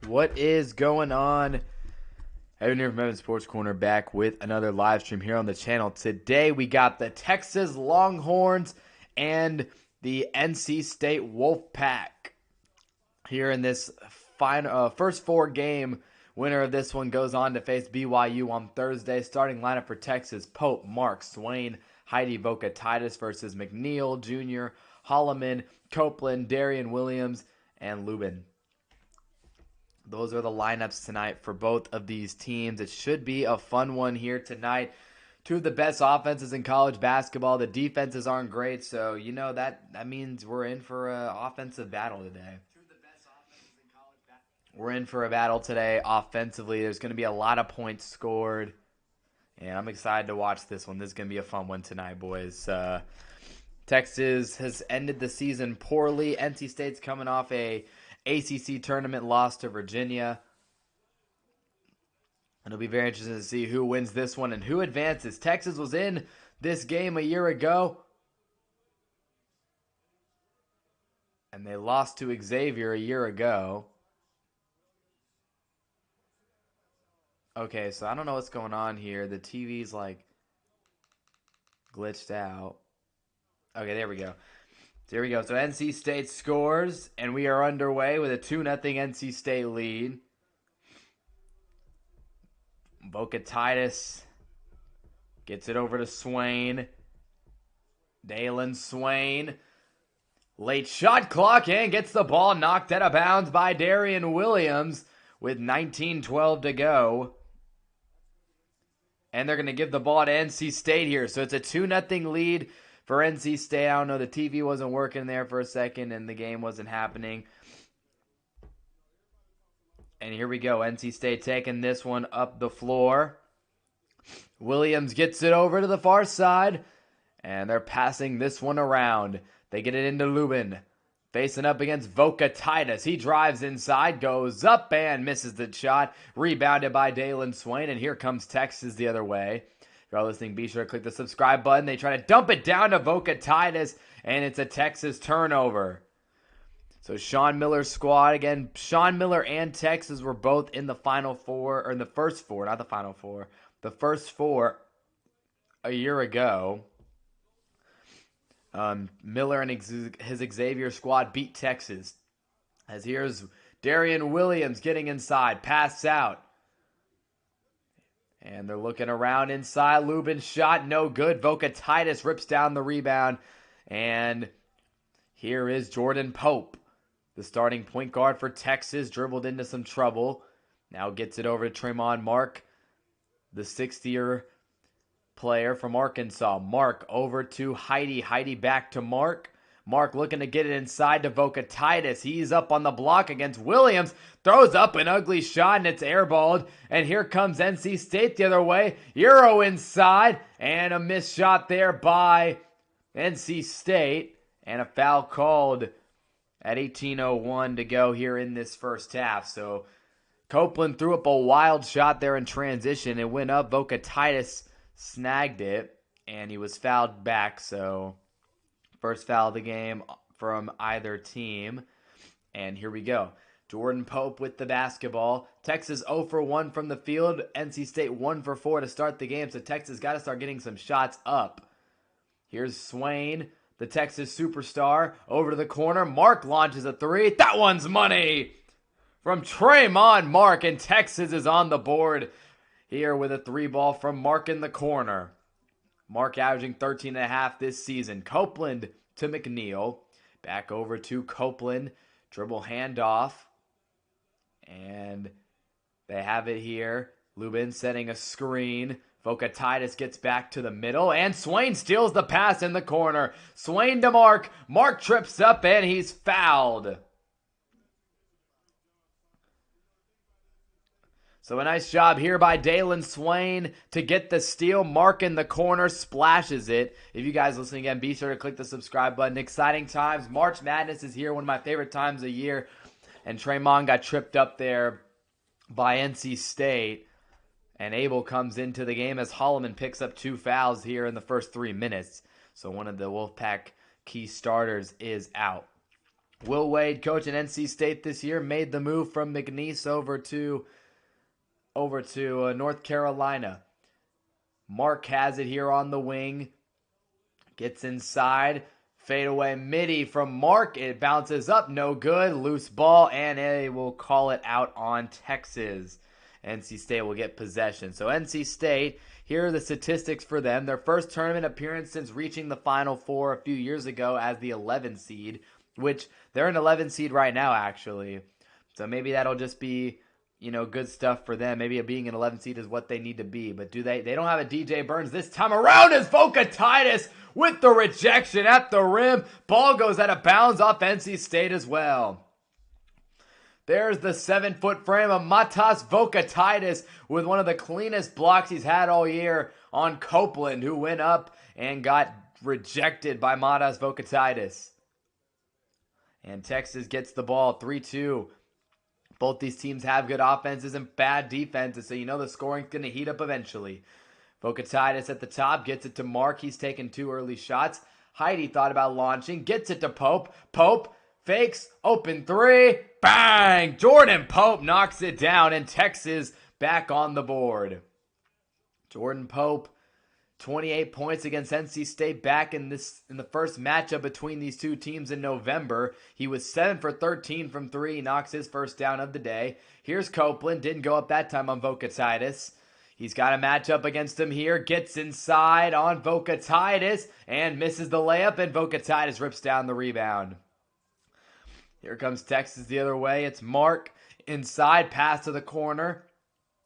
What is going on? Evan here from Evan Sports Corner, back with another live stream here on the channel. Today we got the Texas Longhorns and the NC State Wolfpack here in this final first four game. Winner of this one goes on to face BYU on Thursday. Starting lineup for Texas: Pope, Mark, Swain, Heidi Voka-Titus versus McNeil Jr., Halfime, Copeland, Darian Williams, and Lubin. Those are the lineups tonight for both of these teams. It should be a fun one here tonight. Two of the best offenses in college basketball. The defenses aren't great, so you know that means we're in for an offensive battle today. We're in for a battle today offensively. There's going to be a lot of points scored, and I'm excited to watch this one. This is going to be a fun one tonight, boys. Texas has ended the season poorly. NC State's coming off a ACC tournament loss to Virginia. And it'll be very interesting to see who wins this one and who advances. Texas was in this game a year ago, and they lost to Xavier a year ago. Okay, so I don't know what's going on here. The TV's like glitched out. Okay, there we go. There we go. So NC State scores, and we are underway with a 2-0 NC State lead. Voka-Titus gets it over to Swain. Dalen Swain. Late shot clock and gets the ball knocked out of bounds by Darian Williams with 19:12 to go. And they're going to give the ball to NC State here. So it's a 2-0 lead for NC State. I don't know, the TV wasn't working there for a second and the game wasn't happening. And here we go. NC State taking this one up the floor. Williams gets it over to the far side. And they're passing this one around. They get it into Lubin. Facing up against Voka-Titus. He drives inside, goes up and misses the shot. Rebounded by Dalen Swain. And here comes Texas the other way. If you're listening, be sure to click the subscribe button. They try to dump it down to Voka-Titus, and it's a Texas turnover. So Sean Miller's squad, again, Sean Miller and Texas were both in the Final Four, or in the first four, not the Final Four, the first four a year ago. Miller and his Xavier squad beat Texas. As here's Darian Williams getting inside, pass out. And they're looking around inside. Lubin's shot, no good. Voka-Titus rips down the rebound. And here is Jordan Pope, the starting point guard for Texas, dribbled into some trouble. Now gets it over to Tremont Mark, the 6th-year player from Arkansas. Mark over to Heidi. Heidi back to Mark. Mark looking to get it inside to Voka-Titus. He's up on the block against Williams. Throws up an ugly shot and it's airballed. And here comes NC State the other way. Euro inside. And a missed shot there by NC State. And a foul called at 18:01 to go here in this first half. So Copeland threw up a wild shot there in transition. It went up. Voka-Titus snagged it. And he was fouled back. So first foul of the game from either team. And here we go. Jordan Pope with the basketball. Texas 0 for 1 from the field. NC State 1 for 4 to start the game. So Texas got to start getting some shots up. Here's Swain, the Texas superstar, over to the corner. Mark launches a three. That one's money from Tremont Mark. And Texas is on the board here with a 3-ball from Mark in the corner. Mark averaging 13.5 this season. Copeland to McNeil. Back over to Copeland. Dribble handoff. And they have it here. Lubin setting a screen. Voka-Titus gets back to the middle. And Swain steals the pass in the corner. Swain to Mark. Mark trips up and he's fouled. So a nice job here by Dalen Swain to get the steal. Mark in the corner splashes it. If you guys listening again, be sure to click the subscribe button. Exciting times. March Madness is here, one of my favorite times of year. And Tremont got tripped up there by NC State. And Abel comes into the game as Halfime picks up 2 fouls here in the first 3 minutes. So one of the Wolfpack key starters is out. Will Wade, coach at NC State this year, made the move from McNeese over to North Carolina. Mark has it here on the wing. Gets inside. Fadeaway midi from Mark. It bounces up. No good. Loose ball. And they will call it out on Texas. NC State will get possession. So NC State, here are the statistics for them. Their first tournament appearance since reaching the Final Four a few years ago as the 11 seed. Which, they're an 11 seed right now, actually. So maybe that'll just be, good stuff for them. Maybe being an 11 seed is what they need to be. But do they? They don't have a DJ Burns this time around as Vokatitis with the rejection at the rim. Ball goes out of bounds off NC State as well. There's the 7-foot frame of Matas Vokatitis with one of the cleanest blocks he's had all year on Copeland, who went up and got rejected by Matas Vokatitis. And Texas gets the ball 3-2. Both these teams have good offenses and bad defenses, so the scoring's going to heat up eventually. Vokatitis at the top, gets it to Mark. He's taken 2 early shots. Heidi thought about launching, gets it to Pope. Pope fakes, open 3, bang! Jordan Pope knocks it down, and Texas back on the board. Jordan Pope, 28 points against NC State back in the first matchup between these two teams in November. He was 7 for 13 from 3. He knocks his first down of the day. Here's Copeland. Didn't go up that time on Vokatitis. He's got a matchup against him here. Gets inside on Vokatitis and misses the layup, and Vokatitis rips down the rebound. Here comes Texas the other way. It's Mark inside, pass to the corner.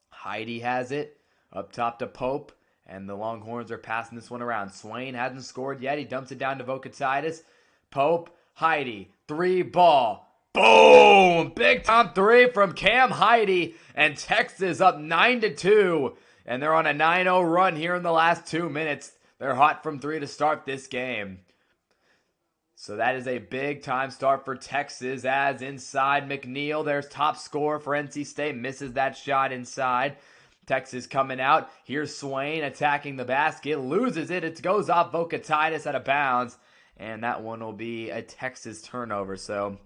Heidi has it. Up top to Pope. And the Longhorns are passing this one around. Swain hasn't scored yet. He dumps it down to Vokatitis. Pope, Heidi, 3 ball. Boom! Big time 3 from Cam Heidi. And Texas up 9-2. And they're on a 9-0 run here in the last 2 minutes. They're hot from 3 to start this game. So that is a big time start for Texas, as inside McNeil, their top scorer for NC State, misses that shot inside. Texas coming out. Here's Swain attacking the basket. Loses it. It goes off Vokatitis out of bounds. And that one will be a Texas turnover. So,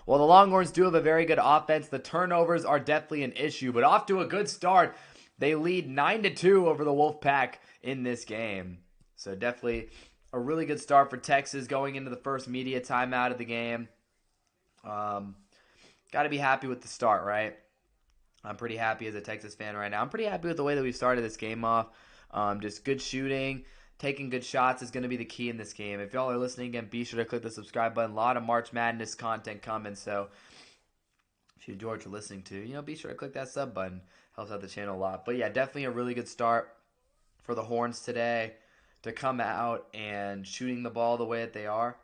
while the Longhorns do have a very good offense, the turnovers are definitely an issue. But off to a good start. They lead 9-2 over the Wolfpack in this game. So definitely a really good start for Texas going into the first media timeout of the game. Got to be happy with the start, right? I'm pretty happy as a Texas fan right now. I'm pretty happy with the way that we started this game off. Just good shooting, taking good shots is going to be the key in this game. If y'all are listening again, be sure to click the subscribe button. A lot of March Madness content coming, so if you enjoy what you're listening to, be sure to click that sub button. Helps out the channel a lot. But yeah, definitely a really good start for the Horns today to come out and shooting the ball the way that they are.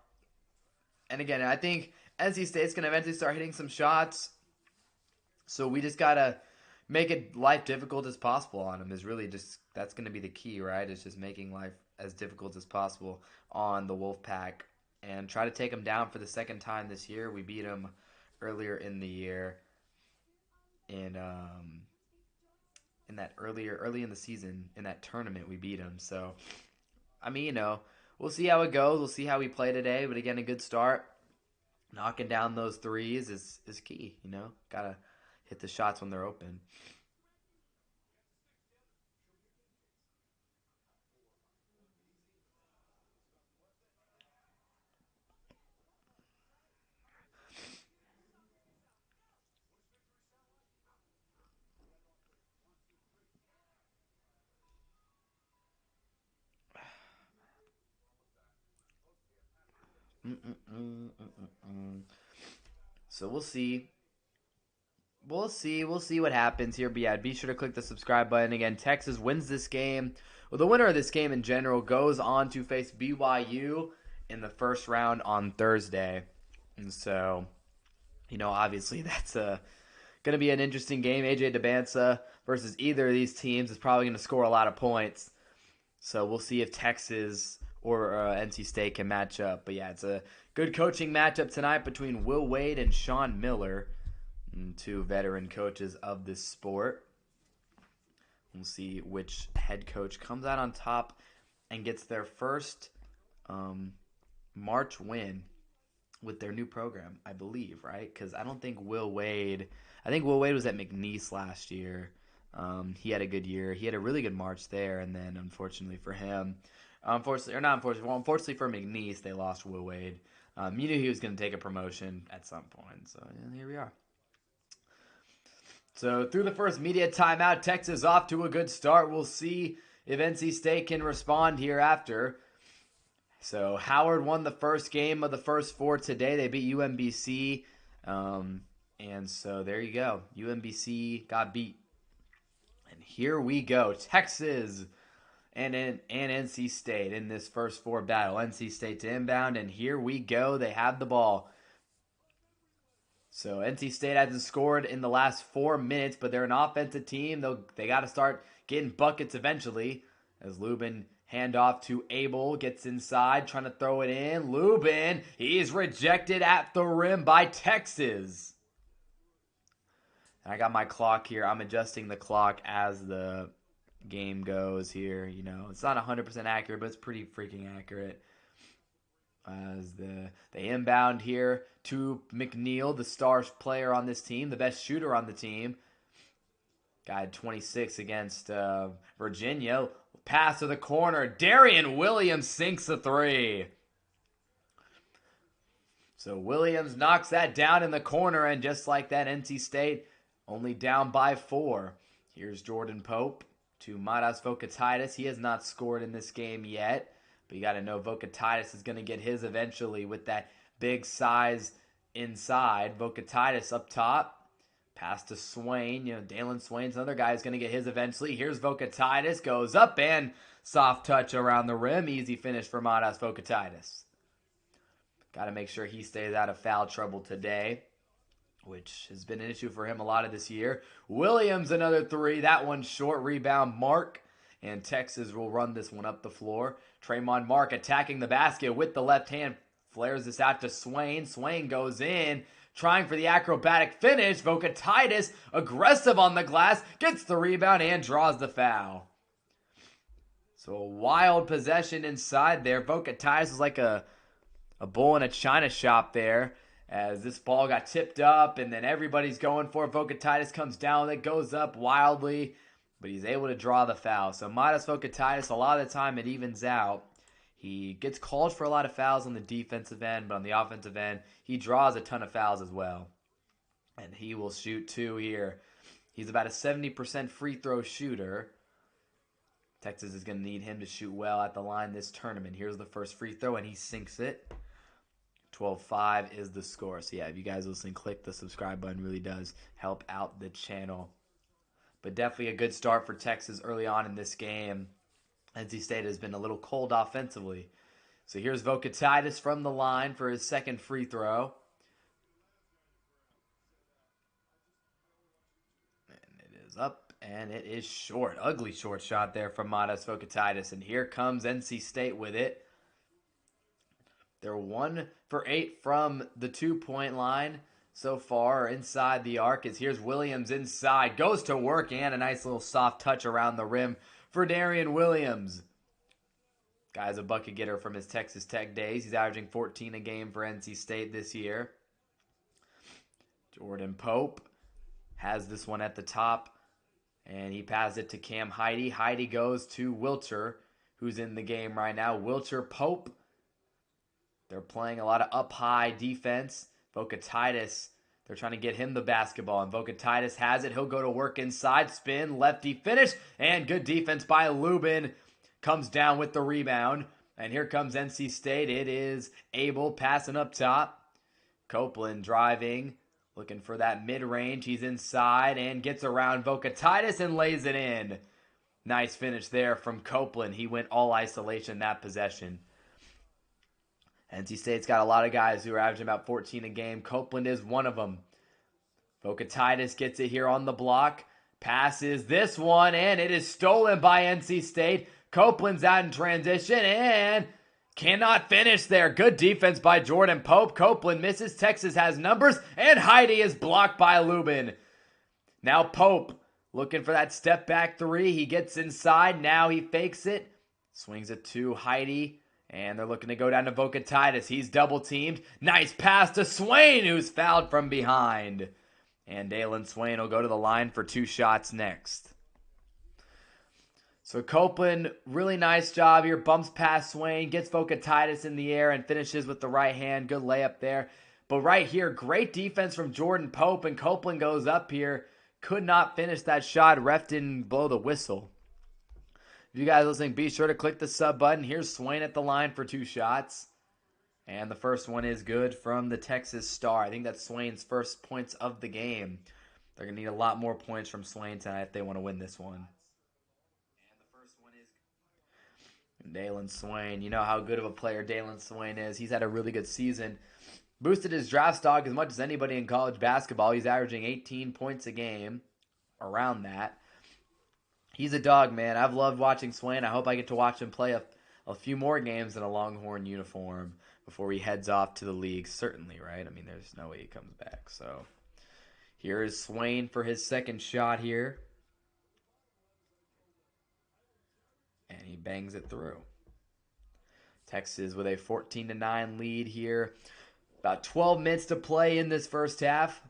And again, I think NC State's going to eventually start hitting some shots. So we just got to make it life difficult as possible on them. That's going to be the key, right? It's just making life as difficult as possible on the Wolfpack and try to take them down for the second time this year. We beat them earlier in the year early in the season in that tournament we beat them. So, we'll see how it goes. We'll see how we play today. But again, a good start. Knocking down those threes is key, Got to hit the shots when they're open. So we'll see. We'll see what happens here. But yeah, be sure to click the subscribe button. Again, Texas wins this game. Well, the winner of this game in general goes on to face BYU in the first round on Thursday. And so, obviously that's going to be an interesting game. AJ DeBansa versus either of these teams is probably going to score a lot of points. So we'll see if Texas or NC State can match up. But yeah, it's a good coaching matchup tonight between Will Wade and Sean Miller, two veteran coaches of this sport. We'll see which head coach comes out on top and gets their first March win with their new program, I believe, right? Because I don't think Will Wade. I think Will Wade was at McNeese last year. He had a good year. He had a really good March there, and then unfortunately for him, unfortunately for McNeese, they lost Will Wade. You knew he was going to take a promotion at some point, so yeah, here we are. So through the first media timeout, Texas off to a good start. We'll see if NC State can respond here after. So Howard won the first game of the first 4 today. They beat UMBC. And so there you go. UMBC got beat. And here we go. Texas and NC State in this first 4 battle. NC State to inbound. And here we go. They have the ball. So NC State hasn't scored in the last 4 minutes, but they're an offensive team. They got to start getting buckets eventually. As Lubin handoff to Abel, gets inside, trying to throw it in. Lubin, he's rejected at the rim by Texas. I got my clock here. I'm adjusting the clock as the game goes here. You know, it's not 100% accurate, but it's pretty freaking accurate. As they inbound here to McNeil, the star player on this team, the best shooter on the team. Guy had 26 against Virginia. Pass to the corner. Darian Williams sinks a 3. So Williams knocks that down in the corner, and just like that, NC State only down by 4. Here's Jordan Pope to Matas Vokatitis. He has not scored in this game yet. But you got to know Vokatitis is going to get his eventually with that big size inside. Vokatitis up top. Pass to Swain. You know, Dalen Swain's another guy who's going to get his eventually. Here's Vokatitis. Goes up and soft touch around the rim. Easy finish for Matas Vokatitis. Got to make sure he stays out of foul trouble today, which has been an issue for him a lot of this year. Williams, another 3. That one's short. Rebound, Mark. And Texas will run this one up the floor. Tremont Mark attacking the basket with the left hand. Flares this out to Swain. Swain goes in, trying for the acrobatic finish. Vokatitis, aggressive on the glass, gets the rebound and draws the foul. So a wild possession inside there. Vokatitis was like a bull in a china shop there, as this ball got tipped up, and then everybody's going for it. Vokatitis comes down, it goes up wildly, but he's able to draw the foul. So Matas Vokatitis, a lot of the time it evens out. He gets called for a lot of fouls on the defensive end, but on the offensive end, he draws a ton of fouls as well. And he will shoot 2 here. He's about a 70% free throw shooter. Texas is going to need him to shoot well at the line this tournament. Here's the first free throw, and he sinks it. 12-5 is the score. So yeah, if you guys listen, click the subscribe button. It really does help out the channel. But definitely a good start for Texas early on in this game. NC State has been a little cold offensively. So here's Vokatitis from the line for his second free throw. And it is up, and it is short. Ugly short shot there from Matas Vokatitis. And here comes NC State with it. They're 1 for 8 from the 2-point line so far inside the arc. As here's Williams inside, goes to work, and a nice little soft touch around the rim for Darian Williams. Guy's a bucket getter from his Texas Tech days. He's averaging 14 a game for NC State this year. Jordan Pope has this one at the top, and he passes it to Cam Heide. Heide goes to Wilcher, who's in the game right now. Wilcher, Pope. They're playing a lot of up-high defense. Vokatitis, they're trying to get him the basketball, and Vokatitis has it. He'll go to work inside, spin, lefty finish, and good defense by Lubin. Comes down with the rebound, and here comes NC State. It is Abel passing up top. Copeland driving, looking for that mid-range. He's inside and gets around Vokatitis and lays it in. Nice finish there from Copeland. He went all isolation that possession. NC State's got a lot of guys who are averaging about 14 a game. Copeland is one of them. Vokatitis gets it here on the block. Passes this one, and it is stolen by NC State. Copeland's out in transition and cannot finish there. Good defense by Jordan Pope. Copeland misses. Texas has numbers, and Heide is blocked by Lubin. Now Pope looking for that step back 3. He gets inside. Now he fakes it. Swings it to Heide. And they're looking to go down to Vocatitis. He's double teamed. Nice pass to Swain, who's fouled from behind. And Dalen Swain will go to the line for 2 shots next. So Copeland, really nice job here. Bumps past Swain, gets Vocatitis in the air, and finishes with the right hand. Good layup there. But right here, great defense from Jordan Pope, and Copeland goes up here. Could not finish that shot. Ref didn't blow the whistle. If you guys are listening, be sure to click the sub button. Here's Swain at the line for 2 shots. And the first one is good from the Texas Star. I think that's Swain's first points of the game. They're going to need a lot more points from Swain tonight if they want to win this one. Dalen Swain, you know how good of a player Dalen Swain is. He's had a really good season. Boosted his draft stock as much as anybody in college basketball. He's averaging 18 points a game, around that. He's a dog, man. I've loved watching Swain. I hope I get to watch him play a few more games in a Longhorn uniform before he heads off to the league. Certainly, right? I mean, there's no way he comes back. So here is Swain for his second shot here. And he bangs it through. Texas with a 14-9 lead here. About 12 minutes to play in this first half.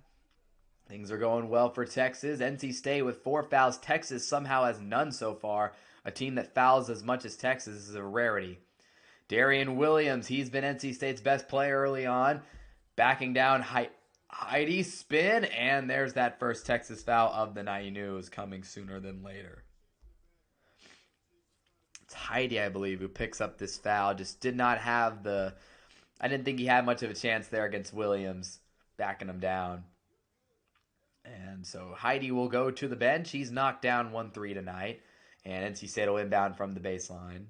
Things are going well for Texas. NC State with 4 fouls. Texas somehow has none so far. A team that fouls as much as Texas is a rarity. Darian Williams, he's been NC State's best player early on. Backing down Heidi, spin, and there's that first Texas foul of the night. You knew it was coming sooner than later. It's Heidi, I believe, who picks up this foul. Just did not have the... I didn't think he had much of a chance there against Williams, backing him down. And so Heidi will go to the bench. He's knocked down 1-3 tonight. And NC State will inbound from the baseline.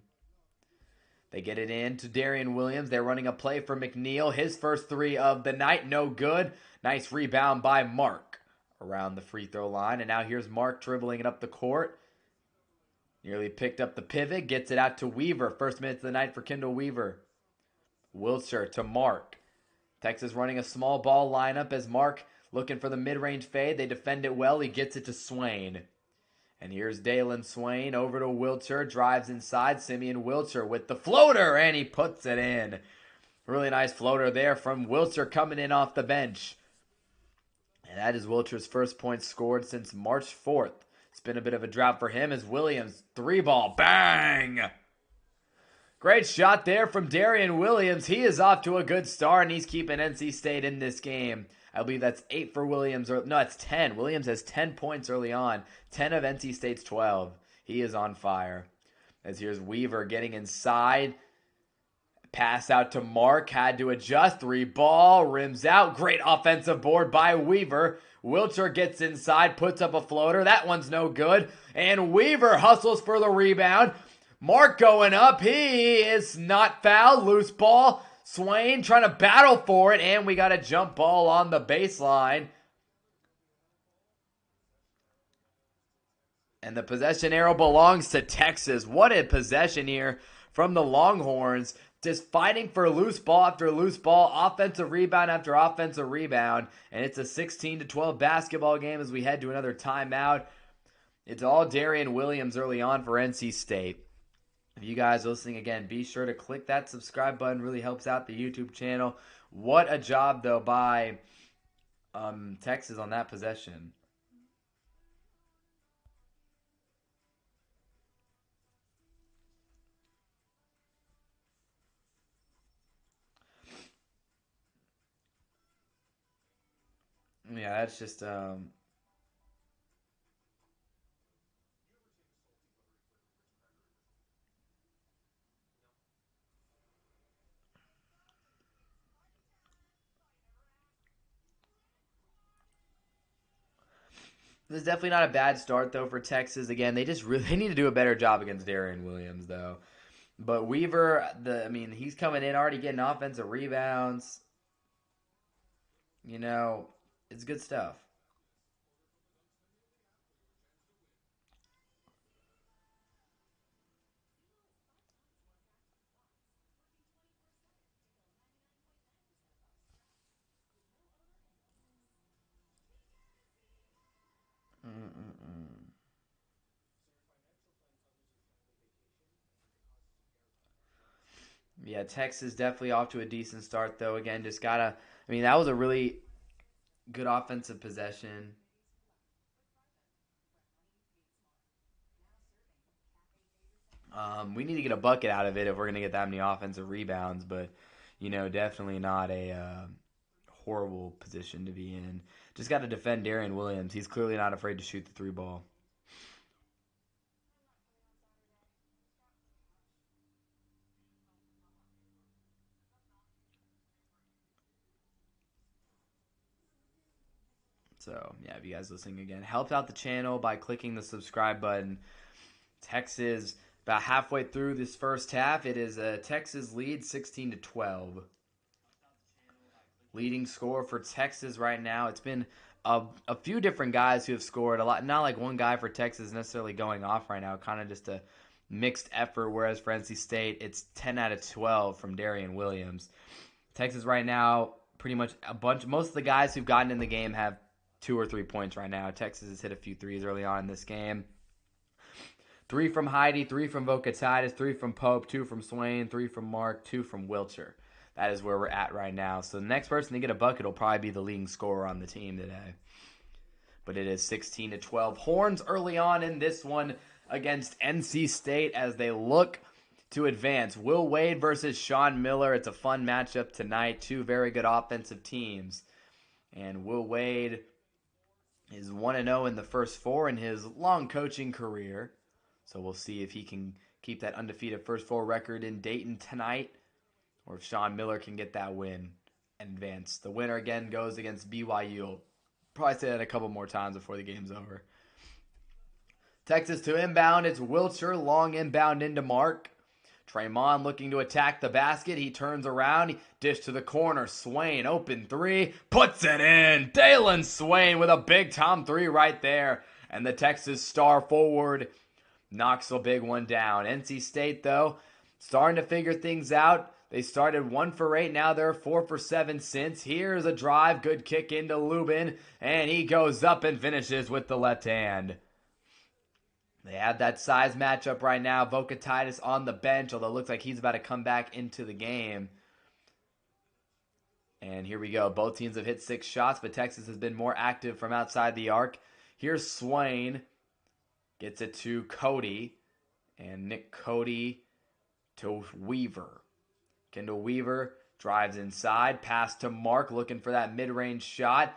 They get it in to Darian Williams. They're running a play for McNeil. His first 3 of the night, no good. Nice rebound by Mark around the free throw line. And now here's Mark dribbling it up the court. Nearly picked up the pivot. Gets it out to Weaver. First minute of the night for Kendall Weaver. Wiltshire to Mark. Texas running a small ball lineup as Mark looking for the mid-range fade. They defend it well. He gets it to Swain. And here's Dalen Swain over to Wiltshire. Drives inside. Simeon Wiltshire with the floater. And he puts it in. Really nice floater there from Wiltshire coming in off the bench. And that is Wiltshire's first point scored since March 4th. It's been a bit of a drought for him as Williams, 3-ball, bang! Great shot there from Darian Williams. He is off to a good start, and he's keeping NC State in this game. I believe that's 8 for Williams. No, it's 10. Williams has 10 points early on. 10 of NC State's 12. He is on fire. As here's Weaver getting inside. Pass out to Mark. Had to adjust. 3-ball. Rims out. Great offensive board by Weaver. Wiltshire gets inside. Puts up a floater. That one's no good. And Weaver hustles for the rebound. Mark going up. He is not fouled. Loose ball. Swain trying to battle for it. And we got a jump ball on the baseline. And the possession arrow belongs to Texas. What a possession here from the Longhorns. Just fighting for loose ball after loose ball. Offensive rebound after offensive rebound. And it's a 16-12 basketball game as we head to another timeout. It's all Darian Williams early on for NC State. If you guys are listening again, be sure to click that subscribe button. Really helps out the YouTube channel. What a job, though, by Texas on that possession. Yeah, that's just... This is definitely not a bad start, though, for Texas. Again, they need to do a better job against Darian Williams, though. But Weaver, he's coming in already getting offensive rebounds. You know, it's good stuff. Yeah, Texas definitely off to a decent start, though. Again, just gotta. I mean, that was a really good offensive possession. We need to get a bucket out of it if we're going to get that many offensive rebounds, but, definitely not a horrible position to be in. Just got to defend Darian Williams. He's clearly not afraid to shoot the three ball. So, yeah, if you guys listening again, help out the channel by clicking the subscribe button. Texas about halfway through this first half. It is a Texas lead 16-12. Leading scorer for Texas right now. It's been a few different guys who have scored a lot. Not like one guy for Texas necessarily going off right now. Kind of just a mixed effort. Whereas for NC State, it's 10 out of 12 from Darian Williams. Texas right now, pretty much most of the guys who've gotten in the game have 2 or 3 points right now. Texas has hit a few threes early on in this game. 3 from Heidi, 3 from Vocatitis, 3 from Pope, 2 from Swain, 3 from Mark, 2 from Wilcher. That is where we're at right now. So the next person to get a bucket will probably be the leading scorer on the team today. But it is 16-12. Horns early on in this one against NC State as they look to advance. Will Wade versus Sean Miller. It's a fun matchup tonight. 2 very good offensive teams. And Will Wade is 1-0 in the first 4 in his long coaching career. So we'll see if he can keep that undefeated first 4 record in Dayton tonight, or if Sean Miller can get that win and advance. The winner again goes against BYU. I'll probably say that a couple more times before the game's over. Texas to inbound. It's Wilcher. Long inbound into Mark. Tremont looking to attack the basket. He turns around. Dish to the corner. Swain, open 3. Puts it in. Dalen Swain with a big time 3 right there. And the Texas star forward knocks a big one down. NC State, though, starting to figure things out. They started 1 for 8. Now they're 4 for 7 since. Here's a drive. Good kick into Lubin. And he goes up and finishes with the left hand. They have that size matchup right now. Vocatitis on the bench, although it looks like he's about to come back into the game. And here we go. Both teams have hit 6 shots, but Texas has been more active from outside the arc. Here's Swain. Gets it to Cody. And Nick Cody to Weaver. Kendall Weaver drives inside. Pass to Mark, looking for that mid-range shot.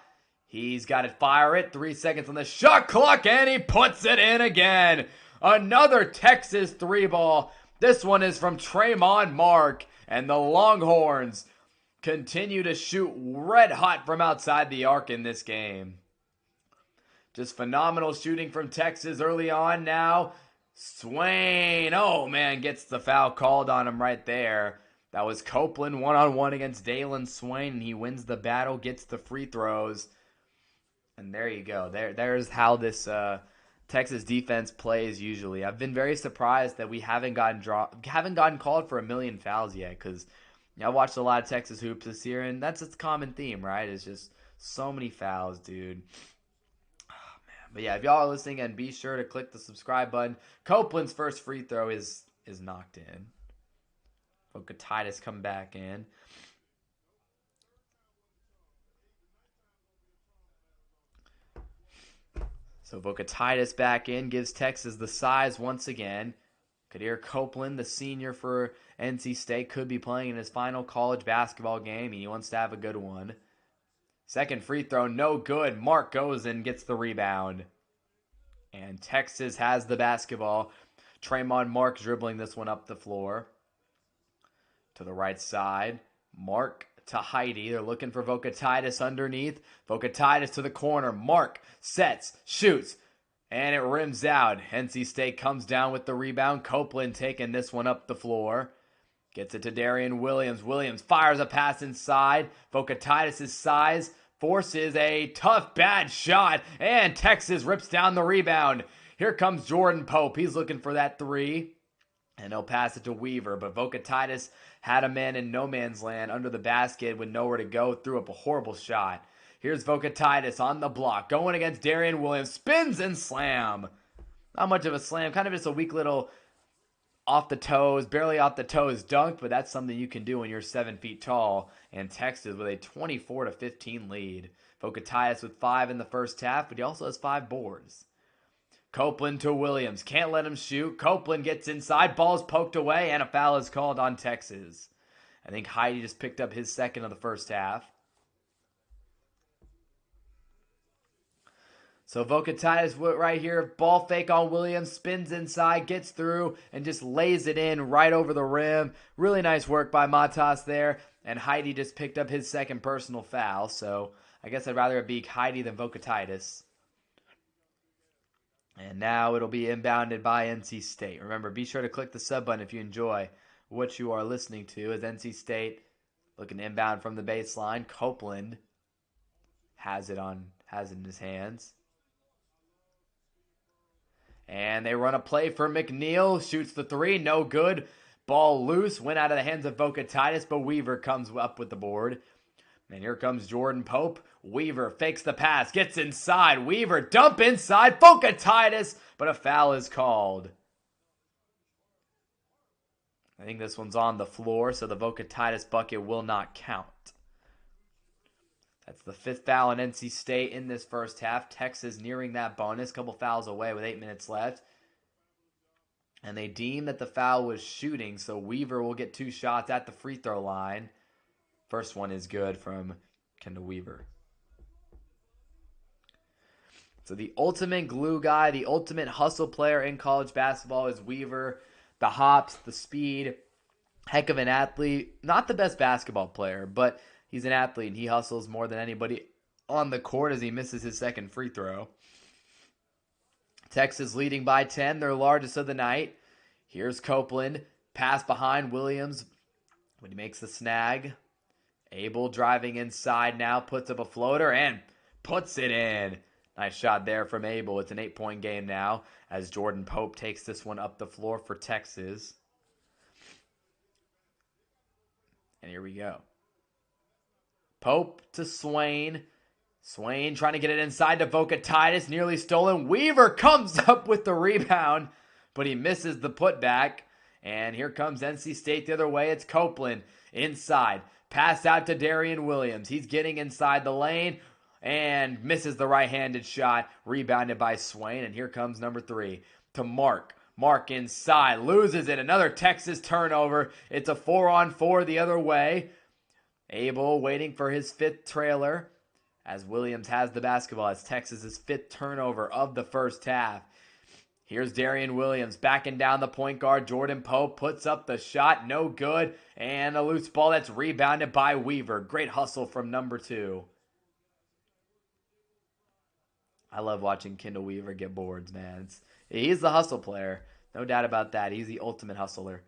He's got to fire it. 3 seconds on the shot clock, and he puts it in again. Another Texas 3-ball. This one is from Tremont Mark. And the Longhorns continue to shoot red hot from outside the arc in this game. Just phenomenal shooting from Texas early on now. Swain, oh man, gets the foul called on him right there. That was Copeland one-on-one against Dalen Swain, and he wins the battle, gets the free throws. And there you go. There's how this Texas defense plays usually. I've been very surprised that we haven't gotten called for a million fouls yet, because I watched a lot of Texas hoops this year, and that's its common theme, right? It's just so many fouls, dude. Oh, man. But yeah, if y'all are listening, and be sure to click the subscribe button. Copeland's first free throw is knocked in. Vocatitis come back in. So Vocatitis back in, gives Texas the size once again. Kadir Copeland, the senior for NC State, could be playing in his final college basketball game. He wants to have a good one. Second free throw, no good. Mark goes and gets the rebound. And Texas has the basketball. Tremont Mark dribbling this one up the floor. To the right side, Mark to Heidi. They're looking for Vocatitis underneath. Vocatitis to the corner. Mark sets, shoots, and it rims out. NC State comes down with the rebound. Copeland taking this one up the floor. Gets it to Darian Williams. Williams fires a pass inside. Vocatitis' size forces a tough, bad shot, and Texas rips down the rebound. Here comes Jordan Pope. He's looking for that 3. And he'll pass it to Weaver, but Vocatitis had a man in no man's land under the basket with nowhere to go, threw up a horrible shot. Here's Vocatitis on the block, going against Darian Williams, spins and slam. Not much of a slam, kind of just a weak little off the toes, barely off the toes dunk, but that's something you can do when you're 7 feet tall. And Texas with a 24-15 lead. Vokatitis with 5 in the first half, but he also has 5 boards. Copeland to Williams. Can't let him shoot. Copeland gets inside. Ball's poked away, and a foul is called on Texas. I think Heidi just picked up his second of the first half. So Vokatitis right here, ball fake on Williams, spins inside, gets through, and just lays it in right over the rim. Really nice work by Matas there, and Heidi just picked up his second personal foul, so I guess I'd rather it be Heidi than Vokatitis. And now it'll be inbounded by NC State. Remember, be sure to click the sub button if you enjoy what you are listening to, as NC State looking inbound from the baseline. Copeland has it in his hands. And they run a play for McNeil. Shoots the three. No good. Ball loose. Went out of the hands of Vokatitis, but Weaver comes up with the board. And here comes Jordan Pope. Weaver fakes the pass. Gets inside. Weaver dump inside. Vokatitis, but a foul is called. I think this one's on the floor, so the Vokatitis bucket will not count. That's the 5th foul in NC State in this first half. Texas nearing that bonus. Couple fouls away with 8 minutes left. And they deem that the foul was shooting, so Weaver will get 2 shots at the free throw line. First one is good from Kendall Weaver. So the ultimate glue guy, the ultimate hustle player in college basketball is Weaver. The hops, the speed, heck of an athlete. Not the best basketball player, but he's an athlete, and he hustles more than anybody on the court as he misses his second free throw. Texas leading by 10, their largest of the night. Here's Copeland. Pass behind Williams when he makes the snag. Abel driving inside now, puts up a floater and puts it in. Nice shot there from Abel. It's an 8-point game now as Jordan Pope takes this one up the floor for Texas. And here we go. Pope to Swain. Swain trying to get it inside to Vokatitis. Nearly stolen. Weaver comes up with the rebound, but he misses the putback. And here comes NC State the other way. It's Copeland inside. Pass out to Darian Williams. He's getting inside the lane and misses the right-handed shot. Rebounded by Swain. And here comes number 3 to Mark. Mark inside. Loses it. Another Texas turnover. It's a 4-on-4 the other way. Abel waiting for his 5th trailer as Williams has the basketball. It's Texas's 5th turnover of the first half. Here's Darian Williams backing down the point guard. Jordan Pope puts up the shot. No good. And a loose ball that's rebounded by Weaver. Great hustle from number 2. I love watching Kendall Weaver get boards, man. He's the hustle player. No doubt about that. He's the ultimate hustler.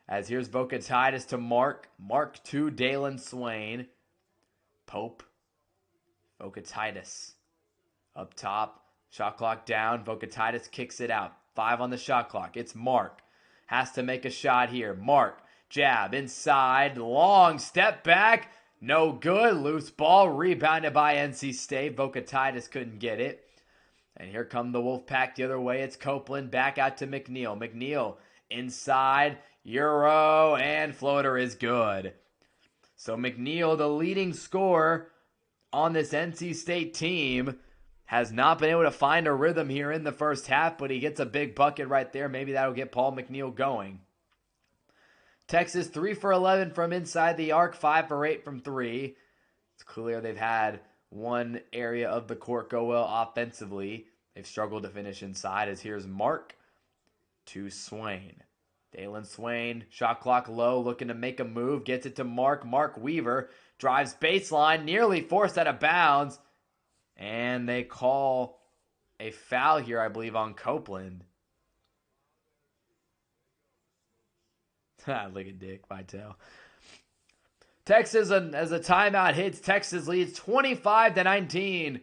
As here's Vokatitis to Mark. Mark to Dalen Swain. Pope. Vokatitis. Up top. Shot clock down. Vokatitis kicks it out. 5 on the shot clock. It's Mark. Has to make a shot here. Mark. Jab inside. Long step back. No good. Loose ball. Rebounded by NC State. Vokatitis couldn't get it. And here come the Wolfpack the other way. It's Copeland. Back out to McNeil. McNeil inside. Euro. And floater is good. So McNeil, the leading scorer on this NC State team, has not been able to find a rhythm here in the first half, but he gets a big bucket right there. Maybe that'll get Paul McNeil going. Texas 3 for 11 from inside the arc, 5 for 8 from 3. It's clear they've had one area of the court go well offensively. They've struggled to finish inside, as here's Mark to Swain. Dalen Swain, shot clock low, looking to make a move, gets it to Mark. Mark Weaver drives baseline, nearly forced out of bounds. And they call a foul here, I believe, on Copeland. Look at Dick Vitale. Texas, as a timeout hits, Texas leads 25-19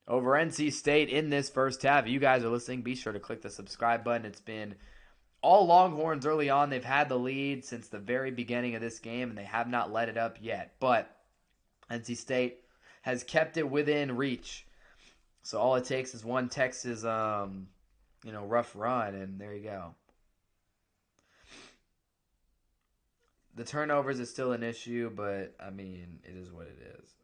over NC State in this first half. If you guys are listening, be sure to click the subscribe button. It's been all Longhorns early on. They've had the lead since the very beginning of this game, and they have not let it up yet. But NC State has kept it within reach. So all it takes is one Texas, rough run, and there you go. The turnovers is still an issue, but I mean, it is what it is.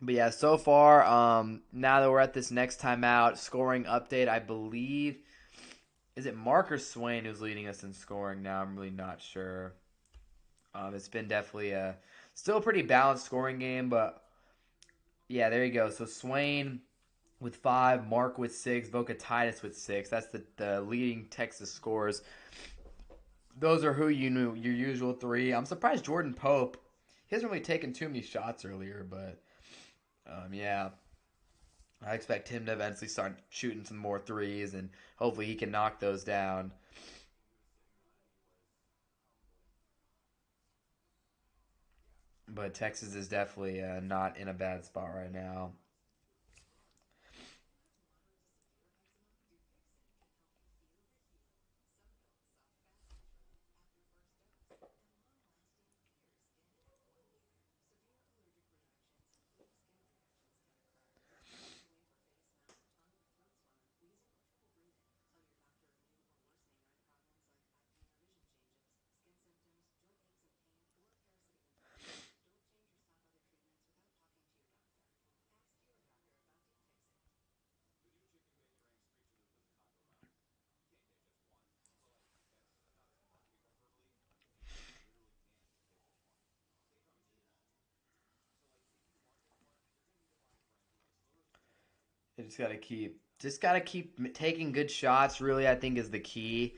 But yeah, so far, now that we're at this next timeout, scoring update, I believe, is it Mark or Swain who's leading us in scoring now? I'm really not sure. It's been definitely still a pretty balanced scoring game, but yeah, there you go. So Swain with 5, Mark with 6, Boca Titus with 6. That's the leading Texas scores. Those are who you knew, your usual 3. I'm surprised Jordan Pope, he hasn't really taken too many shots earlier, but yeah, I expect him to eventually start shooting some more threes, and hopefully he can knock those down. But Texas is definitely not in a bad spot right now. They just gotta keep taking good shots. Really, I think is the key.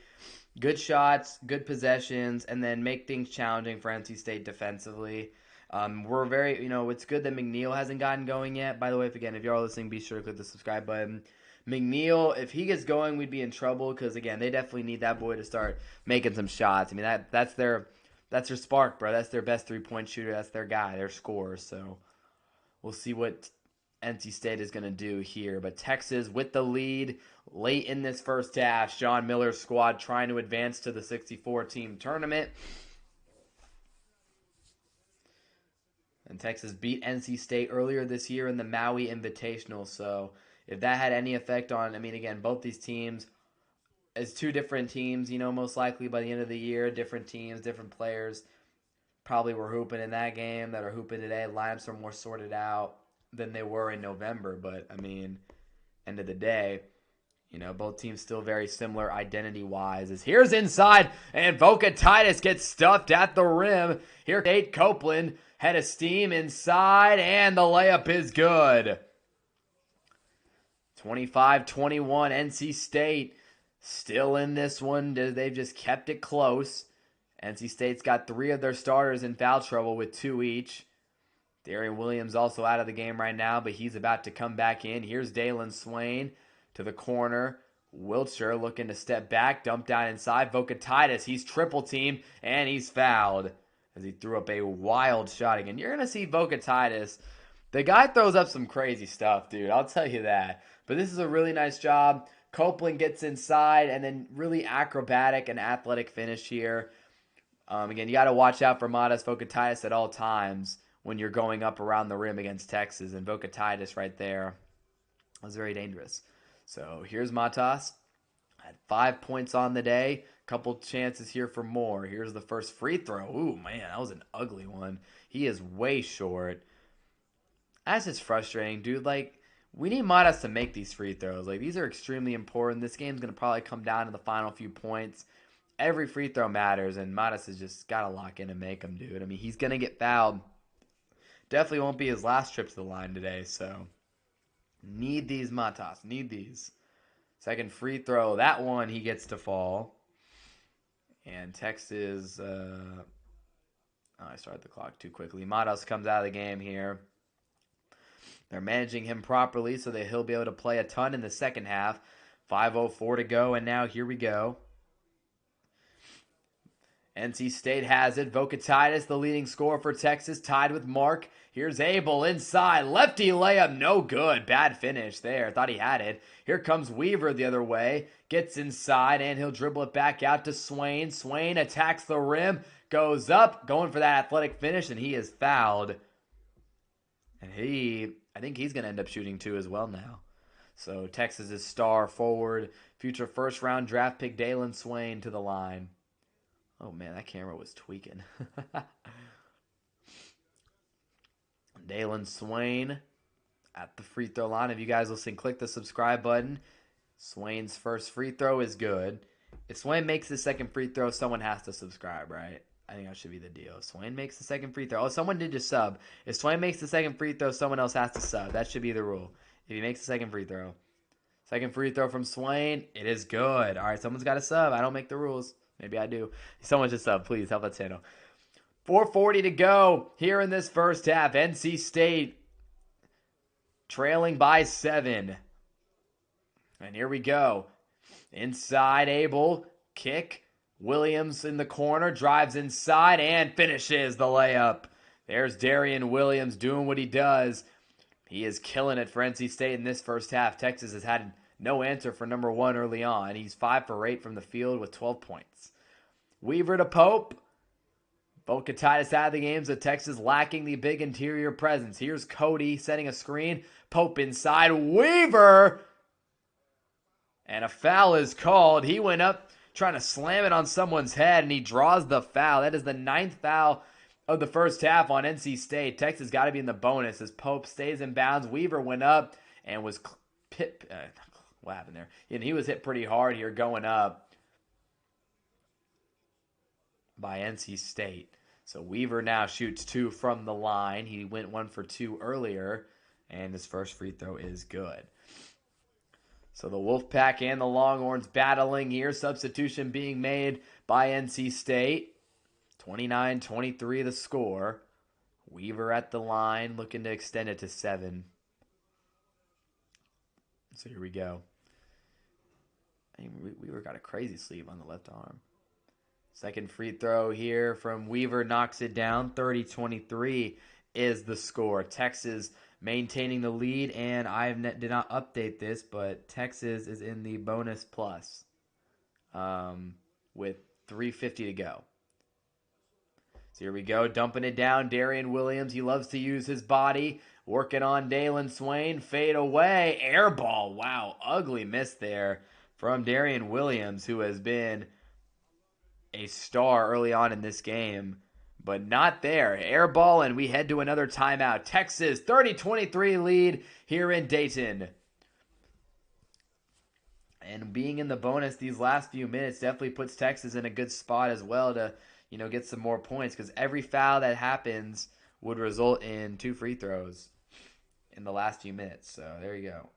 Good shots, good possessions, and then make things challenging for NC State defensively. We're very, it's good that McNeil hasn't gotten going yet. By the way, if you're all listening, be sure to click the subscribe button. McNeil, if he gets going, we'd be in trouble because again, they definitely need that boy to start making some shots. I mean that's their spark, bro. That's their best 3-point shooter. That's their guy, their scorer. So we'll see what NC State is going to do here. But Texas with the lead late in this first half. Sean Miller's squad trying to advance to the 64-team tournament. And Texas beat NC State earlier this year in the Maui Invitational. So if that had any effect on, I mean, again, both these teams as two different teams, most likely by the end of the year, different teams, different players probably were hooping in that game that are hooping today. Lineups are more sorted out than they were in November. But, I mean, end of the day, both teams still very similar identity-wise. As here's inside, and Boca Titus gets stuffed at the rim. Here, Nate Copeland, head of steam inside, and the layup is good. 25-21, NC State still in this one. They've just kept it close. NC State's got 3 of their starters in foul trouble with 2 each. Darian Williams also out of the game right now, but he's about to come back in. Here's Dalen Swain to the corner. Wiltshire looking to step back, dump down inside. Boca Titus, he's triple teamed, and he's fouled as he threw up a wild shot again. You're going to see Boca Titus. The guy throws up some crazy stuff, dude. I'll tell you that. But this is a really nice job. Copeland gets inside, and then really acrobatic and athletic finish here. Again, you got to watch out for Modest Boca Titus at all times when you're going up around the rim against Texas. And Boca Titus right there was very dangerous. So here's Matas. Had 5 points on the day. Couple chances here for more. Here's the first free throw. Ooh, man, that was an ugly one. He is way short. That's just frustrating, dude. Like, we need Matas to make these free throws. Like, these are extremely important. This game's going to probably come down to the final few points. Every free throw matters, and Matas has just got to lock in and make them, dude. I mean, he's going to get fouled. Definitely won't be his last trip to the line today, so need these, Matas. Need these. Second free throw. That one he gets to fall. And Texas, I started the clock too quickly. Matas comes out of the game here. They're managing him properly so that he'll be able to play a ton in the second half. 5:04 to go, and now here we go. NC State has it. Boca Titus, the leading scorer for Texas, tied with Mark. Here's Abel inside. Lefty layup, no good. Bad finish there. Thought he had it. Here comes Weaver the other way. Gets inside, and he'll dribble it back out to Swain. Swain attacks the rim. goes up, going for that athletic finish, and he is fouled. And I think he's going to end up shooting 2 as well now. So Texas' star forward, future first-round draft pick Dalen Swain to the line. Oh, man, that camera was tweaking. Dalen Swain at the free throw line. If you guys listen, click the subscribe button. Swain's first free throw is good. If Swain makes the second free throw, someone has to subscribe, right? I think that should be the deal. Swain makes the second free throw. Oh, someone did just sub. If Swain makes the second free throw, someone else has to sub. That should be the rule. If he makes the second free throw. Second free throw from Swain. It is good. All right, someone's got to sub. I don't make the rules. Maybe I do. Someone just sub. Please help that channel. 4:40 to go here in this first half. NC State trailing by 7. And here we go. Inside, Abel. Kick. Williams in the corner. Drives inside and finishes the layup. There's Darian Williams doing what he does. He is killing it for NC State in this first half. Texas has had no answer for number 1 early on. He's 5 for 8 from the field with 12 points. Weaver to Pope. Boca Titus out of the game, so Texas lacking the big interior presence. Here's Cody setting a screen. Pope inside. Weaver! And a foul is called. He went up trying to slam it on someone's head, and he draws the foul. That is the 9th foul of the first half on NC State. Texas got to be in the bonus as Pope stays in bounds. Weaver went up and was what happened there? And he was hit pretty hard here going up by NC State. So Weaver now shoots 2 from the line. He went 1 for 2 earlier, and his first free throw is good. So the Wolfpack and the Longhorns battling here. Substitution being made by NC State. 29-23 the score. Weaver at the line looking to extend it to 7. So here we go. Weaver got a crazy sleeve on the left arm. Second free throw here from Weaver knocks it down. 30-23 is the score. Texas maintaining the lead, and I did not update this, but Texas is in the bonus plus with 3:50 to go. So here we go, dumping it down. Darian Williams, he loves to use his body. Working on Dalen Swain, fade away. Air ball, wow, ugly miss there from Darian Williams, who has been a star early on in this game. But not there. Air ball, and we head to another timeout. Texas, 30-23 lead here in Dayton. And being in the bonus these last few minutes definitely puts Texas in a good spot as well to, get some more points. Because every foul that happens would result in 2 free throws in the last few minutes. So there you go.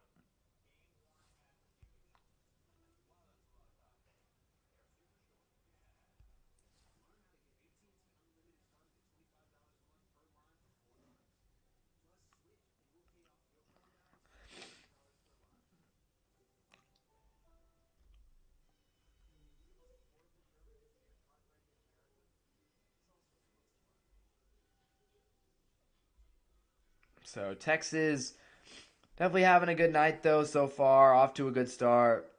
So Texas definitely having a good night, though, so far. Off to a good start.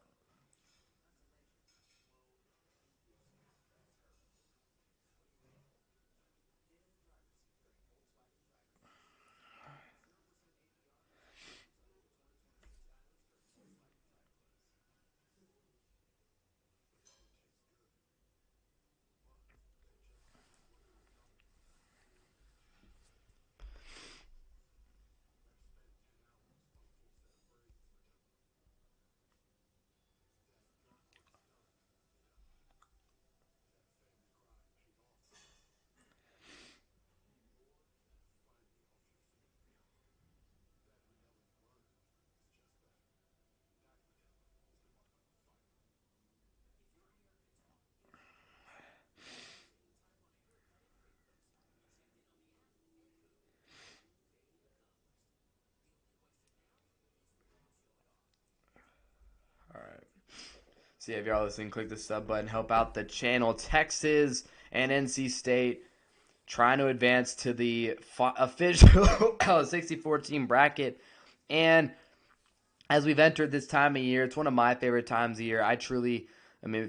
So yeah, if y'all listening, click the sub button. Help out the channel. Texas and NC State trying to advance to the official 64-team bracket. And as we've entered this time of year, it's one of my favorite times of year.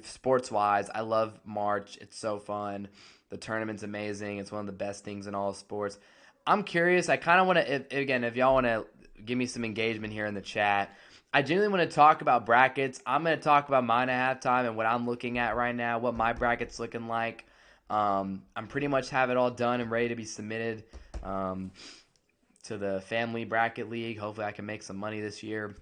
Sports-wise, I love March. It's so fun. The tournament's amazing. It's one of the best things in all sports. I'm curious. I kind of want to, again, if y'all want to give me some engagement here in the chat, I genuinely want to talk about brackets. I'm going to talk about mine at halftime and what I'm looking at right now, what my bracket's looking like. I'm pretty much have it all done and ready to be submitted to the family bracket league. Hopefully I can make some money this year.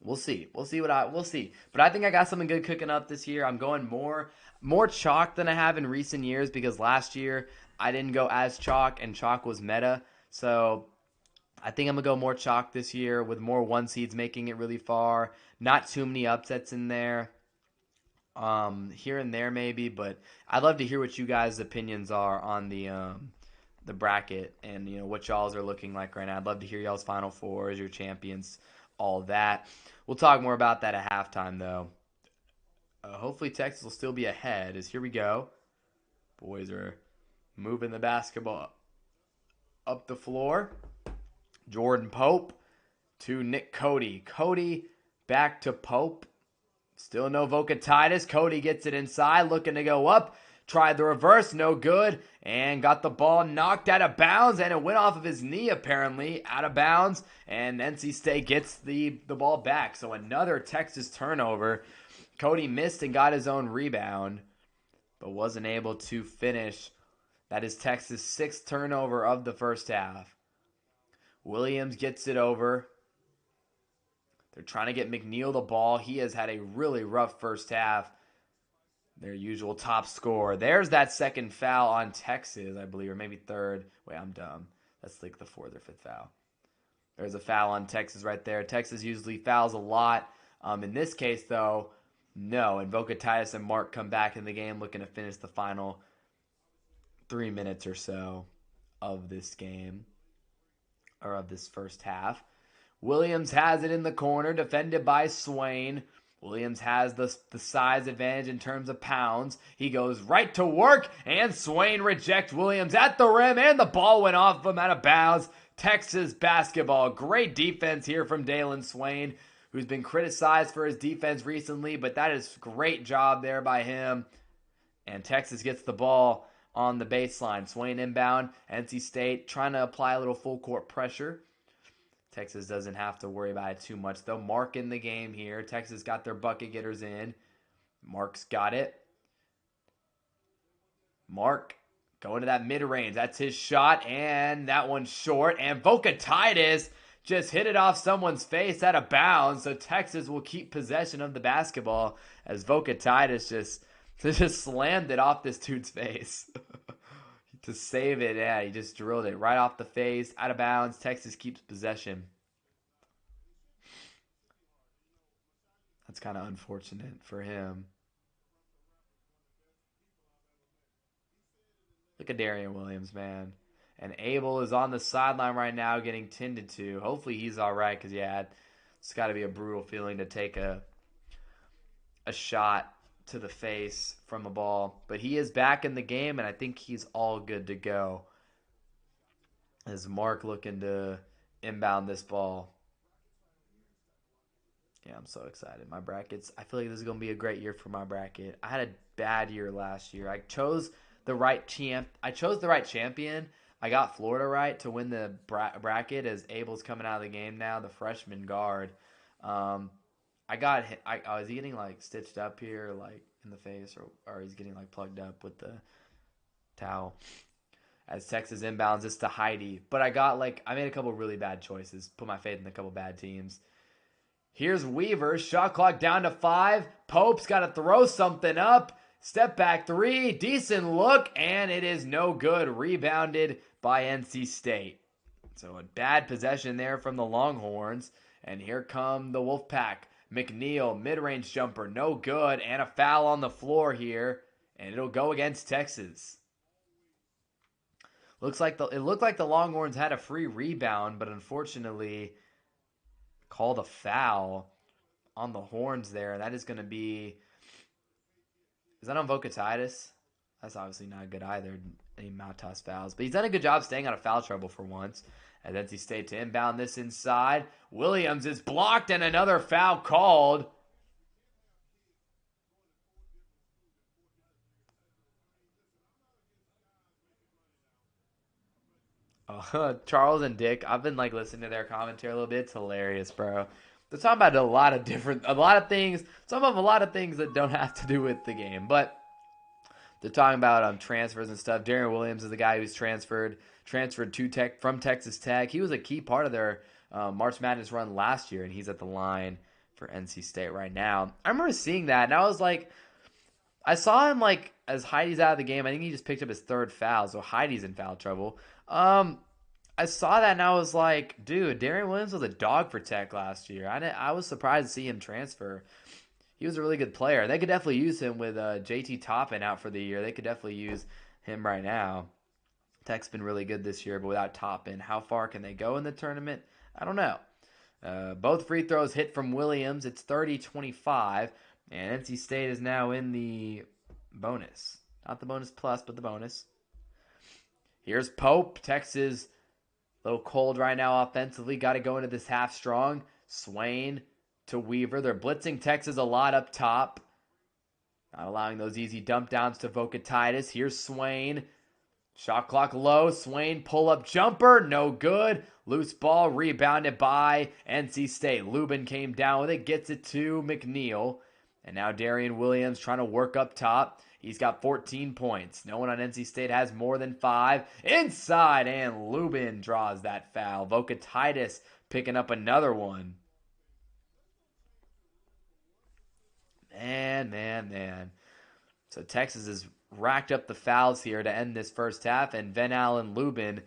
We'll see. We'll see. But I think I got something good cooking up this year. I'm going more chalk than I have in recent years because last year I didn't go as chalk and chalk was meta. So I think I'm going to go more chalk this year with more one seeds making it really far. Not too many upsets in there. Here and there maybe, but I'd love to hear what you guys' opinions are on the bracket and what y'all's are looking like right now. I'd love to hear y'all's Final Fours, your champions, all that. We'll talk more about that at halftime though. Hopefully Texas will still be ahead as here we go. Boys are moving the basketball up the floor. Jordan Pope to Nick Cody. Cody back to Pope. Still no Vocatitis. Cody gets it inside, looking to go up. Tried the reverse, no good. And got the ball knocked out of bounds. And it went off of his knee, apparently, out of bounds. And NC State gets the ball back. So another Texas turnover. Cody missed and got his own rebound, but wasn't able to finish. That is Texas' 6th turnover of the first half. Williams gets it over. They're trying to get McNeil the ball. He has had a really rough first half. Their usual top scorer. There's that second foul on Texas, I believe, or maybe third. Wait, I'm dumb. That's like the 4th or 5th foul. There's a foul on Texas right there. Texas usually fouls a lot. In this case, though, no. And Vocatitis and Mark come back in the game looking to finish the final 3 minutes or so of this game, or of this first half. Williams has it in the corner, defended by Swain. Williams has the size advantage in terms of pounds. He goes right to work, and Swain rejects Williams at the rim, and the ball went off him out of bounds. Texas basketball. Great defense here from Dalen Swain, who's been criticized for his defense recently, but that is a great job there by him. And Texas gets the ball on the baseline. Swain inbound. NC State trying to apply a little full court pressure. Texas doesn't have to worry about it too much, though. Mark in the game here. Texas got their bucket getters in. Mark's got it. Mark going to that mid-range. That's his shot, and that one's short. And Vocatitis just hit it off someone's face out of bounds, so Texas will keep possession of the basketball as Vocatitis just slammed it off this dude's face. To save it, yeah, he just drilled it right off the face, out of bounds. Texas keeps possession. That's kind of unfortunate for him. Look at Darian Williams, man. And Abel is on the sideline right now getting tended to. Hopefully he's all right because, yeah, it's got to be a brutal feeling to take a shot to the face from the ball. But he is back in the game, and I think he's all good to go. As Mark looking to inbound this ball. Yeah, I'm so excited. My brackets, I feel like this is going to be a great year for my bracket. I had a bad year last year. I chose the right champion. I got Florida right to win the bracket as Abel's coming out of the game now, the freshman guard. I got hit. Is he getting like stitched up here, like in the face, or he's getting like plugged up with the towel? As Texas inbounds this to Heidi, but I made a couple really bad choices. Put my faith in a couple bad teams. Here's Weaver, shot clock down to 5. Pope's got to throw something up. Step back 3, decent look, and it is no good. Rebounded by NC State. So a bad possession there from the Longhorns, and here come the Wolfpack. McNeil, mid-range jumper, no good, and a foul on the floor here, and it'll go against Texas. It looked like the Longhorns had a free rebound, but unfortunately called a foul on the Horns there, and that is going to be... Is that on Vocatitis? That's obviously not good either, any mouth toss fouls. But he's done a good job staying out of foul trouble for once. And NC State to inbound this inside. Williams is blocked and another foul called. Charles and Dick, I've been like listening to their commentary a little bit. It's hilarious, bro. They're talking about a lot of things. A lot of things that don't have to do with the game, but they're talking about transfers and stuff. Darren Williams is the guy who's transferred to Tech from Texas Tech. He was a key part of their March Madness run last year, and he's at the line for NC State right now. I remember seeing that, and I was like, I saw him like as Heidi's out of the game. I think he just picked up his third foul, so Heidi's in foul trouble. I saw that and I was like, dude, Darren Williams was a dog for Tech last year. I was surprised to see him transfer. He was a really good player. They could definitely use him with JT Toppin out for the year. They could definitely use him right now. Tech's been really good this year, but without Toppin, how far can they go in the tournament? I don't know. Both free throws hit from Williams. It's 30-25, and NC State is now in the bonus. Not the bonus plus, but the bonus. Here's Pope. Texas a little cold right now offensively. Got to go into this half strong. Swain to Weaver. They're blitzing Texas a lot up top. Not allowing those easy dump downs to Vocatitis. Here's Swain. Shot clock low. Swain pull-up jumper. No good. Loose ball rebounded by NC State. Lubin came down with it. Gets it to McNeil. And now Darian Williams trying to work up top. He's got 14 points. No one on NC State has more than 5. Inside, and Lubin draws that foul. Vocatitis picking up another one. Man. So Texas has racked up the fouls here to end this first half, and Van Allen Lubin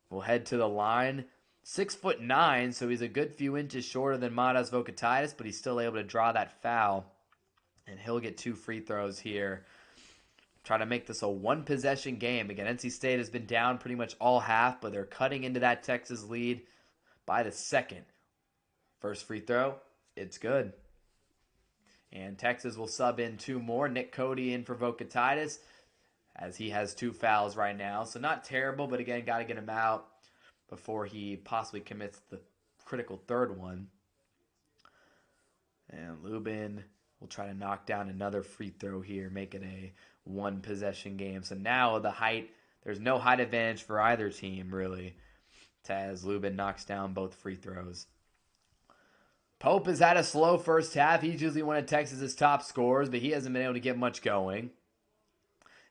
will head to the line. 6'9", so he's a good few inches shorter than Matas Vocatitis, but he's still able to draw that foul. And he'll get 2 free throws here. Try to make this a one-possession game. Again, NC State has been down pretty much all half, but they're cutting into that Texas lead by the second. First free throw, it's good. And Texas will sub in 2 more. Nick Cody in for Vocatitis, as he has 2 fouls right now. So not terrible, but again, got to get him out before he possibly commits the critical third one. And Lubin will try to knock down another free throw here, make it a one-possession game. So now there's no height advantage for either team, really, as Lubin knocks down both free throws. Pope has had a slow first half. He's usually one of Texas's top scorers, but he hasn't been able to get much going.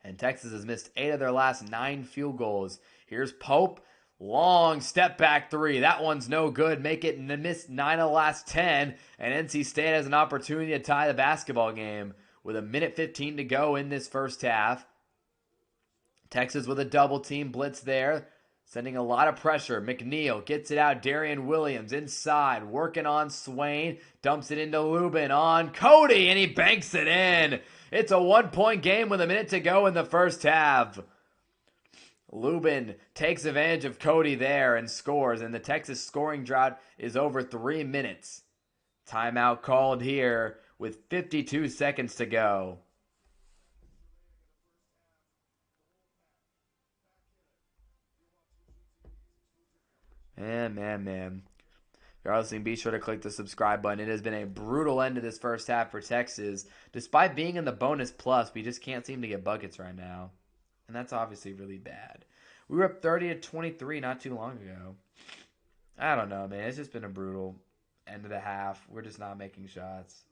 And Texas has missed 8 of their last 9 field goals. Here's Pope. Long step back 3. That one's no good. Make it miss 9 of the last 10. And NC State has an opportunity to tie the basketball game with 1:15 to go in this first half. Texas with a double team blitz there, sending a lot of pressure. McNeil gets it out. Darian Williams inside, working on Swain. Dumps it into Lubin on Cody, and he banks it in. It's a 1-point game with 1 minute to go in the first half. Lubin takes advantage of Cody there and scores, and the Texas scoring drought is over 3 minutes. Timeout called here with 52 seconds to go. Man. If you're listening, be sure to click the subscribe button. It has been a brutal end to this first half for Texas. Despite being in the bonus plus, we just can't seem to get buckets right now. And that's obviously really bad. We were up 30-23 not too long ago. I don't know, man. It's just been a brutal end of the half. We're just not making shots.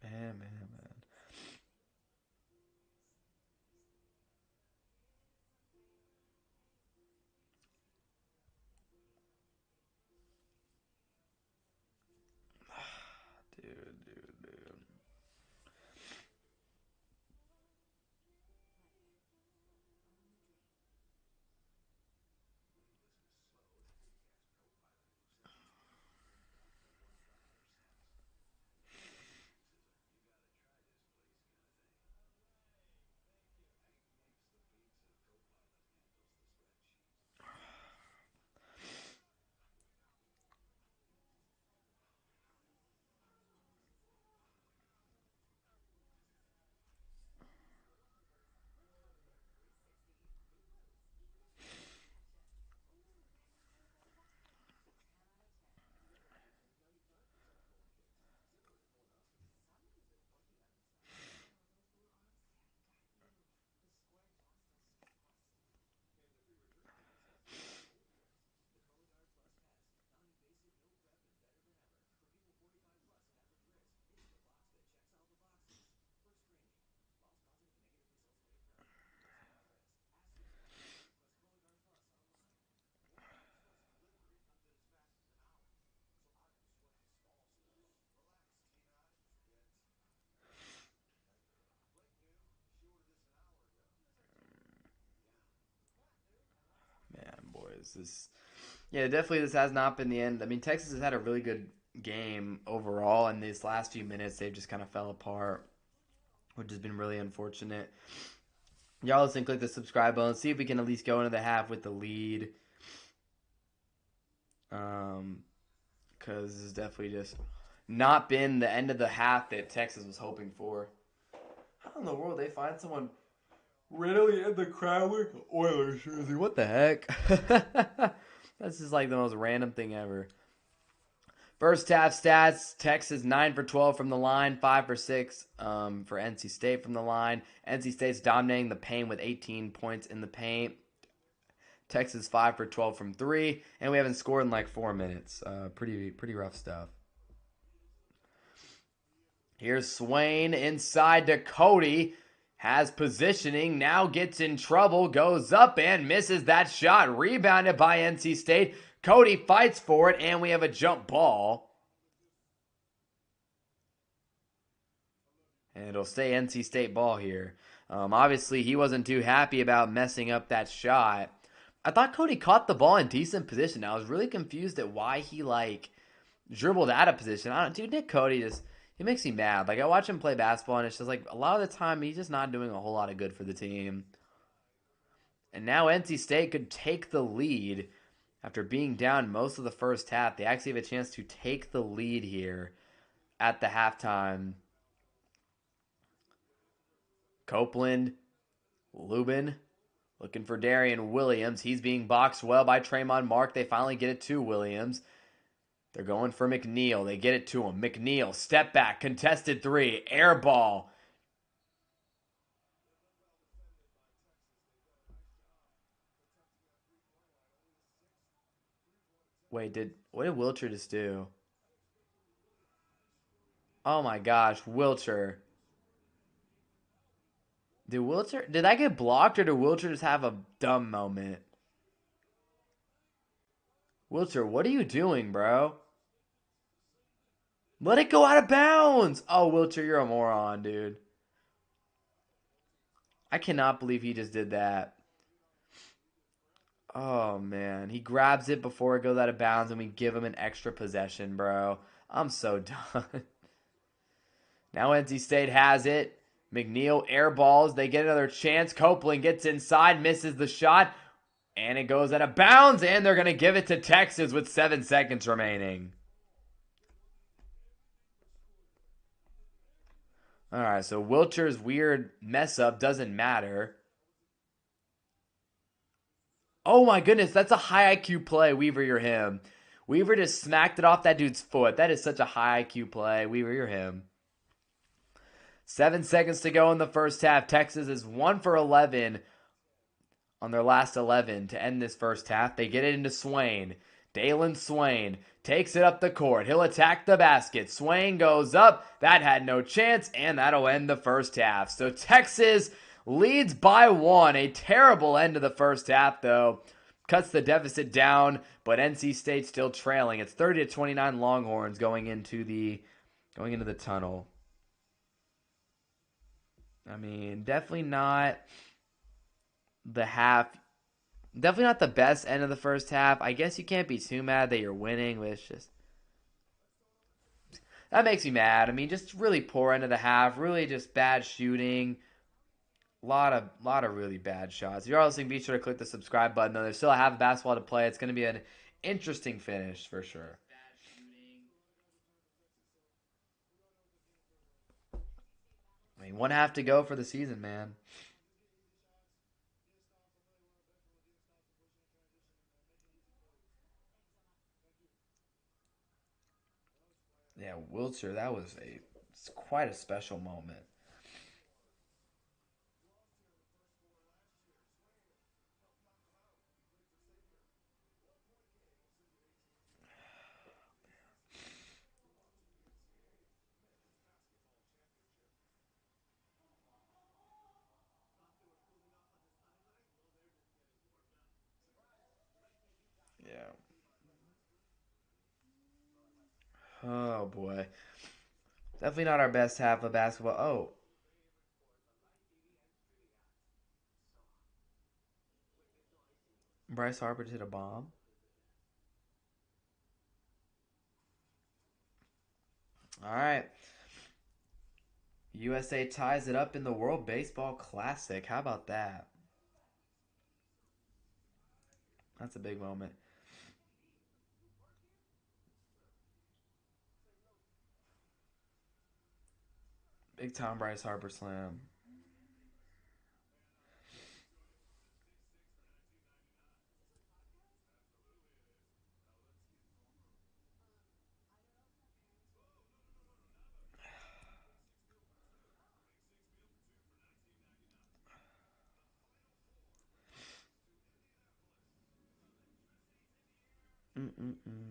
Man. Yeah, definitely this has not been the end. I mean, Texas has had a really good game overall, and these last few minutes they've just kind of fell apart, which has been really unfortunate. Y'all listen, click the subscribe button. See if we can at least go into the half with the lead. Because this has definitely just not been the end of the half that Texas was hoping for. How in the world they find someone really in the crowd with Oilers jersey? What the heck? This is like the most random thing ever. First half stats: Texas 9 for 12 from the line, 5 for 6 for NC State from the line. NC State's dominating the paint with 18 points in the paint. Texas 5 for 12 from 3, and we haven't scored in like 4 minutes. Pretty rough stuff. Here's Swain inside to Cody. Has positioning, now gets in trouble, goes up and misses that shot. Rebounded by NC State. Cody fights for it, and we have a jump ball. And it'll stay NC State ball here. Obviously, he wasn't too happy about messing up that shot. I thought Cody caught the ball in decent position. I was really confused at why he, dribbled out of position. Dude, Nick Cody he makes me mad. I watch him play basketball, and it's just a lot of the time he's just not doing a whole lot of good for the team. And now NC State could take the lead after being down most of the first half. They actually have a chance to take the lead here at the halftime. Copeland, Lubin, looking for Darian Williams. He's being boxed well by Tremont Mark. They finally get it to Williams. They're going for McNeil. They get it to him. McNeil, step back, contested three, air ball. Wait, what did Wilcher just do? Oh my gosh, Wilcher. Did that get blocked, or did Wilcher just have a dumb moment? Wilcher, what are you doing, bro? Let it go out of bounds! Oh, Wilcher, you're a moron, dude. I cannot believe he just did that. Oh, man. He grabs it before it goes out of bounds, and we give him an extra possession, bro. I'm so done. Now NC State has it. McNeil airballs. They get another chance. Copeland gets inside, misses the shot, and it goes out of bounds, and they're going to give it to Texas with 7 seconds remaining. All right, so Wilcher's weird mess-up doesn't matter. Oh my goodness, that's a high IQ play. Weaver, you're him. Weaver just smacked it off that dude's foot. That is such a high IQ play. Weaver, you're him. 7 seconds to go in the first half. Texas is 1 for 11 on their last 11 to end this first half. They get it into Swain. Dalen Swain takes it up the court. He'll attack the basket. Swain goes up. That had no chance, and that'll end the first half. So Texas leads by 1. A terrible end to the first half, though. Cuts the deficit down, but NC State still trailing. It's 30-29 Longhorns going into the tunnel. I mean, definitely not the best end of the first half. I guess you can't be too mad that you're winning, but it's just, that makes me mad. I mean, just really poor end of the half. Really just bad shooting. A lot of really bad shots. If you're listening, be sure to click the subscribe button. Though there's still half basketball to play. It's going to be an interesting finish for sure. I mean, 1 half to go for the season, man. Yeah, Wilcher, that was it's quite a special moment. Yeah. Oh boy. Definitely not our best half of basketball. Oh. Bryce Harper hit a bomb. All right. USA ties it up in the World Baseball Classic. How about that? That's a big moment. Big time Bryce Harper slam. Mm-mm-mm.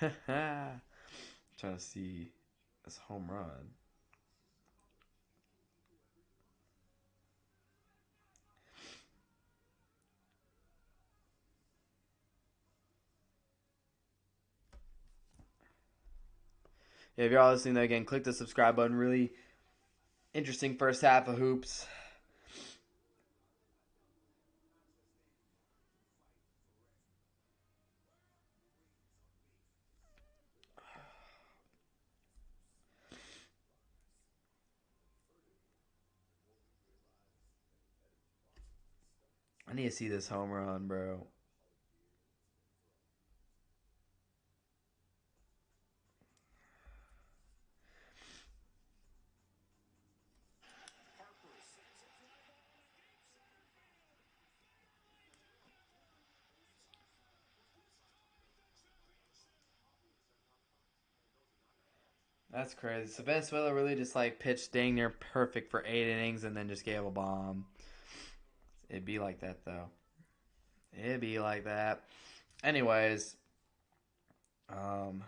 Trying to see this home run. Yeah, if you're all listening, though, again, click the subscribe button. Really interesting first half of hoops. I need to see this home run, bro. That's crazy. So Venezuela really just like pitched dang near perfect for 8 innings and then just gave a bomb. It'd be like that though. It'd be like that. Anyways, um,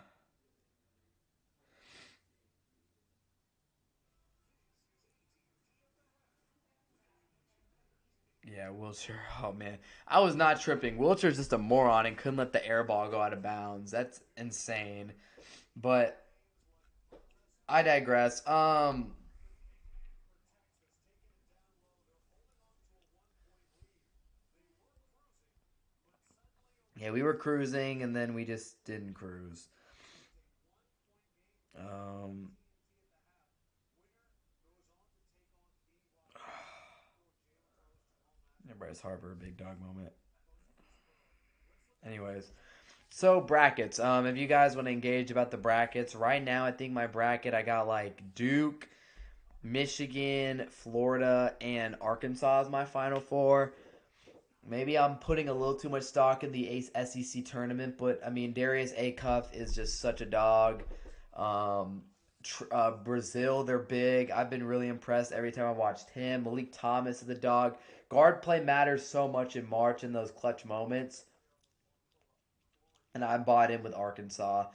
yeah, Wilshire. Oh man, I was not tripping. Wilshire's just a moron and couldn't let the air ball go out of bounds. That's insane. But I digress. Yeah, we were cruising and then we just didn't cruise. Um, Bryce Harper, big dog moment. Anyways, so brackets. If you guys want to engage about the brackets, right now I think my bracket I got like Duke, Michigan, Florida, and Arkansas as my final four. Maybe I'm putting a little too much stock in the SEC tournament, but I mean Darius Acuff is just such a dog. Um, Brazil, they're big. I've been really impressed every time I watched him. Malik Thomas is the dog. Guard play matters so much in March in those clutch moments, and I bought in with Arkansas.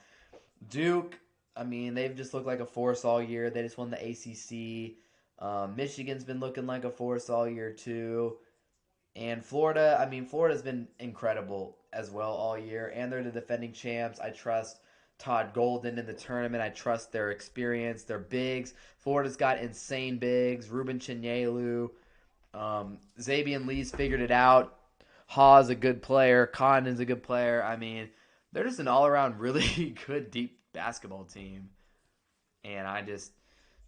Duke, I mean, they've just looked like a force all year. They just won the ACC. Michigan's been looking like a force all year too. And Florida, I mean, Florida's been incredible as well all year, and they're the defending champs. I trust Todd Golden in the tournament. I trust their experience, their bigs. Florida's got insane bigs. Ruben Chinyelu, Zabian Lee's figured it out. Hawes a good player. Condon's a good player. I mean, they're just an all-around really good deep basketball team, and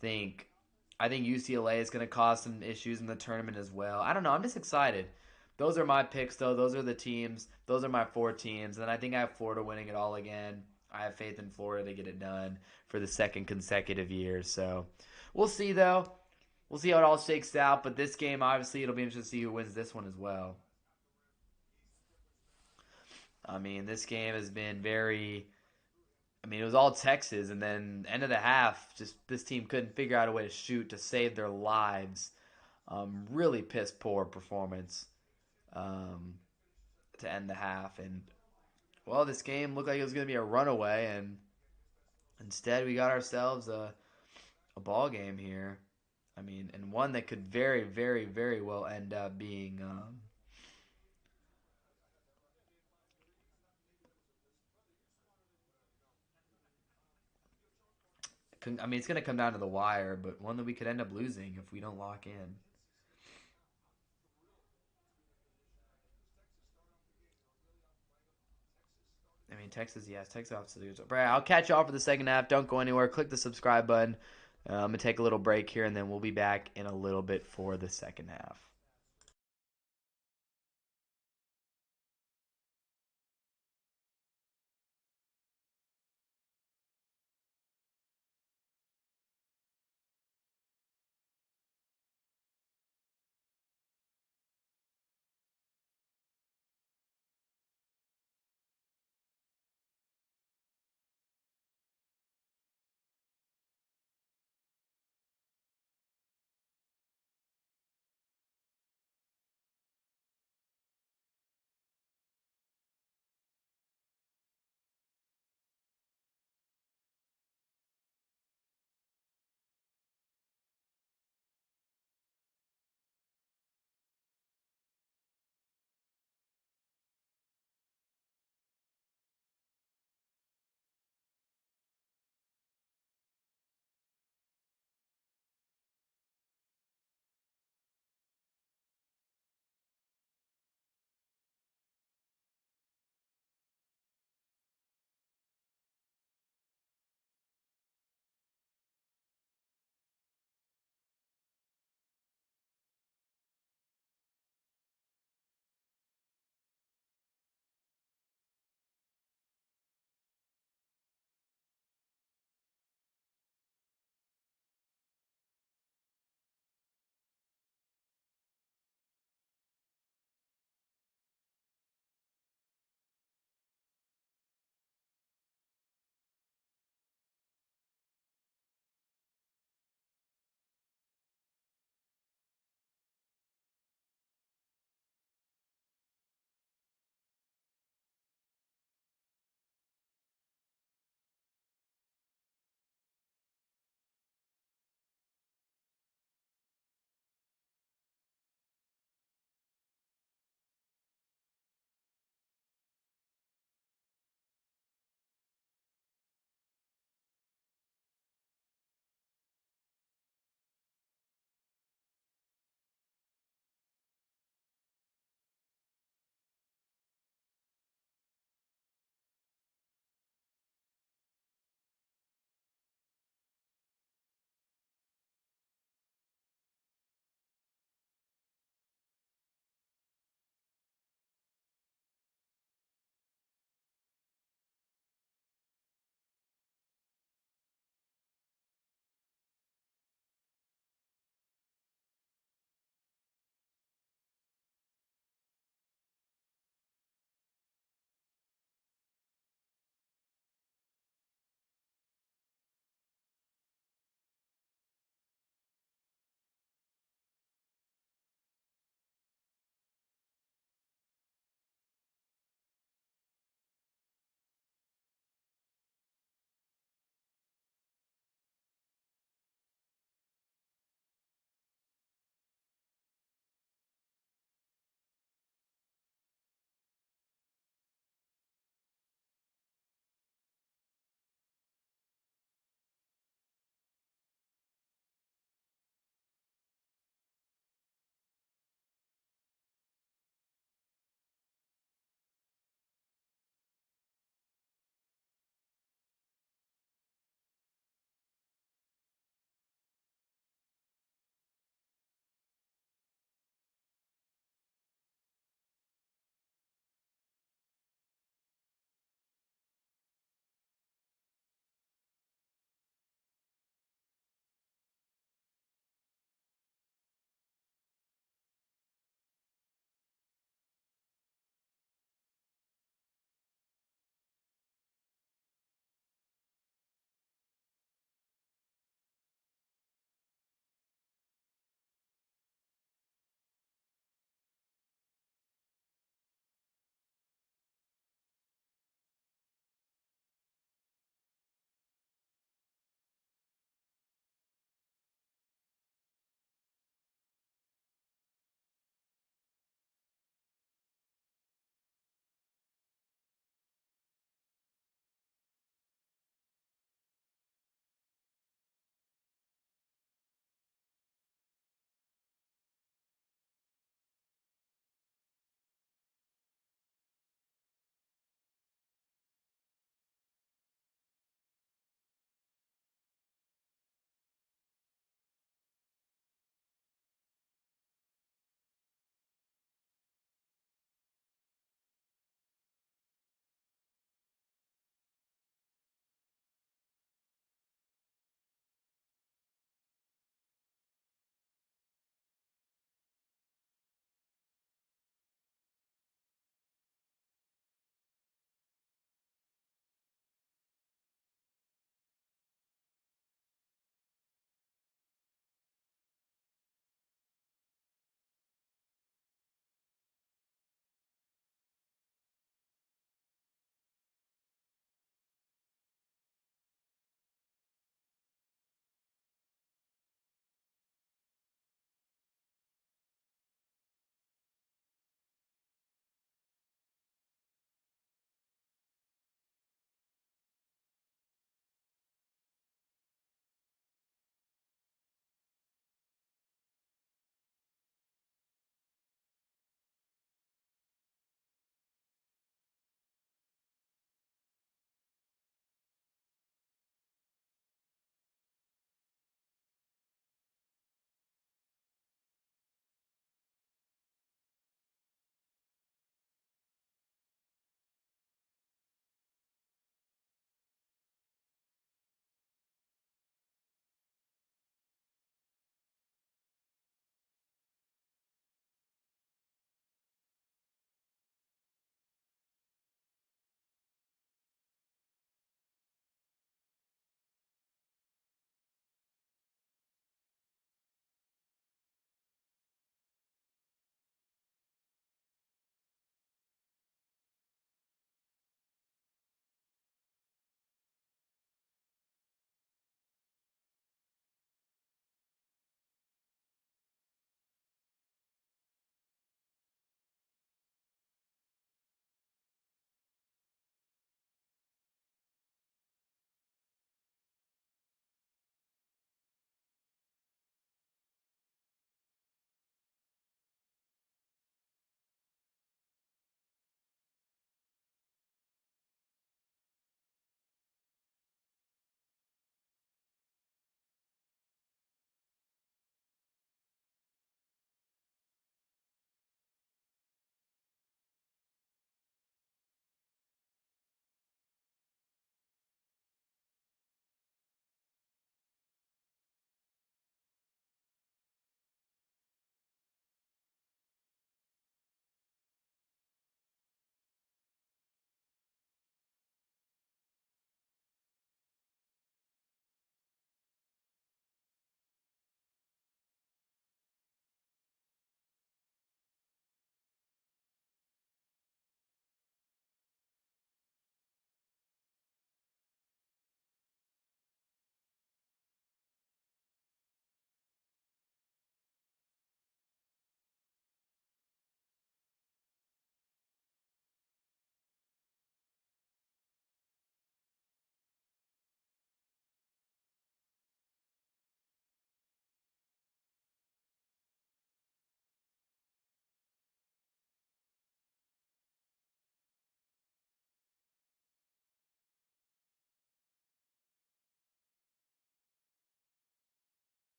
think I think UCLA is going to cause some issues in the tournament as well. I don't know. I'm just excited. Those are my picks, though. Those are the teams. Those are my four teams. And I think I have Florida winning it all again. I have faith in Florida to get it done for the second consecutive year. So we'll see, though. We'll see how it all shakes out. But this game, obviously, it'll be interesting to see who wins this one as well. I mean, this game has been very. I mean, it was all Texas, and then end of the half, just this team couldn't figure out a way to shoot to save their lives. Really piss poor performance um, to end the half, and well, this game looked like it was going to be a runaway, and instead we got ourselves a ball game here. I mean, and one that could very, very, very well end up being I mean, it's going to come down to the wire, but one that we could end up losing if we don't lock in. I mean, Texas, yes, Texas absolutely. But I'll catch y'all for the second half. Don't go anywhere. Click the subscribe button. I'm going to take a little break here, and then we'll be back in a little bit for the second half.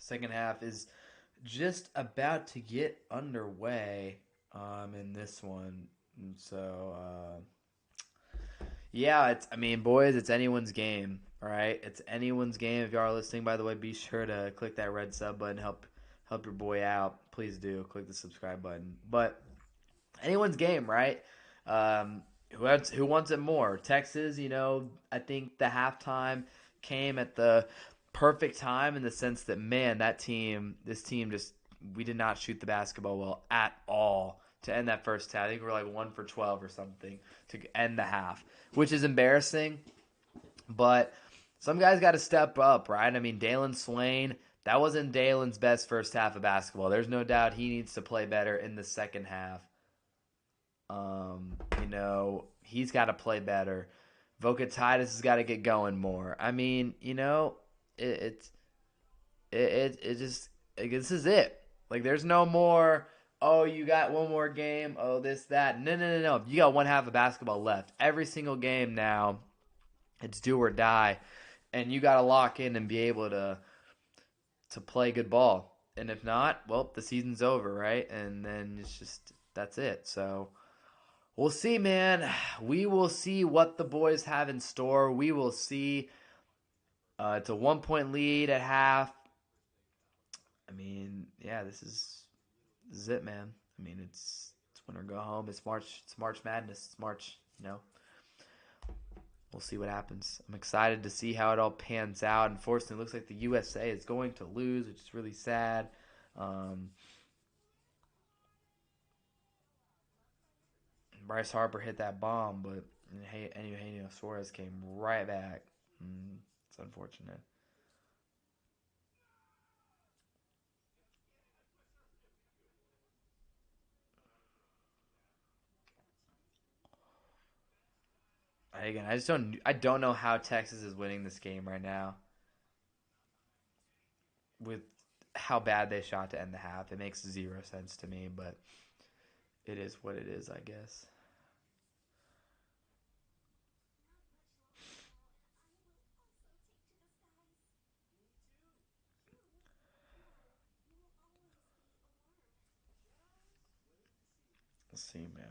Second half is just about to get underway in this one. And so, yeah, it's, I mean, boys, it's anyone's game, all right? It's anyone's game. If you are listening, by the way, be sure to click that red sub button, help your boy out. Please do click the subscribe button. But anyone's game, right? Who wants it more? Texas, I think the halftime came at the perfect time in the sense that, man, this team just, we did not shoot the basketball well at all to end that first half. I think we were like 1 for 12 or something to end the half, which is embarrassing. But some guys got to step up, right? I mean, Dalen Swain, that wasn't Dalen's best first half of basketball. There's no doubt he needs to play better in the second half. He's got to play better. Vokatitis has got to get going more. I mean, it just, like, this is it. Like, there's no more, oh, you got one more game, oh, this, that. No. You got one half of basketball left. Every single game now, it's do or die. And you got to lock in and be able to play good ball. And if not, well, the season's over, right? And then it's just, that's it. So we'll see, man. We will see what the boys have in store. We will see. It's a 1-point lead at half. I mean, yeah, this is it, man. I mean, it's win or go home. It's March. It's March Madness. It's March. We'll see what happens. I'm excited to see how it all pans out. Unfortunately, it looks like the USA is going to lose, which is really sad. Bryce Harper hit that bomb, but Eugenio Suarez came right back. It's unfortunate. Again, I don't know how Texas is winning this game right now with how bad they shot to end the half. It makes zero sense to me, but it is what it is, I guess. Let's see, man.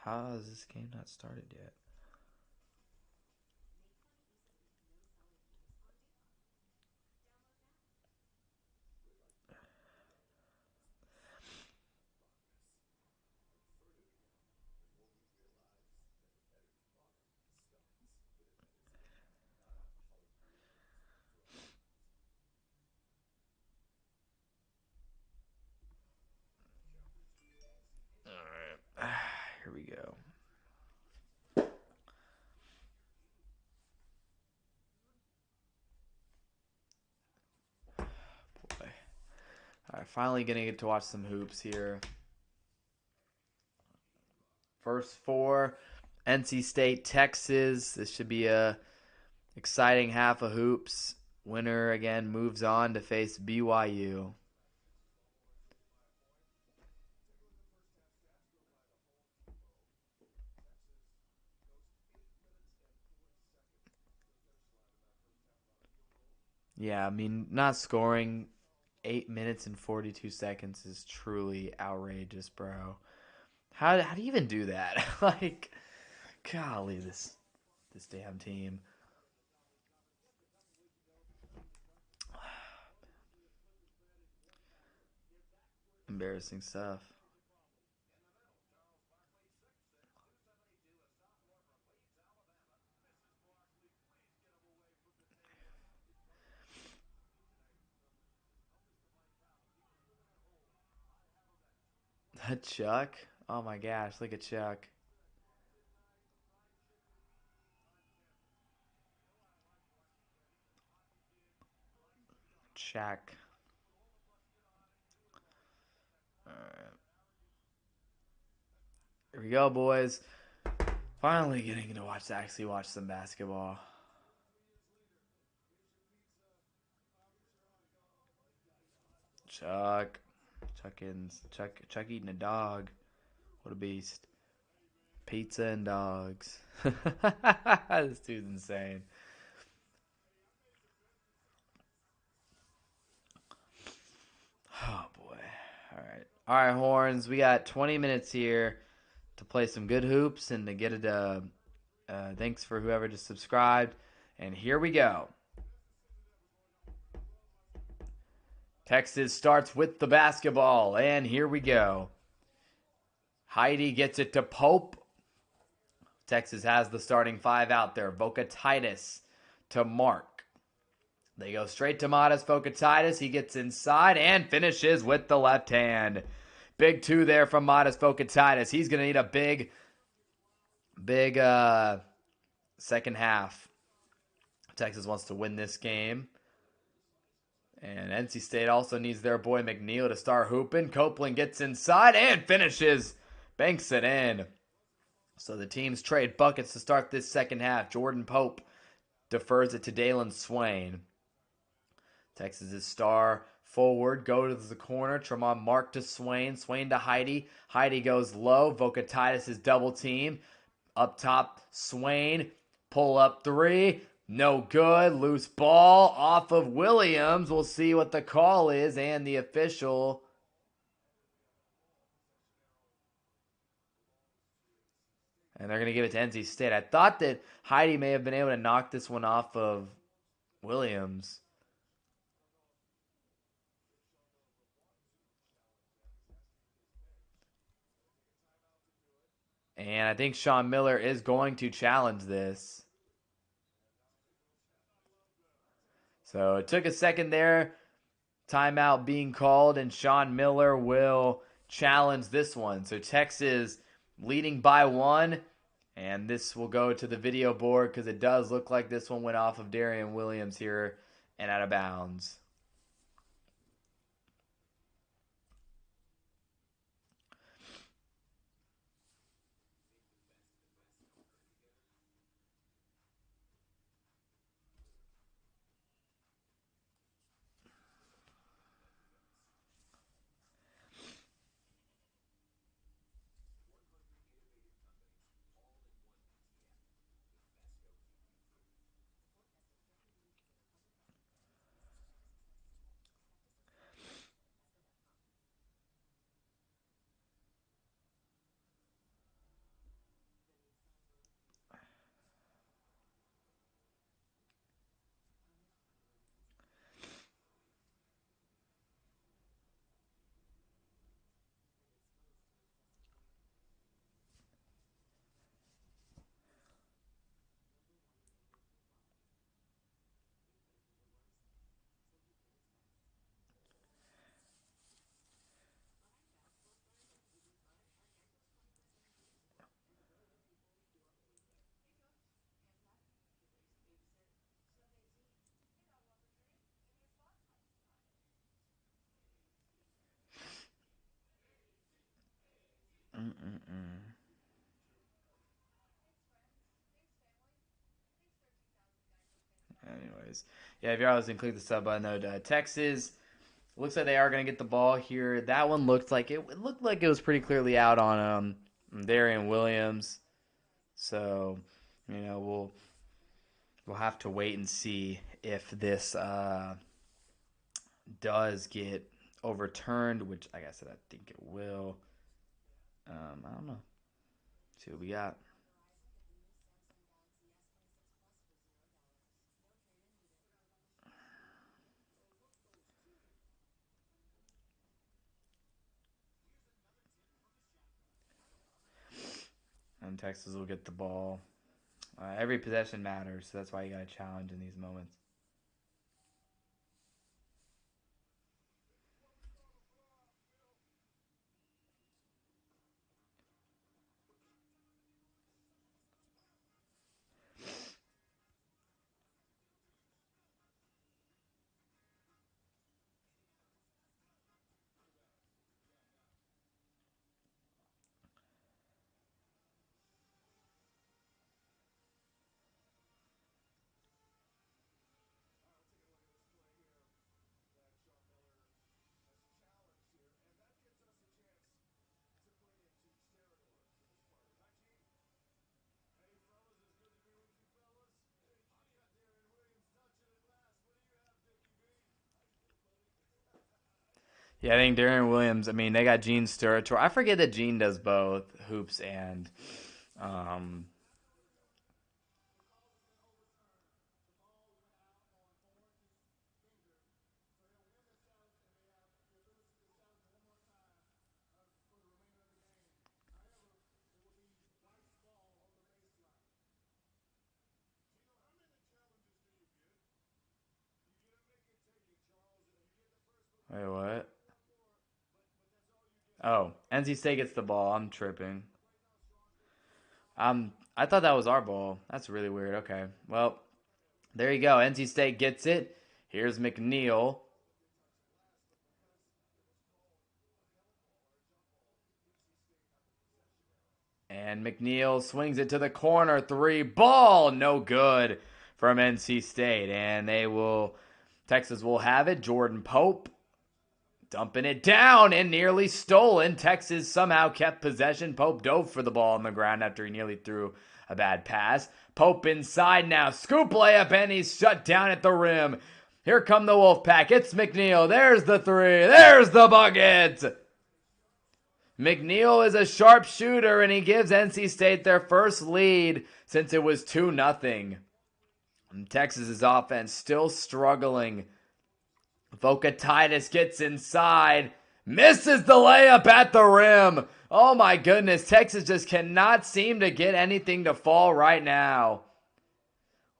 How has this game not started yet? All right. Here we go. Boy. All right, finally gonna get to watch some hoops here. First four, NC State, Texas. This should be a exciting half of hoops. Winner again moves on to face BYU. Yeah, I mean, not scoring 8 minutes and 42 seconds is truly outrageous, bro. How do you even do that? Like, golly, this damn team. Embarrassing stuff. Chuck? Oh my gosh, look at Chuck. Shaq. All right. Here we go, boys. Finally getting to actually watch some basketball. Chuck. Chuck eating a dog. What a beast. Pizza and dogs. This dude's insane. Oh boy. All right, Horns. We got 20 minutes here to play some good hoops and to get it. Thanks for whoever just subscribed. And here we go. Texas starts with the basketball, and here we go. Heidi gets it to Pope. Texas has the starting five out there. Vocatitis to Mark. They go straight to Modest Vocatitis. He gets inside and finishes with the left hand. Big two there from Modest Vocatitis. He's going to need a big second half. Texas wants to win this game. And NC State also needs their boy McNeil to start hooping. Copeland gets inside and finishes. Banks it in. So the teams trade buckets to start this second half. Jordan Pope defers it to Dalen Swain. Texas' star forward go to the corner. Tremont Mark to Swain. Swain to Heidi. Heidi goes low. Vocatitis is double team. Up top, Swain. Pull up three. No good. Loose ball off of Williams. We'll see what the call is and the official. And they're going to give it to NC State. I thought that Heidi may have been able to knock this one off of Williams. And I think Sean Miller is going to challenge this. So it took a second there. Timeout being called, and Sean Miller will challenge this one. So Texas leading by one. And this will go to the video board because it does look like this one went off of Darian Williams here and out of bounds. Anyways, yeah, if you're listening, click the sub button. Texas looks like they are going to get the ball here. That one looked like it looked like it was pretty clearly out on Darian Williams. So, we'll have to wait and see if this does get overturned, which like I said, I think it will. I don't know. See what we got. And Texas will get the ball. Every possession matters, so that's why you got to challenge in these moments. Yeah, I think Darren Williams. I mean, they got Gene Stewart. I forget that Gene does both hoops and. Um, wait, what? Oh, NC State gets the ball. I'm tripping. I thought that was our ball. That's really weird. Okay, well, there you go. NC State gets it. Here's McNeil. And McNeil swings it to the corner. Three ball. No good from NC State. And Texas will have it. Jordan Pope dumping it down and nearly stolen. Texas somehow kept possession. Pope dove for the ball on the ground after he nearly threw a bad pass. Pope inside now. Scoop layup and he's shut down at the rim. Here come the Wolfpack. It's McNeil. There's the three. There's the bucket. McNeil is a sharp shooter and he gives NC State their first lead since it was 2-0. Texas's offense still struggling. Voca Titus gets inside, misses the layup at the rim. Oh my goodness, Texas just cannot seem to get anything to fall right now.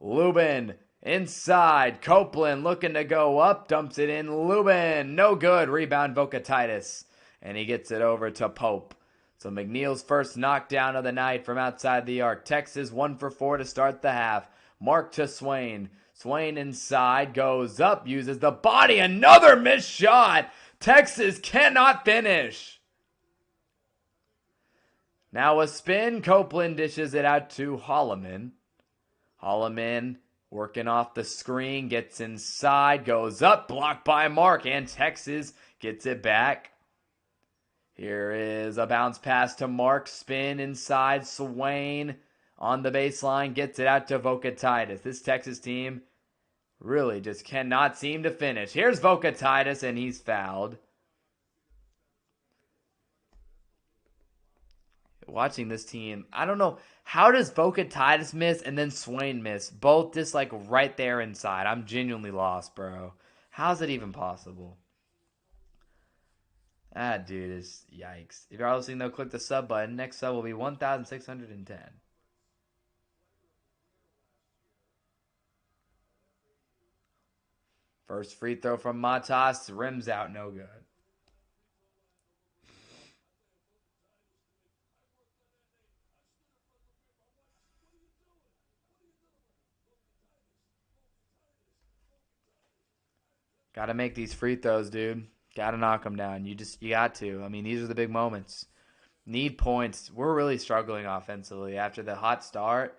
Lubin inside, Copeland looking to go up, dumps it in. Lubin, no good. Rebound Voca Titus, and he gets it over to Pope. So McNeil's first knockdown of the night from outside the arc. Texas 1 for 4 to start the half. Mark to Swain. Swain inside, goes up, uses the body. Another missed shot. Texas cannot finish. Now a spin. Copeland dishes it out to Holloman. Holloman working off the screen, gets inside, goes up, blocked by Mark, and Texas gets it back. Here is a bounce pass to Mark, spin inside, Swain on the baseline, gets it out to Voca Titus. This Texas team really just cannot seem to finish. Here's Voca Titus, and he's fouled. Watching this team, I don't know. How does Voca Titus miss and then Swain miss? Both just like right there inside. I'm genuinely lost, bro. How's it even possible? Ah, dude, is yikes. If you're listening, though, click the sub button. Next sub will be 1,610. First free throw from Matas. Rims out, no good. Got to make these free throws, dude. Got to knock them down. You got to. I mean, these are the big moments. Need points. We're really struggling offensively after the hot start.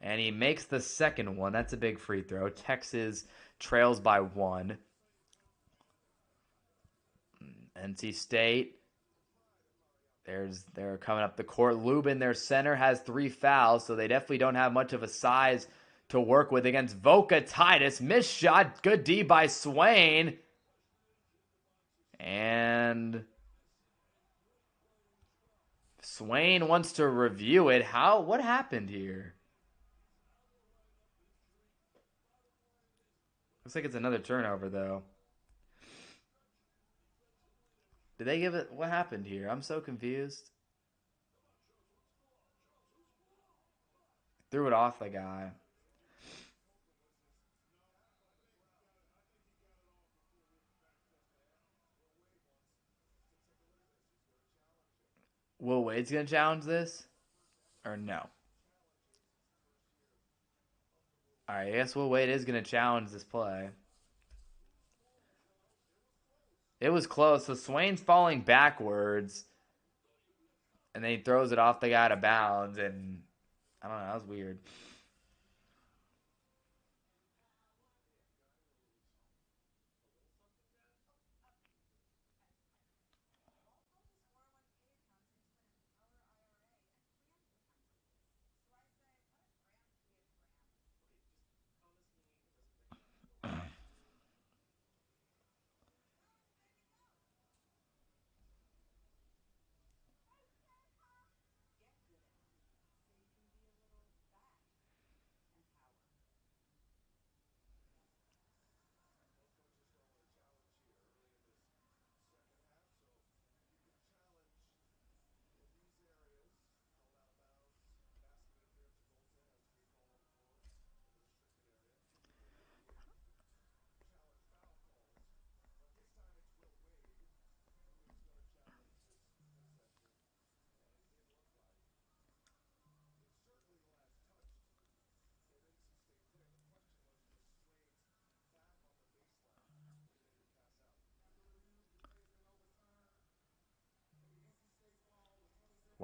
And he makes the second one. That's a big free throw. Texas trails by 1. NC State. They're coming up the court. Lubin, their center, has 3 fouls, so they definitely don't have much of a size to work with against Voca Titus. Missed shot. Good D by Swain. And Swain wants to review it. What happened here? Looks like it's another turnover, though. Did they give it? What happened here? I'm so confused. Threw it off the guy. Will Wade's going to challenge this? Or no? Alright, I guess Will Wade is going to challenge this play. It was close. So Swain's falling backwards. And then he throws it off the guy to bounds. And I don't know. That was weird.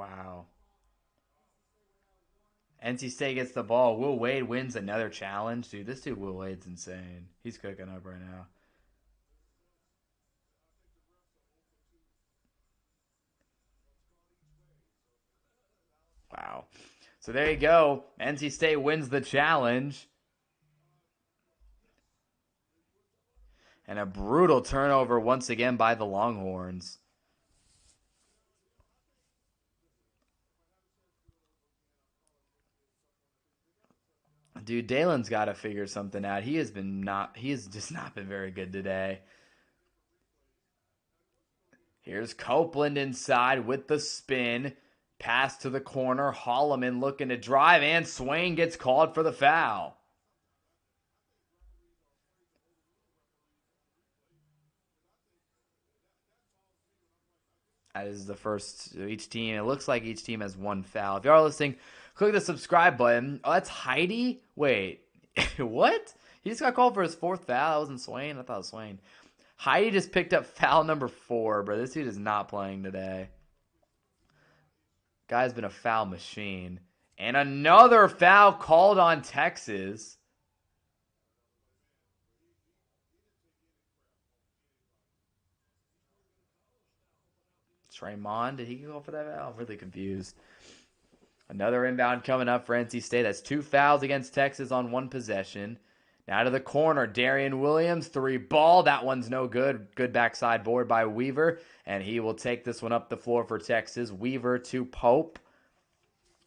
Wow. NC State gets the ball. Will Wade wins another challenge. Dude, this dude Will Wade's insane. He's cooking up right now. Wow. So there you go. NC State wins the challenge. And a brutal turnover once again by the Longhorns. Dude, Dalen's got to figure something out. He has just not been very good today. Here's Copeland inside with the spin. Pass to the corner. Holloman looking to drive, and Swain gets called for the foul. That is the first each team. It looks like each team has one foul. If you are listening, click the subscribe button. Oh, that's Heidi? Wait, what? He just got called for his fourth foul. That wasn't Swain? I thought it was Swain. Heidi just picked up foul number 4, bro. This dude is not playing today. Guy's been a foul machine. And another foul called on Texas. Draymond, did he go for that foul? I'm really confused. Another inbound coming up for NC State. That's 2 fouls against Texas on 1 possession. Now to the corner, Darian Williams, 3 ball. That one's no good. Good backside board by Weaver. And he will take this one up the floor for Texas. Weaver to Pope.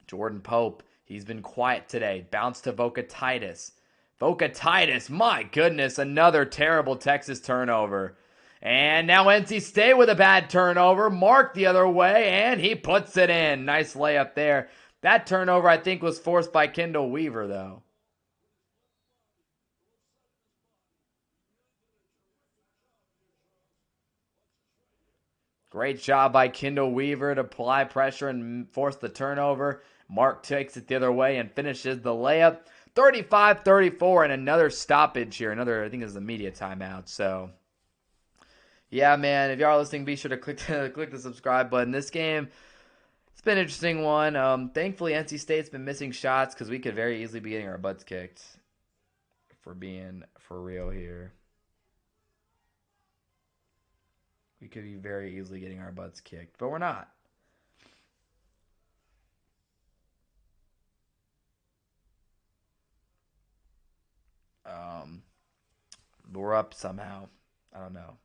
Jordan Pope, he's been quiet today. Bounce to Voca Titus. Voca Titus, my goodness, another terrible Texas turnover. And now NC State with a bad turnover. Mark the other way, and he puts it in. Nice layup there. That turnover, I think, was forced by Kendall Weaver, though. Great job by Kendall Weaver to apply pressure and force the turnover. Mark takes it the other way and finishes the layup. 35-34 and another stoppage here. Another, I think, is the media timeout. So, yeah, man, if you are listening, be sure to click the subscribe button. This game, it's been an interesting one. Thankfully, NC State's been missing shots because we could very easily be getting our butts kicked. For being for real here. We could be very easily getting our butts kicked, but we're not. We're up somehow. I don't know.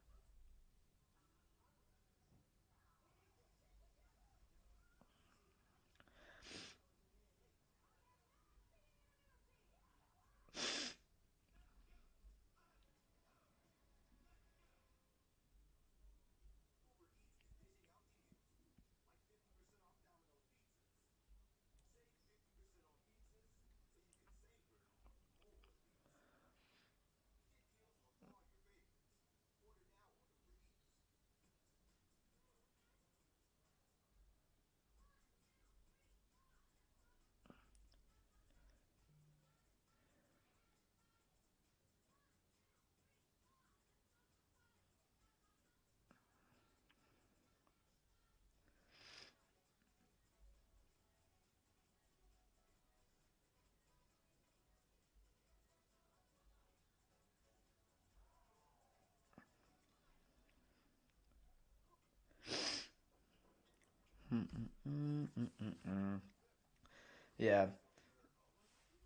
Yeah,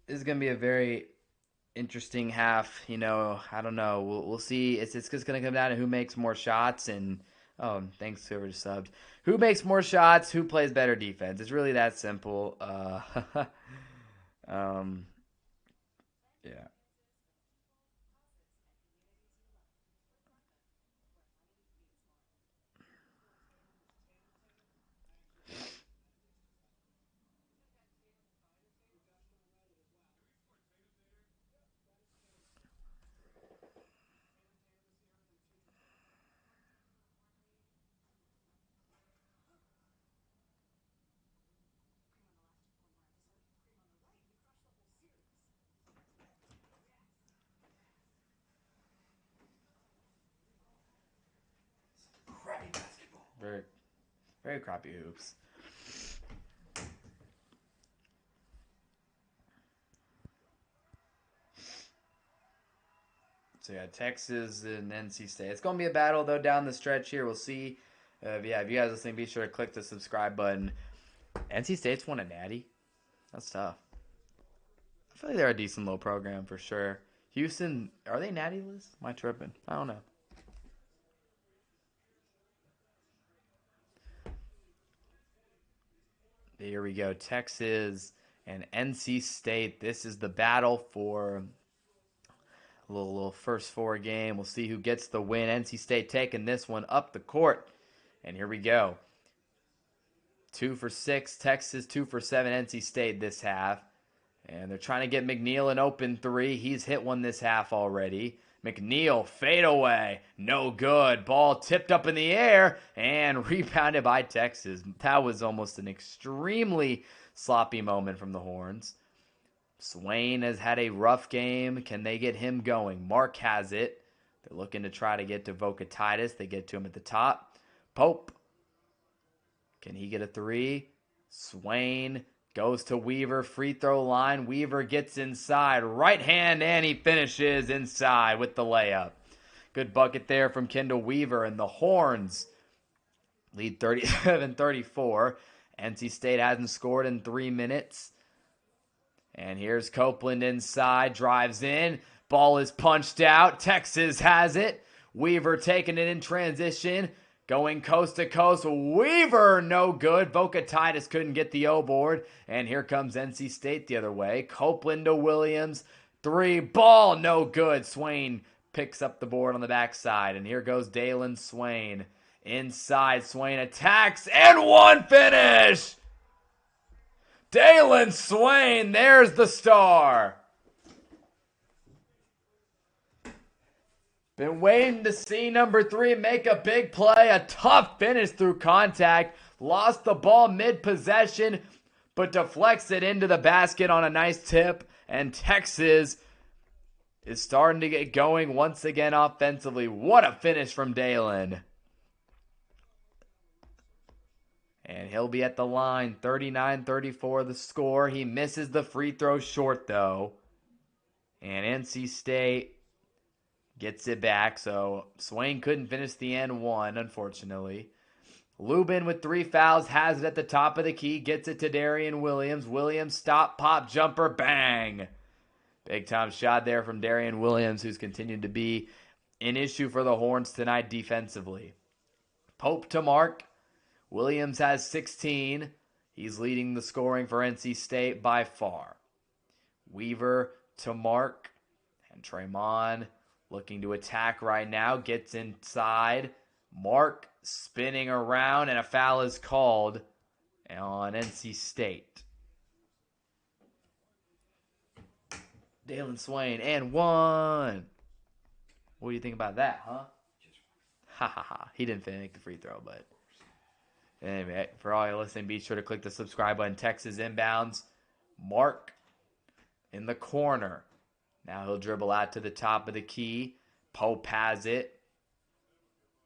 this is gonna be a very interesting half. I don't know. We'll see. It's just gonna come down to who makes more shots and thanks whoever just subbed. Who makes more shots? Who plays better defense? It's really that simple. Um, yeah. Crappy basketball. Very, very crappy hoops. So yeah, Texas and NC State. It's gonna be a battle though down the stretch here. We'll see. If you guys are listening, be sure to click the subscribe button. NC State's won a natty. That's tough. I feel like they're a decent little program for sure. Houston, are they natty-less? Am I tripping? I don't know. Here we go. Texas and NC State. This is the battle for a little first four game. We'll see who gets the win. NC State taking this one up the court. And here we go. 2 for 6. Texas 2 for 7. NC State this half. And they're trying to get McNeil an open three. He's hit one this half already. McNeil, fade away. No good. Ball tipped up in the air and rebounded by Texas. That was almost an extremely sloppy moment from the Horns. Swain has had a rough game. Can they get him going? Mark has it. They're looking to try to get to Voca Titus. They get to him at the top. Pope. Can he get a three? Swain goes to Weaver, free throw line. Weaver gets inside. Right hand, and he finishes inside with the layup. Good bucket there from Kendall Weaver, and the Horns lead 37-34. NC State hasn't scored in 3 minutes. And here's Copeland inside, drives in. Ball is punched out. Texas has it. Weaver taking it in transition. Going coast to coast. Weaver, no good. Voca Titus couldn't get the O board. And here comes NC State the other way. Copeland to Williams. Three, ball, no good. Swain picks up the board on the backside. And here goes Dalen Swain. Inside, Swain attacks. And one finish! Dalen Swain, there's the star. Been waiting to see number 3 make a big play. A tough finish through contact. Lost the ball mid-possession, but deflects it into the basket on a nice tip. And Texas is starting to get going once again offensively. What a finish from Dalen. And he'll be at the line. 39-34 the score. He misses the free throw short, though. And NC State gets it back. So Swain couldn't finish the N1, unfortunately. Lubin with 3 fouls has it at the top of the key. Gets it to Darian Williams. Williams stop, pop, jumper, bang. Big time shot there from Darian Williams, who's continued to be an issue for the Horns tonight defensively. Pope to Mark. Williams has 16. He's leading the scoring for NC State by far. Weaver to Mark. And Tremont looking to attack right now. Gets inside. Mark spinning around, and a foul is called on NC State. Dalen Swain and one. What do you think about that, huh? Ha ha ha. He didn't make the free throw, but anyway, for all you listening, be sure to click the subscribe button. Texas inbounds. Mark in the corner. Now he'll dribble out to the top of the key. Pope has it.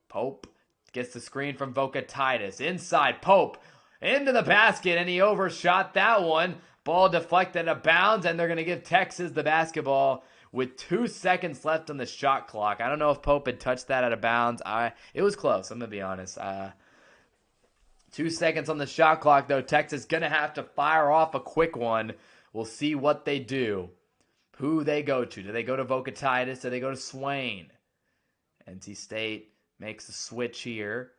Pope gets the screen from Voca Titus. Inside, Pope into the basket, and he overshot that one. Ball deflected out of bounds, and they're going to give Texas the basketball with 2 seconds left on the shot clock. I don't know if Pope had touched that out of bounds. It was close, I'm going to be honest. 2 seconds on the shot clock, though. Texas going to have to fire off a quick one. We'll see what they do. Who they go to. Do they go to Voca Titus? Do they go to Swain? NC State makes a switch here.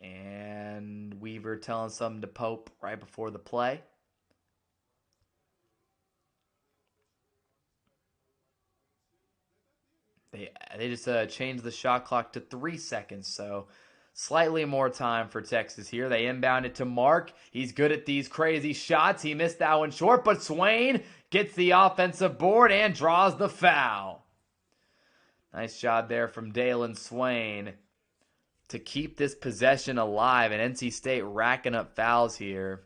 And Weaver telling something to Pope right before the play. They just changed the shot clock to 3 seconds, so slightly more time for Texas here. They inbound it to Mark. He's good at these crazy shots. He missed that one short, but Swain gets the offensive board and draws the foul. Nice job there from Dalen Swain to keep this possession alive, and NC State racking up fouls here.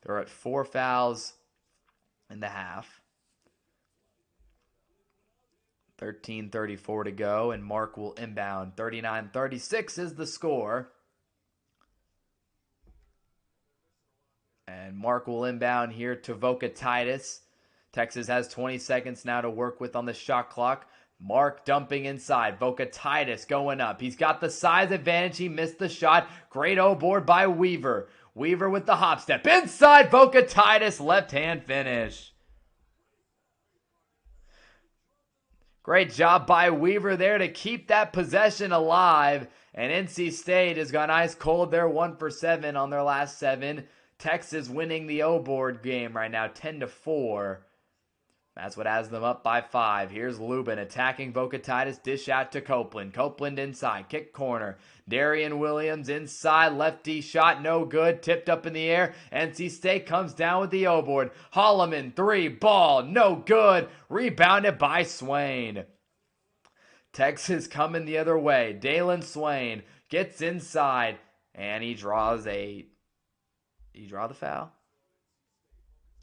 They're at 4 fouls in the half. 13:34 to go, and Mark will inbound. 39-36 is the score. And Mark will inbound here to Voca Titus. Texas has 20 seconds now to work with on the shot clock. Mark dumping inside. Vocatitis going up. He's got the size advantage. He missed the shot. Great O-board by Weaver. Weaver with the hop step. Inside Vocatitis. Left-hand finish. Great job by Weaver there to keep that possession alive. And NC State has gone ice cold. They're 1 for 7 on their last 7. Texas winning the O-board game right now, 10-4. That's what has them up by 5. Here's Lubin attacking Vocatitis. Dish out to Copeland. Copeland inside. Kick corner. Darian Williams inside. Lefty shot. No good. Tipped up in the air. NC State comes down with the O-board. Holloman. 3. Ball. No good. Rebounded by Swain. Texas coming the other way. Dalen Swain gets inside. And he draws a... Did you draw the foul?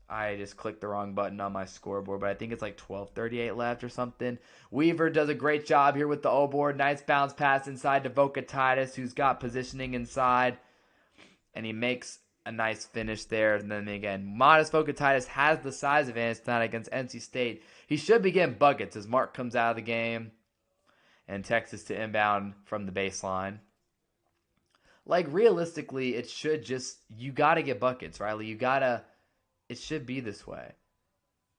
I just clicked the wrong button on my scoreboard, but I think it's like 12:38 left or something. Weaver does a great job here with the O-board. Nice bounce pass inside to Vocatitis, who's got positioning inside. And he makes a nice finish there. And then again, modest Vocatitis has the size advantage tonight against NC State. He should be getting buckets as Mark comes out of the game. And Texas to inbound from the baseline. Like, realistically, it should just... You got to get buckets, Riley. You got to... It should be this way.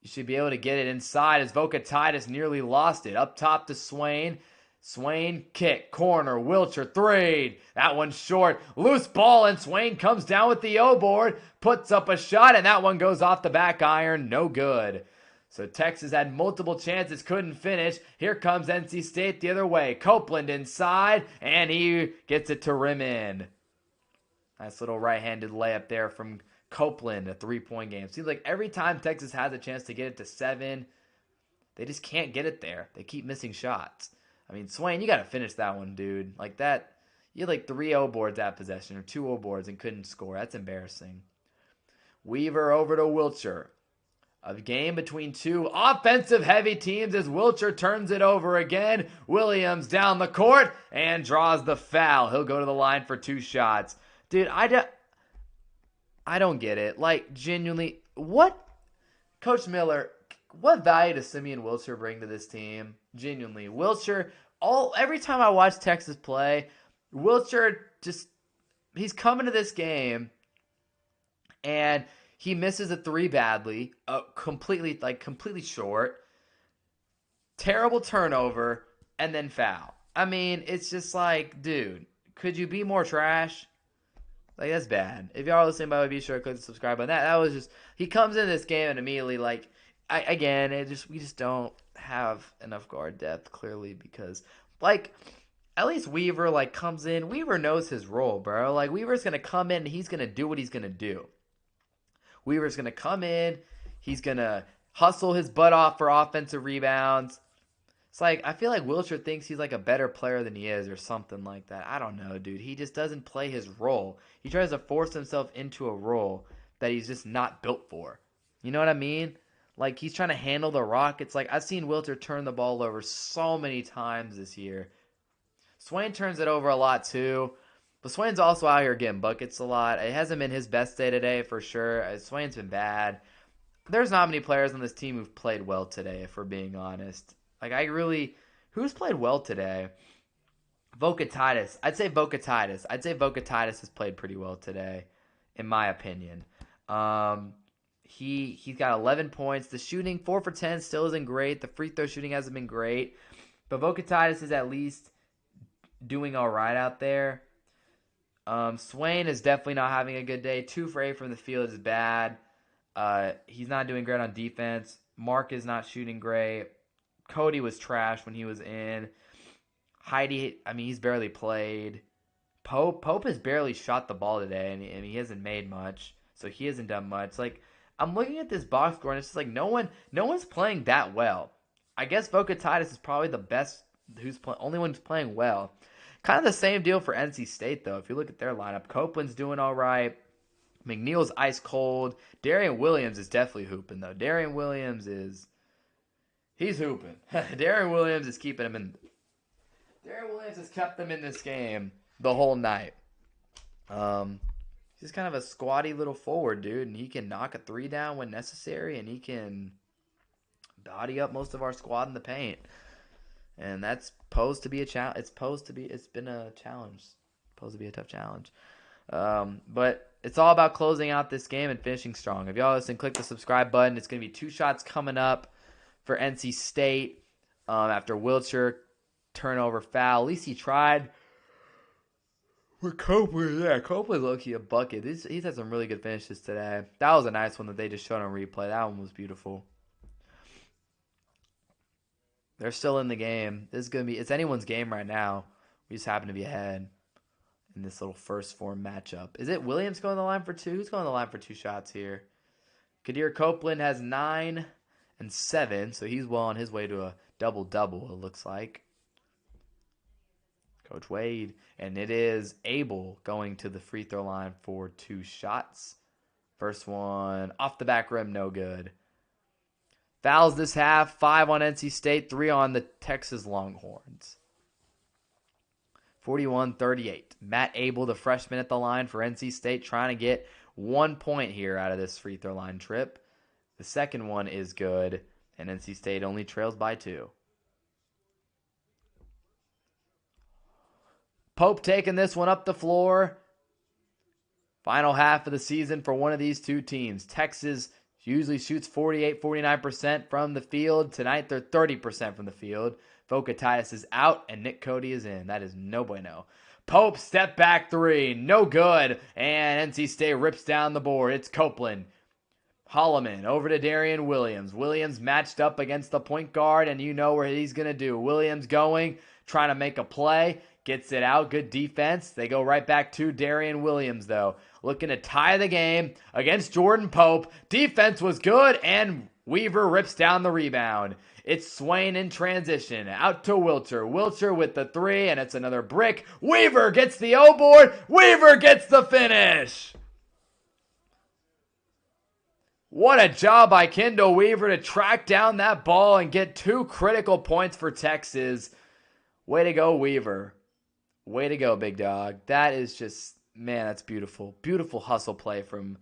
You should be able to get it inside as Vocatitis nearly lost it. Up top to Swain. Swain kick. Corner. Wilcher 3. That one's short. Loose ball and Swain comes down with the O-board. Puts up a shot and that one goes off the back iron. No good. So Texas had multiple chances. Couldn't finish. Here comes NC State the other way. Copeland inside. And he gets it to rim in. Nice little right-handed layup there from Copeland, a 3-point game. Seems like every time Texas has a chance to get it to 7, they just can't get it there. They keep missing shots. I mean, Swain, you got to finish that one, dude. Like that, you had like 3 O-boards at possession or 2 O-boards and couldn't score. That's embarrassing. Weaver over to Wilcher. A game between 2 offensive-heavy teams as Wilcher turns it over again. Williams down the court and draws the foul. He'll go to the line for 2 shots. Dude, I don't get it. Like, genuinely, Coach Miller, what value does Simeon Wilcher bring to this team? Genuinely. Wilcher, every time I watch Texas play, Wilcher he's coming to this game, and he misses a 3 badly, completely short, terrible turnover, and then foul. I mean, it's just like, dude, could you be more trash? Like, that's bad. If y'all are listening, by the way, be sure to click the subscribe button. That was just... He comes in this game and immediately, like... we just don't have enough guard depth, clearly, because... Like, at least Weaver, like, comes in. Weaver knows his role, bro. Like, Weaver's going to come in and he's going to do what he's going to do. Weaver's going to come in. He's going to hustle his butt off for offensive rebounds. It's like, I feel like Wilcher thinks he's like a better player than he is or something like that. I don't know, dude. He just doesn't play his role. He tries to force himself into a role that he's just not built for. You know what I mean? Like, he's trying to handle the rock. It's like, I've seen Wilcher turn the ball over so many times this year. Swain turns it over a lot too. But Swain's also out here getting buckets a lot. It hasn't been his best day today for sure. Swain's been bad. There's not many players on this team who've played well today, if we're being honest. Like, who's played well today? Vocatitis. I'd say Vocatitis has played pretty well today, in my opinion. He's got 11 points. The shooting, 4 for 10, still isn't great. The free throw shooting hasn't been great. But Vocatitis is at least doing all right out there. Swain is definitely not having a good day. 2 for 8 from the field is bad. He's not doing great on defense. Mark is not shooting great. Cody was trash when he was in. Heidi, I mean, he's barely played. Pope has barely shot the ball today, and he hasn't made much, so he hasn't done much. Like, I'm looking at this box score, and it's just like no one's playing that well. I guess Vocatitis is probably the best only one who's playing well. Kind of the same deal for NC State, though. If you look at their lineup, Copeland's doing all right. McNeil's ice cold. Darian Williams is definitely hooping, though. He's hooping. Darian Williams is keeping him in. Darian Williams has kept them in this game the whole night. He's kind of a squatty little forward, dude, and he can knock a 3 down when necessary, and he can body up most of our squad in the paint. And that's supposed to be a challenge. It's been a challenge. Supposed to be a tough challenge. But it's all about closing out this game and finishing strong. If y'all listen, click the subscribe button. It's going to be 2 shots coming up for NC State after Wiltshire turnover foul. At least he tried. With Copeland, yeah, Copeland's low-key a bucket. He's had some really good finishes today. That was a nice one that they just showed on replay. That one was beautiful. They're still in the game. It's anyone's game right now. We just happen to be ahead in this little first form matchup. Is it Williams going to the line for 2? Who's going to the line for 2 shots here? Kadir Copeland has 9 and 7, so he's well on his way to a double-double, it looks like. Coach Wade. And it is Abel going to the free throw line for 2 shots. First one off the back rim, no good. Fouls this half, 5 on NC State, 3 on the Texas Longhorns. 41-38. Matt Abel, the freshman at the line for NC State, trying to get 1 point here out of this free throw line trip. The second one is good, and NC State only trails by 2. Pope taking this one up the floor. Final half of the season for one of these two teams. Texas usually shoots 48-49% from the field. Tonight they're 30% from the field. Vocatitis is out and Nick Cody is in. That is no bueno. Pope step back 3. No good. And NC State rips down the board. It's Copeland. Holloman over to Darian Williams. Williams matched up against the point guard, and you know what he's going to do. Williams going, trying to make a play. Gets it out. Good defense. They go right back to Darian Williams, though. Looking to tie the game against Jordan Pope. Defense was good, and Weaver rips down the rebound. It's Swain in transition. Out to Wiltshire. Wiltshire with the 3, and it's another brick. Weaver gets the O board. Weaver gets the finish. What a job by Kendall Weaver to track down that ball and get 2 critical points for Texas. Way to go, Weaver. Way to go, big dog. That is just, man, that's beautiful. Beautiful hustle play from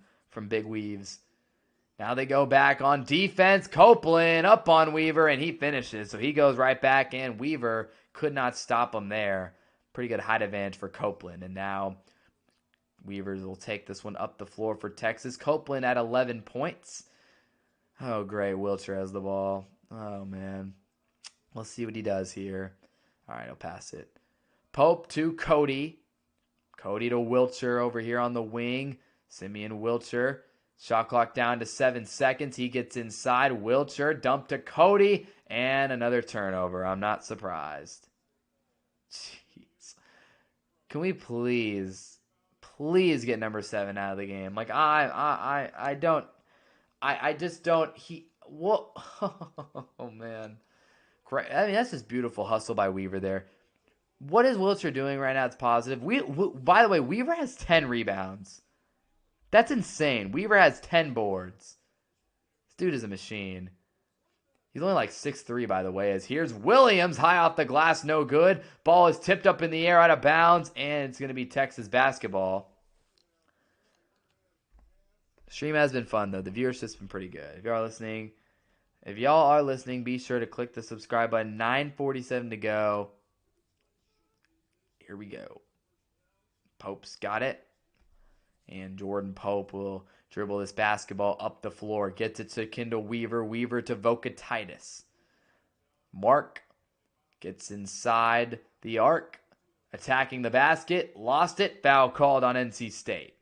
Big Weaves. Now they go back on defense. Copeland up on Weaver, and he finishes. So he goes right back, and Weaver could not stop him there. Pretty good height advantage for Copeland. And now Weavers will take this one up the floor for Texas. Copeland at 11 points. Oh, great. Wiltshire has the ball. Oh, man. Let's see what he does here. All right, I'll pass it. Pope to Cody. Cody to Wiltshire over here on the wing. Simeon Wiltshire. Shot clock down to 7 seconds. He gets inside. Wiltshire dump to Cody. And another turnover. I'm not surprised. Jeez. Can we please get number 7 out of the game? Like, I just don't. What? Oh, man. I mean, that's just beautiful hustle by Weaver there. What is Wiltshire doing right now? It's positive. By the way, Weaver has 10 rebounds. That's insane. Weaver has 10 boards. This dude is a machine. He's only like 6'3", by the way. As here's Williams, high off the glass, no good. Ball is tipped up in the air, out of bounds, and it's going to be Texas basketball. Stream has been fun, though. The viewership's been pretty good. If y'all are listening, be sure to click the subscribe button. 9:47 to go. Here we go. Pope's got it. And Jordan Pope will dribble this basketball up the floor. Gets it to Kendall Weaver. Weaver to Vocatitis. Mark gets inside the arc. Attacking the basket. Lost it. Foul called on NC State.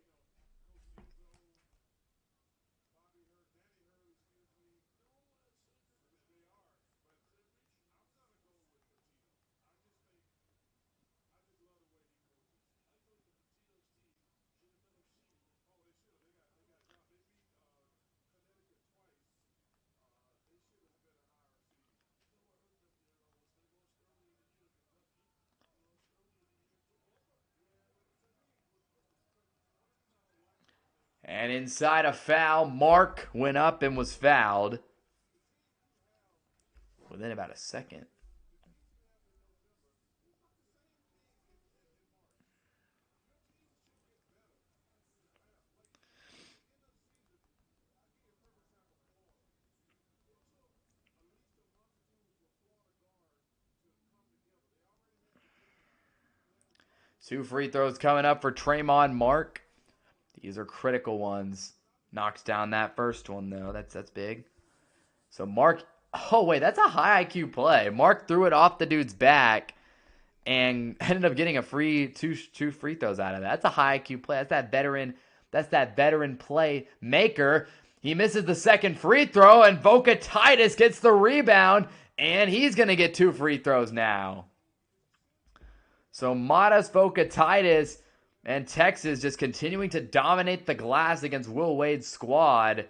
And inside a foul, Mark went up and was fouled within about a second. 2 free throws coming up for Tremont Mark. These are critical ones. Knocks down that first one, though. That's big. So Mark, oh wait, that's a high IQ play. Mark threw it off the dude's back and ended up getting a free two free throws out of that. That's a high IQ play. That's that veteran play maker. He misses the second free throw, and Vokatitis gets the rebound, and he's going to get 2 free throws now. So Matas, Vokatitis, and Texas just continuing to dominate the glass against Will Wade's squad.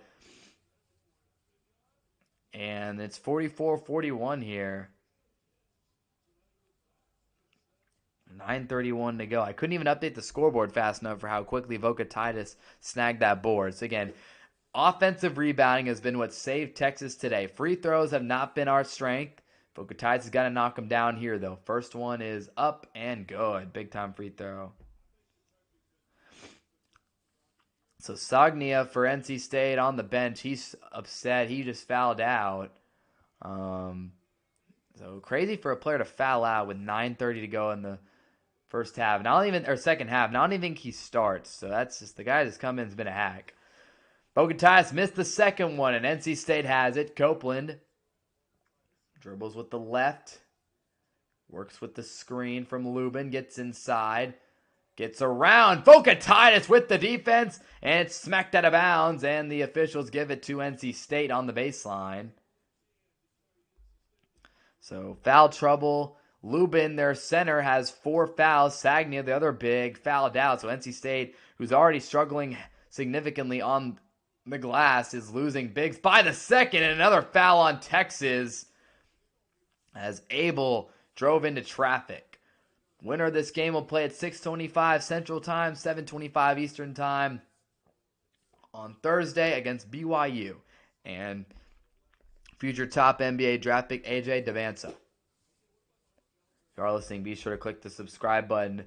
And it's 44-41 here. 9:31 to go. I couldn't even update the scoreboard fast enough for how quickly Vokatitis snagged that board. So again, offensive rebounding has been what saved Texas today. Free throws have not been our strength. Vokatitis has got to knock them down here, though. First one is up and good. Big time free throw. So Sagnia for NC State on the bench. He's upset. He just fouled out. So crazy for a player to foul out with 9:30 to go in the first half. Second half. Now I don't even think he starts. So that's just the guy that's come in has been a hack. Vokatitis missed the second one, and NC State has it. Copeland dribbles with the left. Works with the screen from Lubin. Gets inside. Gets around. Vokatitis with the defense. And it's smacked out of bounds. And the officials give it to NC State on the baseline. So foul trouble. Lubin, their center, has 4 fouls. Sagnia, the other big, fouled out. So NC State, who's already struggling significantly on the glass, is losing bigs by the second. And another foul on Texas as Abel drove into traffic. Winner of this game will play at 6:25 Central Time, 7:25 Eastern Time on Thursday against BYU. And future top NBA draft pick AJ Devanza. If you are listening, be sure to click the subscribe button.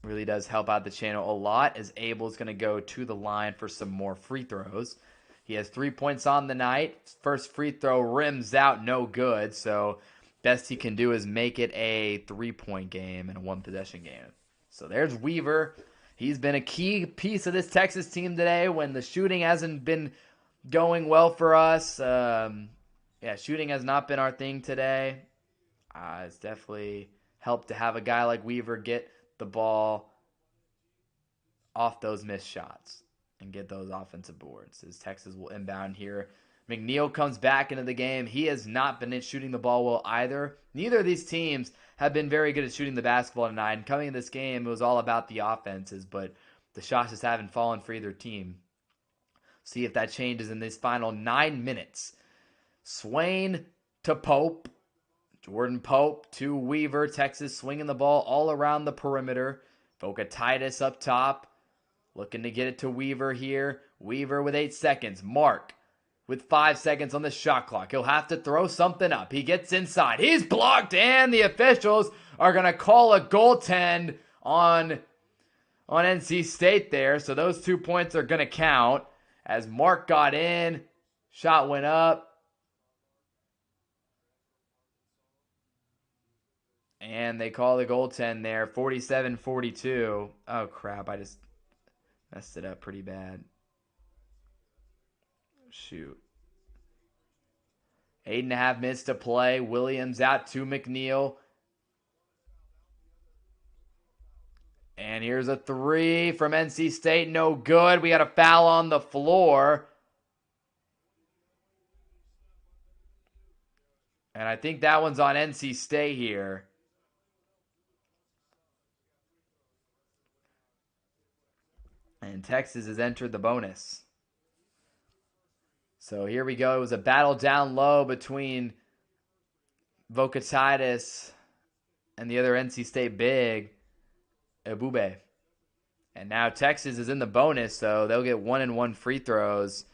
Really does help out the channel a lot, as Abel's going to go to the line for some more free throws. He has 3 points on the night. First free throw rims out, no good. So best he can do is make it a 3-point game and a 1-possession game. So there's Weaver. He's been a key piece of this Texas team today when the shooting hasn't been going well for us. Shooting has not been our thing today. It's definitely helped to have a guy like Weaver get the ball off those missed shots and get those offensive boards, as Texas will inbound here. McNeil comes back into the game. He has not been shooting the ball well either. Neither of these teams have been very good at shooting the basketball tonight. And coming in this game, it was all about the offenses, but the shots just haven't fallen for either team. See if that changes in these final 9 minutes. Swain to Pope. Jordan Pope to Weaver. Texas swinging the ball all around the perimeter. Vokatitis up top. Looking to get it to Weaver here. Weaver with 8 seconds. Mark with 5 seconds on the shot clock. He'll have to throw something up. He gets inside. He's blocked, and the officials are going to call a goaltend on NC State there. So those 2 points are going to count as Mark got in. Shot went up. And they call the goaltend there, 47-42. Oh, crap. I just messed it up pretty bad. Shoot. 8.5 minutes to play. Williams out to McNeil. And here's a 3 from NC State. No good. We got a foul on the floor. And I think that one's on NC State here. And Texas has entered the bonus. So here we go. It was a battle down low between Vokatitis and the other NC State big, Ebube. And now Texas is in the bonus, so they'll get 1-and-1 free throws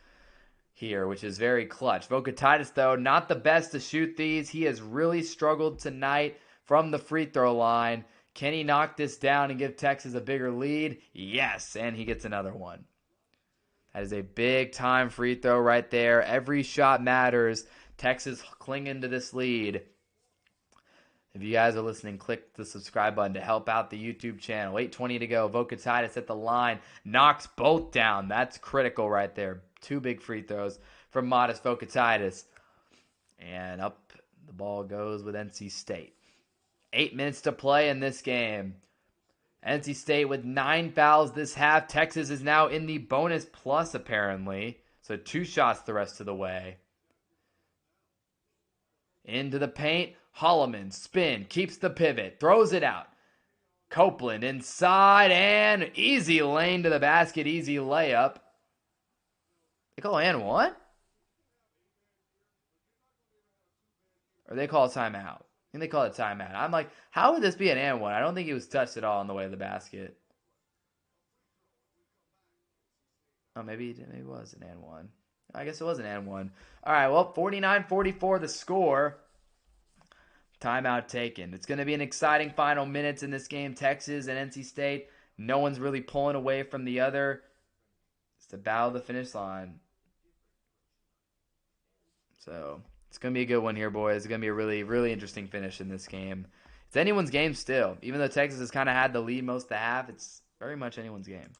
here, which is very clutch. Vokatitis, though, not the best to shoot these. He has really struggled tonight from the free throw line. Can he knock this down and give Texas a bigger lead? Yes, and he gets another one. That is a big-time free throw right there. Every shot matters. Texas clinging to this lead. If you guys are listening, click the subscribe button to help out the YouTube channel. 8:20 to go. Vokatitis at the line. Knocks both down. That's critical right there. 2 big free throws from Modest Vokatitis. And up the ball goes with NC State. 8 minutes to play in this game. NC State with 9 fouls this half. Texas is now in the bonus plus, apparently. So 2 shots the rest of the way. Into the paint. Holloman, spin, keeps the pivot, throws it out. Copeland inside, and easy lane to the basket, easy layup. They call and one? Or they call a timeout? I think they call it a timeout. I'm like, how would this be an and one? I don't think he was touched at all on the way to the basket. Oh, maybe it was an and one. I guess it was an and one. All right, well, 49-44 the score. Timeout taken. It's going to be an exciting final minutes in this game. Texas and NC State. No one's really pulling away from the other. It's the battle of the finish line. So it's going to be a good one here, boys. It's going to be a really, really interesting finish in this game. It's anyone's game still. Even though Texas has kind of had the lead most of the half, it's very much anyone's game.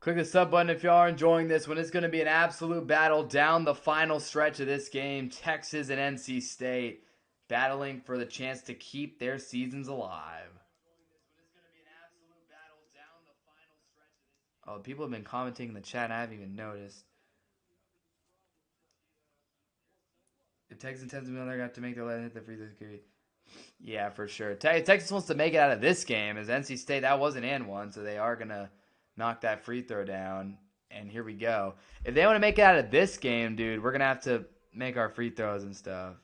Click the sub button if you are enjoying this one. It's going to be an absolute battle down the final stretch of this game. Texas and NC State battling for the chance to keep their seasons alive. Oh, people have been commenting in the chat and I haven't even noticed. If Texas intends to be on there, got to make their line hit the free throw. Yeah, for sure. Texas wants to make it out of this game as NC State. That was an and one, so they are going to knock that free throw down. And here we go. If they want to make it out of this game, dude, we're going to have to make our free throws and stuff.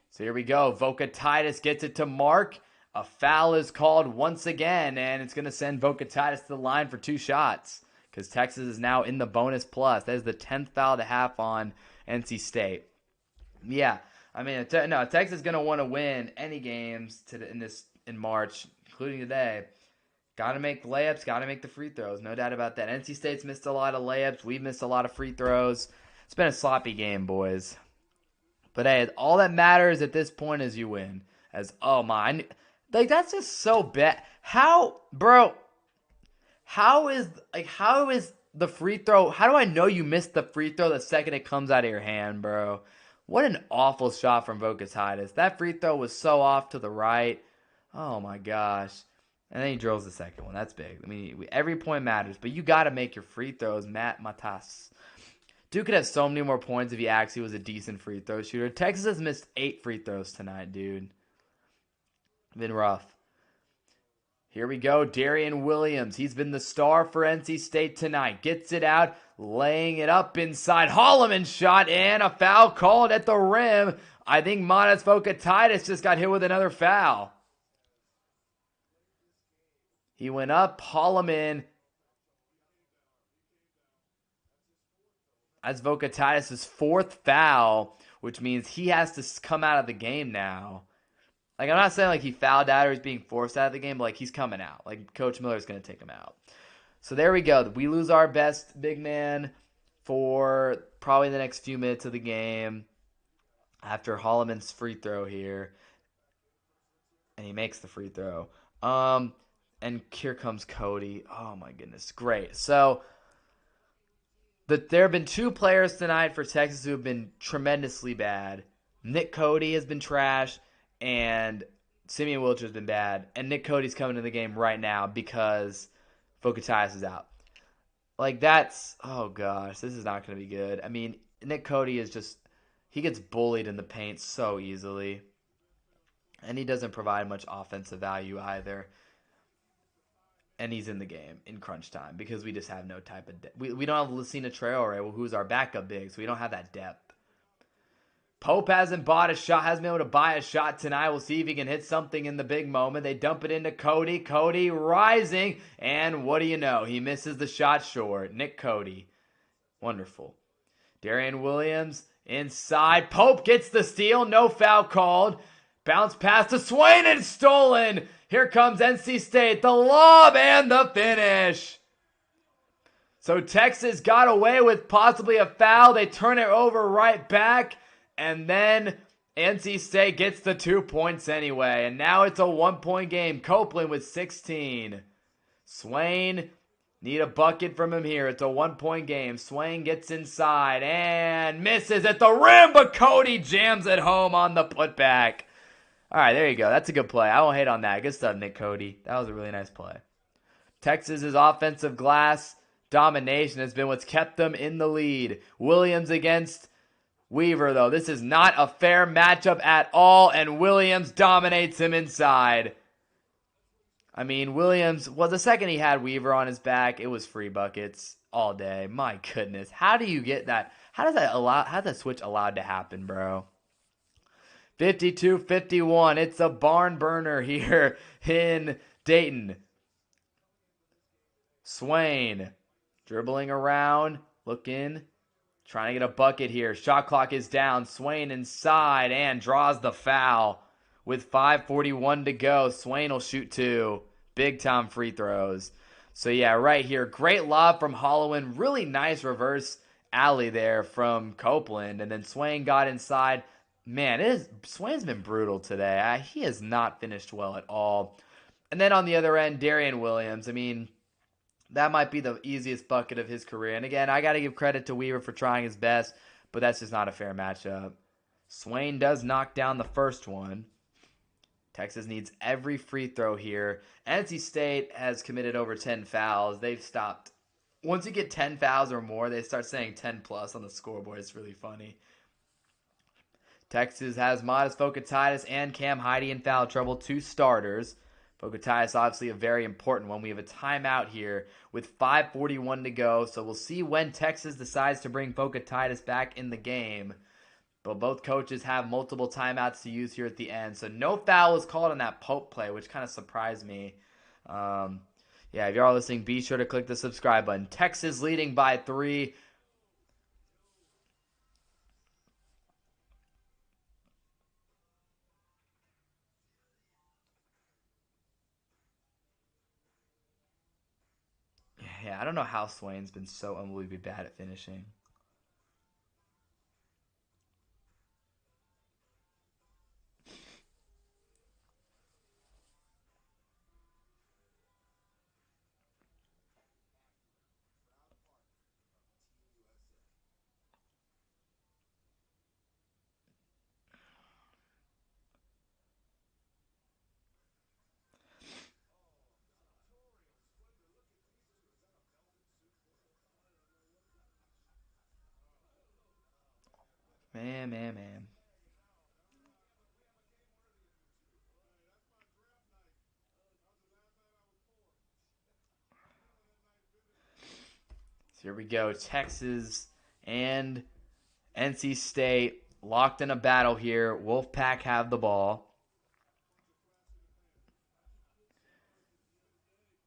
So here we go. Vokatitis gets it to Mark. A foul is called once again, and it's going to send Vokatitis to the line for 2 shots because Texas is now in the bonus plus. That is the 10th foul to half on NC State. Yeah, I mean, no, Texas is going to want to win any games in March, including today. Got to make layups, got to make the free throws. No doubt about that. NC State's missed a lot of layups. We've missed a lot of free throws. It's been a sloppy game, boys. But hey, all that matters at this point is you win. Like, that's just so bad. How, bro? how is the free throw? How do I know you missed the free throw the second it comes out of your hand, bro? What an awful shot from Vokatitis. That free throw was so off to the right. Oh my gosh. And then he drills the second one. That's big. I mean, every point matters, but you got to make your free throws, Matt Matas. Dude could have so many more points if he actually was a decent free throw shooter. Texas has missed 8 free throws tonight, dude. Been rough. Here we go, Darian Williams. He's been the star for NC State tonight. Gets it out, laying it up inside. Halfime shot and a foul called at the rim. I think Matas Vokatitis just got hit with another foul. He went up, Halfime. That's Vokatitis' 4th foul, which means he has to come out of the game now. Like, I'm not saying like he fouled out or he's being forced out of the game, but like he's coming out. Like Coach Miller's going to take him out. So there we go. We lose our best big man for probably the next few minutes of the game after Holloman's free throw here. And he makes the free throw. And here comes Cody. Oh my goodness. Great. So there have been 2 players tonight for Texas who have been tremendously bad. Nick Cody has been trash. And Simeon Wilcher has been bad. And Nick Cody's coming to the game right now because Vokatitis is out. Like, that's... Oh, gosh. This is not going to be good. I mean, Nick Cody is just... He gets bullied in the paint so easily. And he doesn't provide much offensive value either. And he's in the game in crunch time because we just have no type of... We don't have Lucina Traore, who's our backup big, so we don't have that depth. Pope hasn't been able to buy a shot tonight. We'll see if he can hit something in the big moment. They dump it into Cody. Cody rising. And what do you know? He misses the shot short. Nick Cody. Wonderful. Darian Williams inside. Pope gets the steal. No foul called. Bounce pass to Swain and stolen. Here comes NC State. The lob and the finish. So Texas got away with possibly a foul. They turn it over right back. And then NC State gets the 2 points anyway. And now it's a 1-point game. Copeland with 16. Swain, need a bucket from him here. It's a 1-point game. Swain gets inside and misses at the rim. But Cody jams it home on the putback. All right, there you go. That's a good play. I won't hate on that. Good stuff, Nick Cody. That was a really nice play. Texas's offensive glass domination has been what's kept them in the lead. Williams against Weaver, though. This is not a fair matchup at all, and Williams dominates him inside. I mean, Williams, well, the second he had Weaver on his back, it was free buckets all day. My goodness. How do you get that? How's that switch allowed to happen, bro? 52-51. It's a barn burner here in Dayton. Swain dribbling around, looking. Trying to get a bucket here. Shot clock is down. Swain inside and draws the foul. With 5:41 to go, Swain will shoot 2. Big time free throws. So yeah, right here. Great lob from Hallowen. Really nice reverse alley there from Copeland. And then Swain got inside. Man, Swain's been brutal today. He has not finished well at all. And then on the other end, Darian Williams. I mean... That might be the easiest bucket of his career. And again, I got to give credit to Weaver for trying his best, but that's just not a fair matchup. Swain does knock down the first one. Texas needs every free throw here. NC State has committed over 10 fouls. They've stopped. Once you get 10 fouls or more, they start saying 10 plus on the scoreboard. It's really funny. Texas has Matas Vokatitis and Cam Heide in foul trouble, 2 starters. Vokatitis obviously a very important one. We have a timeout here with 5:41 to go. So we'll see when Texas decides to bring Vokatitis back in the game. But both coaches have multiple timeouts to use here at the end. So no foul was called on that Pope play, which kind of surprised me. Yeah, if you're all listening, be sure to click the subscribe button. Texas leading by 3. Yeah, I don't know how Swain's been so unbelievably bad at finishing. Man. So here we go. Texas and NC State locked in a battle here. Wolfpack have the ball.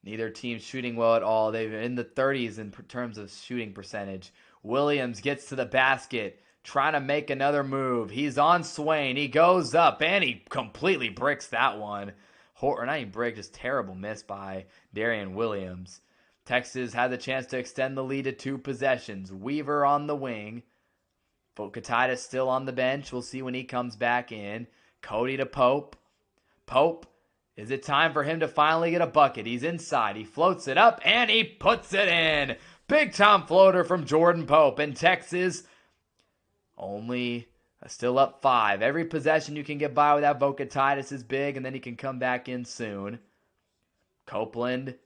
Neither team shooting well at all. They're in the 30s in terms of shooting percentage. Williams gets to the basket, trying to make another move. He's on Swain. He goes up, and he completely bricks that one. Or not even brick, just terrible miss by Darian Williams. Texas had the chance to extend the lead to 2 possessions. Weaver on the wing. Vokatitis still on the bench. We'll see when he comes back in. Cody to Pope. Pope. Is it time for him to finally get a bucket? He's inside. He floats it up, and he puts it in. Big time floater from Jordan Pope. And Texas only still up 5. Every possession you can get by without Vokatitis is big, and then he can come back in soon. Copeland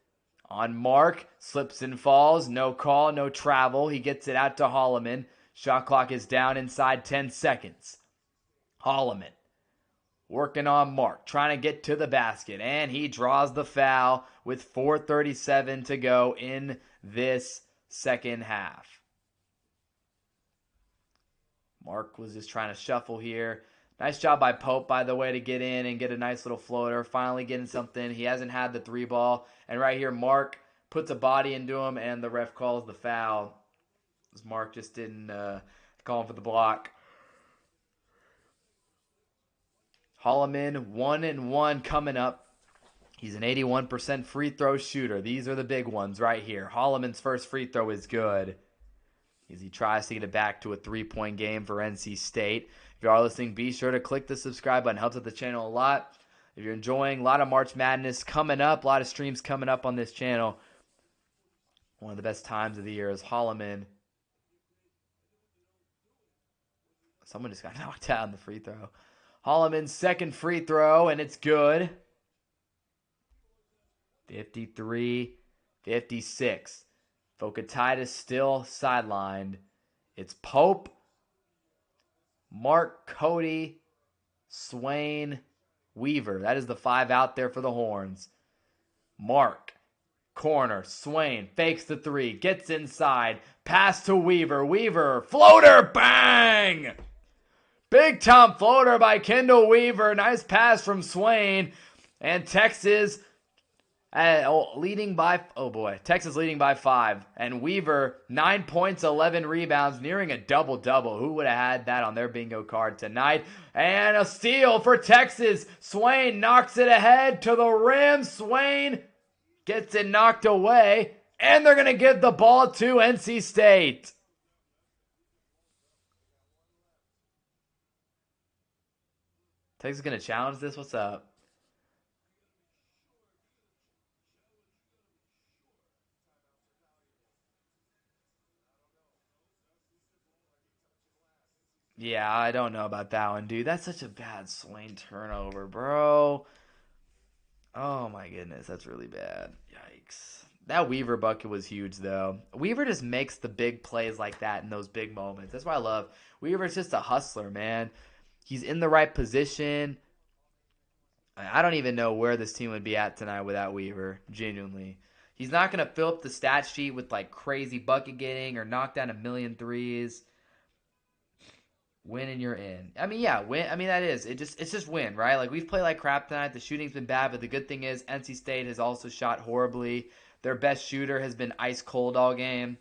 on Mark. Slips and falls. No call, no travel. He gets it out to Holloman. Shot clock is down inside 10 seconds. Holloman working on Mark, trying to get to the basket, and he draws the foul with 4:37 to go in this second half. Mark was just trying to shuffle here. Nice job by Pope, by the way, to get in and get a nice little floater. Finally getting something. He hasn't had the 3 ball. And right here, Mark puts a body into him, and the ref calls the foul. Mark just didn't call him for the block. Holloman 1-1 coming up. He's an 81% free throw shooter. These are the big ones right here. Holloman's first free throw is good as he tries to get it back to a 3-point game for NC State. If you are listening, be sure to click the subscribe button. It helps out the channel a lot. If you're enjoying, a lot of March Madness coming up, a lot of streams coming up on this channel. One of the best times of the year is Holloman. Someone just got knocked out on the free throw. Holloman's second free throw, and it's good. 53-56. Vokatitis still sidelined. It's Pope, Mark, Cody, Swain, Weaver. That is the 5 out there for the Horns. Mark, corner, Swain fakes the 3, gets inside, pass to Weaver. Weaver, floater, bang! Big time floater by Kendall Weaver. Nice pass from Swain. And Texas leading by 5. And Weaver, 9 points, 11 rebounds, nearing a double-double. Who would have had that on their bingo card tonight? And a steal for Texas. Swain knocks it ahead to the rim. Swain gets it knocked away. And they're going to give the ball to NC State. Texas going to challenge this? What's up? Yeah, I don't know about that one, dude. That's such a bad Swain turnover, bro. Oh my goodness, that's really bad. Yikes. That Weaver bucket was huge, though. Weaver just makes the big plays like that in those big moments. That's what I love. Weaver's just a hustler, man. He's in the right position. I don't even know where this team would be at tonight without Weaver, genuinely. He's not going to fill up the stat sheet with like crazy bucket getting or knock down a million threes. Win and you're in. I mean, yeah, win. I mean, that is. It's just win, right? Like, we've played like crap tonight. The shooting's been bad, but the good thing is NC State has also shot horribly. Their best shooter has been ice cold all game.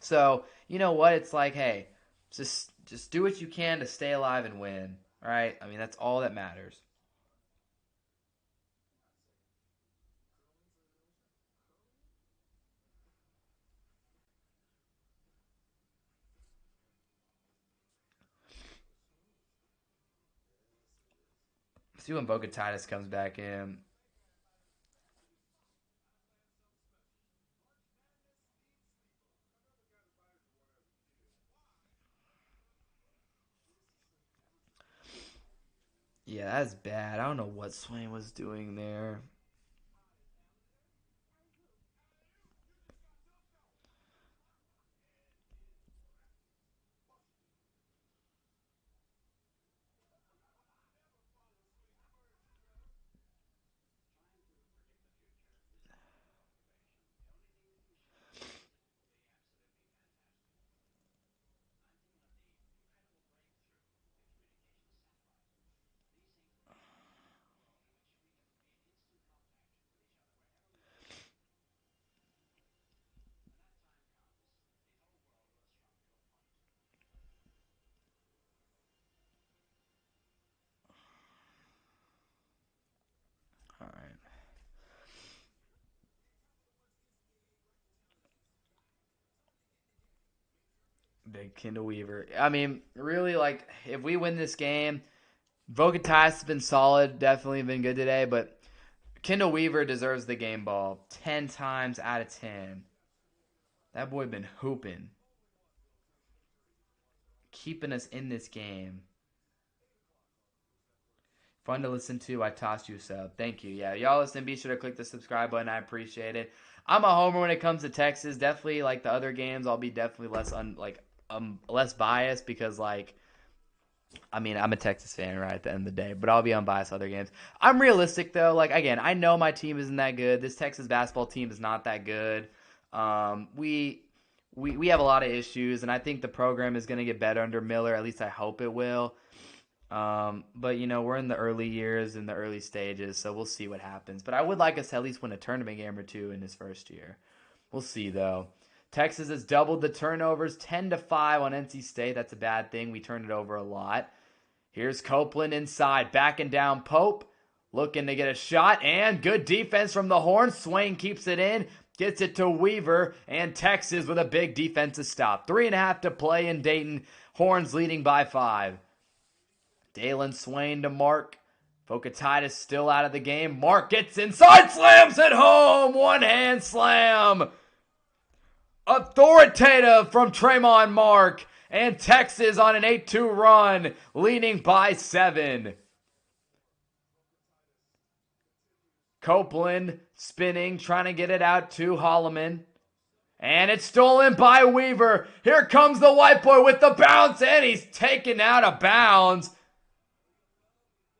So, you know what? It's like, hey, just do what you can to stay alive and win, right? I mean, that's all that matters. See when Vokatitis comes back in. Yeah, that's bad. I don't know what Swain was doing there. big Kendall Weaver. I mean, really, like, if we win this game, Vokatis has been solid, definitely been good today, but Kendall Weaver deserves the game ball 10 times out of 10. That boy been hooping. Keeping us in this game. Fun to listen to. I tossed you a sub. Thank you. Yeah, y'all listen. Be sure to click the subscribe button. I appreciate it. I'm a homer when it comes to Texas. Definitely, like the other games, I'll be definitely less biased because, like, I mean, I'm a Texas fan right at the end of the day, but I'll be unbiased other games. I'm realistic though. Like, again, I know my team isn't that good. This Texas basketball team is not that good. We have a lot of issues, and I think the program is going to get better under Miller. At least I hope it will. But, you know, we're in the early years, in the early stages, so we'll see what happens. But I would like us to at least win a tournament game or two in his first year. We'll see, though. Texas has doubled the turnovers, 10-5 on NC State. That's a bad thing. We turned it over a lot. Here's Copeland inside, backing down Pope, looking to get a shot, and good defense from the Horns. Swain keeps it in, gets it to Weaver, and Texas with a big defensive stop. 3.5 to play in Dayton. Horns leading by 5. Dalen Swain to Mark. Vokatis still out of the game. Mark gets inside, slams it home. One-hand slam. Authoritative from Tremont Mark. And Texas on an 8-2 run, leading by 7. Copeland spinning, trying to get it out to Holloman. And it's stolen by Weaver. Here comes the white boy with the bounce, and he's taken out of bounds.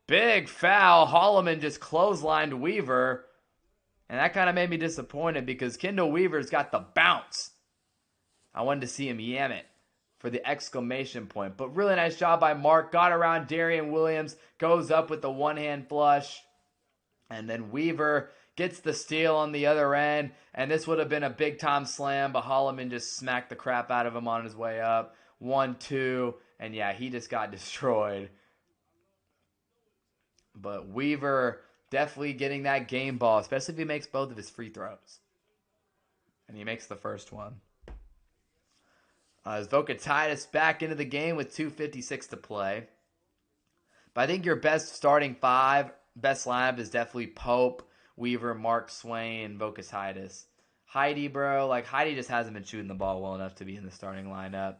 Big foul. Holloman just clotheslined Weaver. And that kind of made me disappointed because Kendall Weaver's got the bounce. I wanted to see him yam it for the exclamation point. But really nice job by Mark. Got around Darian Williams. Goes up with the one-hand flush. And then Weaver gets the steal on the other end. And this would have been a big-time slam. But Holloman just smacked the crap out of him on his way up. 1-2. And yeah, he just got destroyed. But Weaver definitely getting that game ball, especially if he makes both of his free throws. And he makes the first one. As Vokatis back into the game with 2:56 to play. But I think your best starting 5, best lineup is definitely Pope, Weaver, Mark, Swain, Vokatis. Heidi, bro, like Heidi just hasn't been shooting the ball well enough to be in the starting lineup.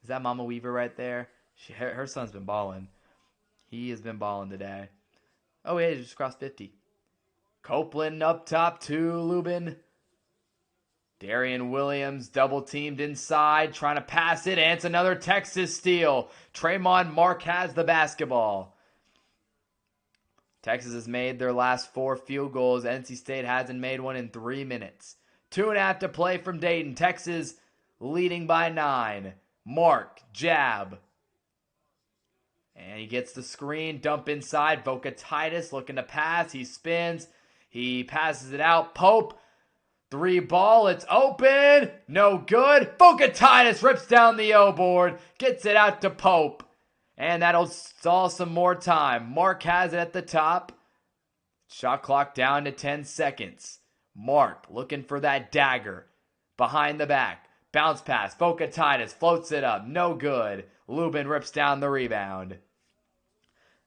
Is that Mama Weaver right there? Her son's been balling. He has been balling today. Oh, yeah, he just crossed 50. Copeland up top to Lubin. Darian Williams double teamed inside, trying to pass it, and it's another Texas steal. Tremont Mark has the basketball. Texas has made their last 4 field goals. NC State hasn't made one in 3 minutes. 2.5 to play from Dayton. Texas leading by 9. Mark, jab. And he gets the screen, dump inside. Vokatis looking to pass. He spins. He passes it out. Pope, 3 ball. It's open. No good. Vokatis rips down the O board. Gets it out to Pope. And that'll stall some more time. Mark has it at the top. Shot clock down to 10 seconds. Mark looking for that dagger. Behind the back. Bounce pass. Vokatis floats it up. No good. Lubin rips down the rebound.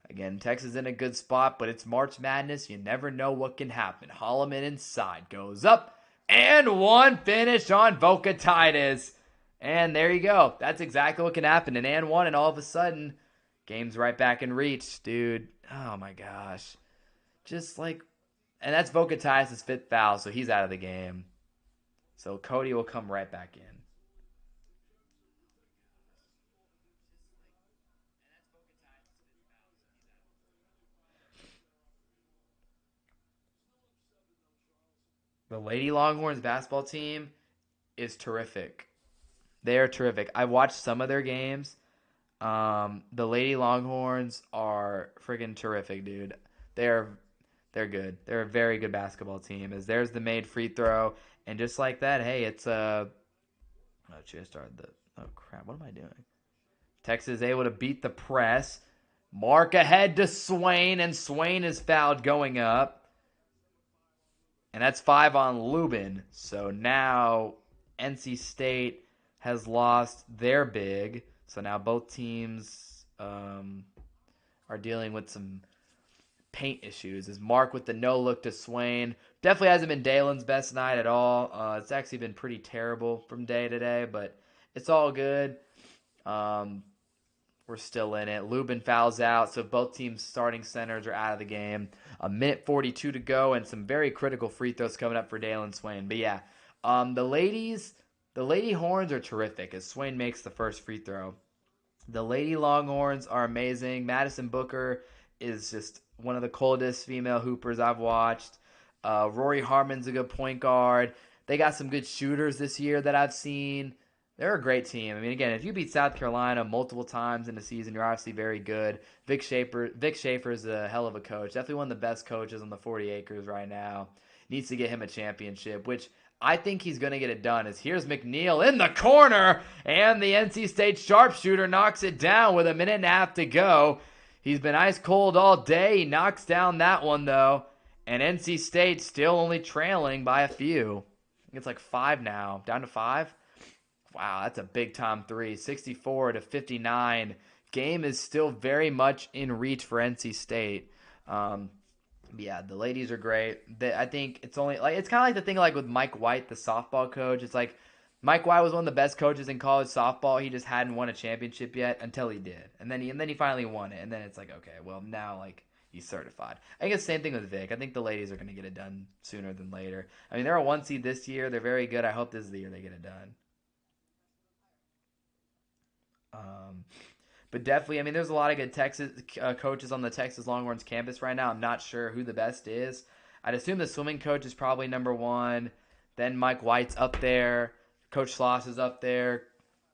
Again, Texas in a good spot, but it's March Madness. You never know what can happen. Holloman inside goes up, and one finish on Vokatis. And there you go. That's exactly what can happen. And one, and all of a sudden, game's right back in reach, dude. Oh my gosh. Just like, and that's Vokatis' 5th foul, so he's out of the game. So Cody will come right back in. The Lady Longhorns basketball team is terrific. They are terrific. I watched some of their games. The Lady Longhorns are friggin' terrific, dude. They're good. They're a very good basketball team. As there's the made free throw, and just like that, hey, it's oh, just started the. Oh crap! What am I doing? Texas is able to beat the press. Mark ahead to Swain, and Swain is fouled going up. And that's 5 on Lubin. So now NC State has lost their big. So now both teams are dealing with some paint issues. Is Mark with the no look to Swain. Definitely hasn't been Dalen's best night at all. It's actually been pretty terrible from day to day, but it's all good. We're still in it. Lubin fouls out, so both teams' starting centers are out of the game. A minute 42 to go, and some very critical free throws coming up for Dalen Swain. But yeah, the Lady Horns are terrific as Swain makes the first free throw. The Lady Longhorns are amazing. Madison Booker is just one of the coldest female hoopers I've watched. Rory Harmon's a good point guard. They got some good shooters this year that I've seen. They're a great team. I mean, again, if you beat South Carolina multiple times in the season, you're obviously very good. Vic Schaefer is a hell of a coach. Definitely one of the best coaches on the 40 acres right now. Needs to get him a championship, which I think he's going to get it done. As here's McNeil in the corner, and the NC State sharpshooter knocks it down with a minute and a half to go. He's been ice cold all day. He knocks down that one, though. And NC State still only trailing by a few. I think it's like 5 now. Down to 5? Wow, that's a big-time three. 64-59. Game is still very much in reach for NC State. Yeah, the ladies are great. I think it's only like it's kind of like the thing like with Mike White, the softball coach. It's like Mike White was one of the best coaches in college softball. He just hadn't won a championship yet until he did, and then he finally won it. And then it's like, okay, well now like he's certified. I guess same thing with Vic. I think the ladies are going to get it done sooner than later. I mean, they're a 1 seed this year. They're very good. I hope this is the year they get it done. But definitely, I mean, there's a lot of good Texas coaches on the Texas Longhorns campus right now. I'm not sure who the best is. I'd assume the swimming coach is probably number 1. Then Mike White's up there. Coach Sloss is up there.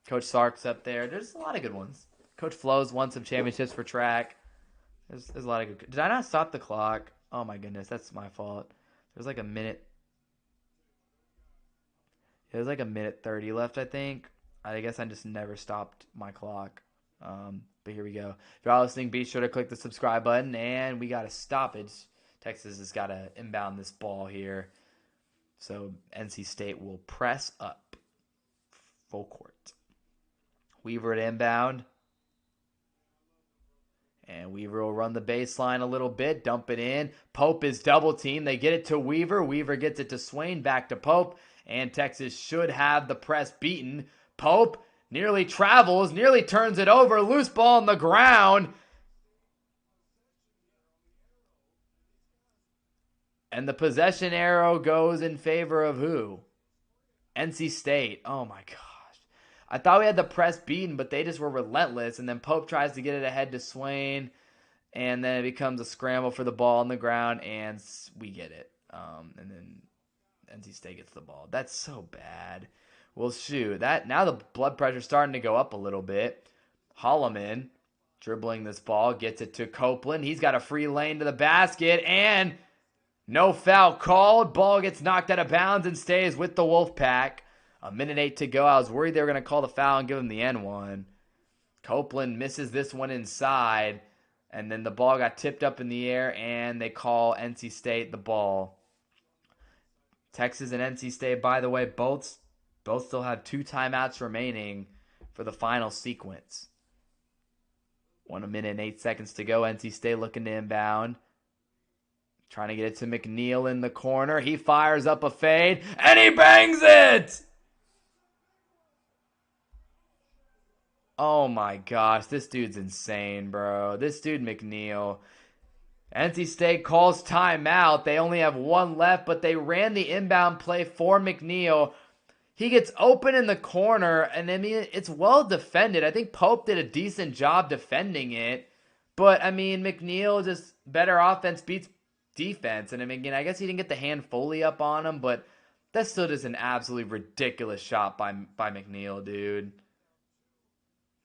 Coach Sark's up there. There's a lot of good ones. Coach Flo's won some championships for track. There's a lot of good. Did I not stop the clock? Oh my goodness, that's my fault. There's like a minute. There's like a minute 30 left, I think. I guess I just never stopped my clock. But here we go. If you're all listening, be sure to click the subscribe button. And we got a stoppage. Texas has got to inbound this ball here. So NC State will press up. Full court. Weaver at inbound. And Weaver will run the baseline a little bit. Dump it in. Pope is double teamed. They get it to Weaver. Weaver gets it to Swain. Back to Pope. And Texas should have the press beaten. Pope nearly travels, nearly turns it over. Loose ball on the ground. And the possession arrow goes in favor of who? NC State. Oh my gosh. I thought we had the press beaten, but they just were relentless. And then Pope tries to get it ahead to Swain. And then it becomes a scramble for the ball on the ground. And we get it. And then NC State gets the ball. That's so bad. Well, shoot. Now the blood pressure's starting to go up a little bit. Holloman dribbling this ball. Gets it to Copeland. He's got a free lane to the basket. And no foul called. Ball gets knocked out of bounds and stays with the Wolfpack. A minute 8 to go. I was worried they were going to call the foul and give him the N1. Copeland misses this one inside. And then the ball got tipped up in the air. And they call NC State the ball. Texas and NC State, by the way, both still have 2 timeouts remaining for the final sequence. 1 minute and 8 seconds to go. NC State looking to inbound. Trying to get it to McNeil in the corner. He fires up a fade, and he bangs it! Oh my gosh, this dude's insane, bro. This dude, McNeil. NC State calls timeout. They only have 1 left, but they ran the inbound play for McNeil. He gets open in the corner, and I mean, it's well defended. I think Pope did a decent job defending it. But, I mean, McNeil just better offense beats defense. And, I mean, again, I guess he didn't get the hand fully up on him, but that's still just an absolutely ridiculous shot by McNeil, dude.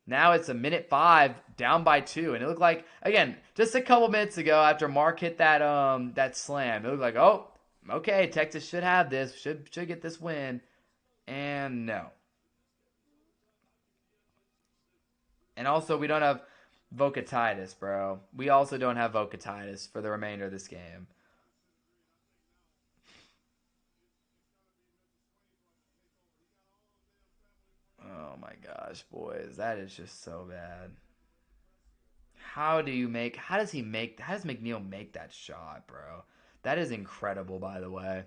Now it's a minute 5, down by 2. And it looked like, again, just a couple minutes ago after Mark hit that slam, it looked like, oh, okay, Texas should have this, should get this win. And no. And also, we don't have Vocatitis, bro. We also don't have Vocatitis for the remainder of this game. Oh my gosh, boys, that is just so bad. How does McNeil make that shot, bro? That is incredible, by the way.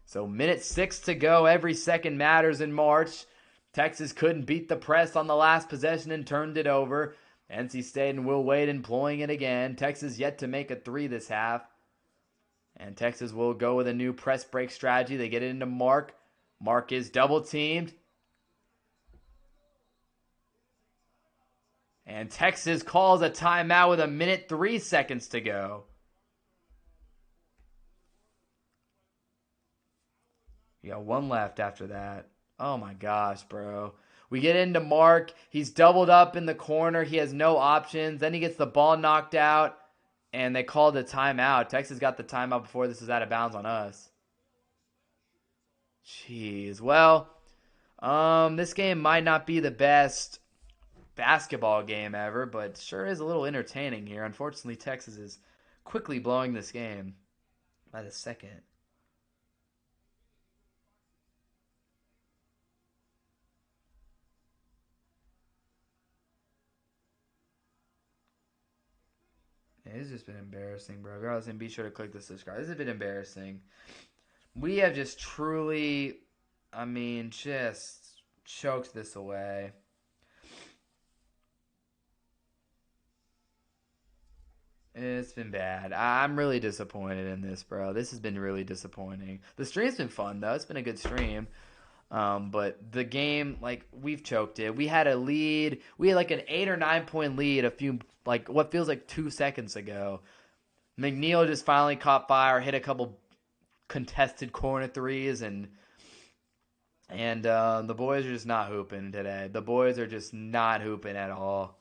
So minute 6 to go. Every second matters in March. Texas couldn't beat the press on the last possession and turned it over. NC State and Will Wade employing it again. Texas yet to make a 3 this half. And Texas will go with a new press break strategy. They get it into Mark. Mark is double teamed. And Texas calls a timeout with a minute 3 seconds to go. You got 1 left after that. Oh my gosh, bro. We get into Mark. He's doubled up in the corner. He has no options. Then he gets the ball knocked out. And they called a timeout. Texas got the timeout before this was out of bounds on us. Jeez. Well, this game might not be the best basketball game ever, but sure is a little entertaining here. Unfortunately, Texas is quickly blowing this game by the second. It's just been embarrassing, bro. If you're listening, be sure to click the subscribe. This has been embarrassing. We have just truly, just choked this away. It's been bad. I'm really disappointed in this, bro. This has been really disappointing. The stream's been fun, though. It's been a good stream. But the game, we've choked it. We had a lead. We had an 8 or 9 point lead what feels like 2 seconds ago. McNeil just finally caught fire, hit a couple contested corner threes, and the boys are just not hooping today. The boys are just not hooping at all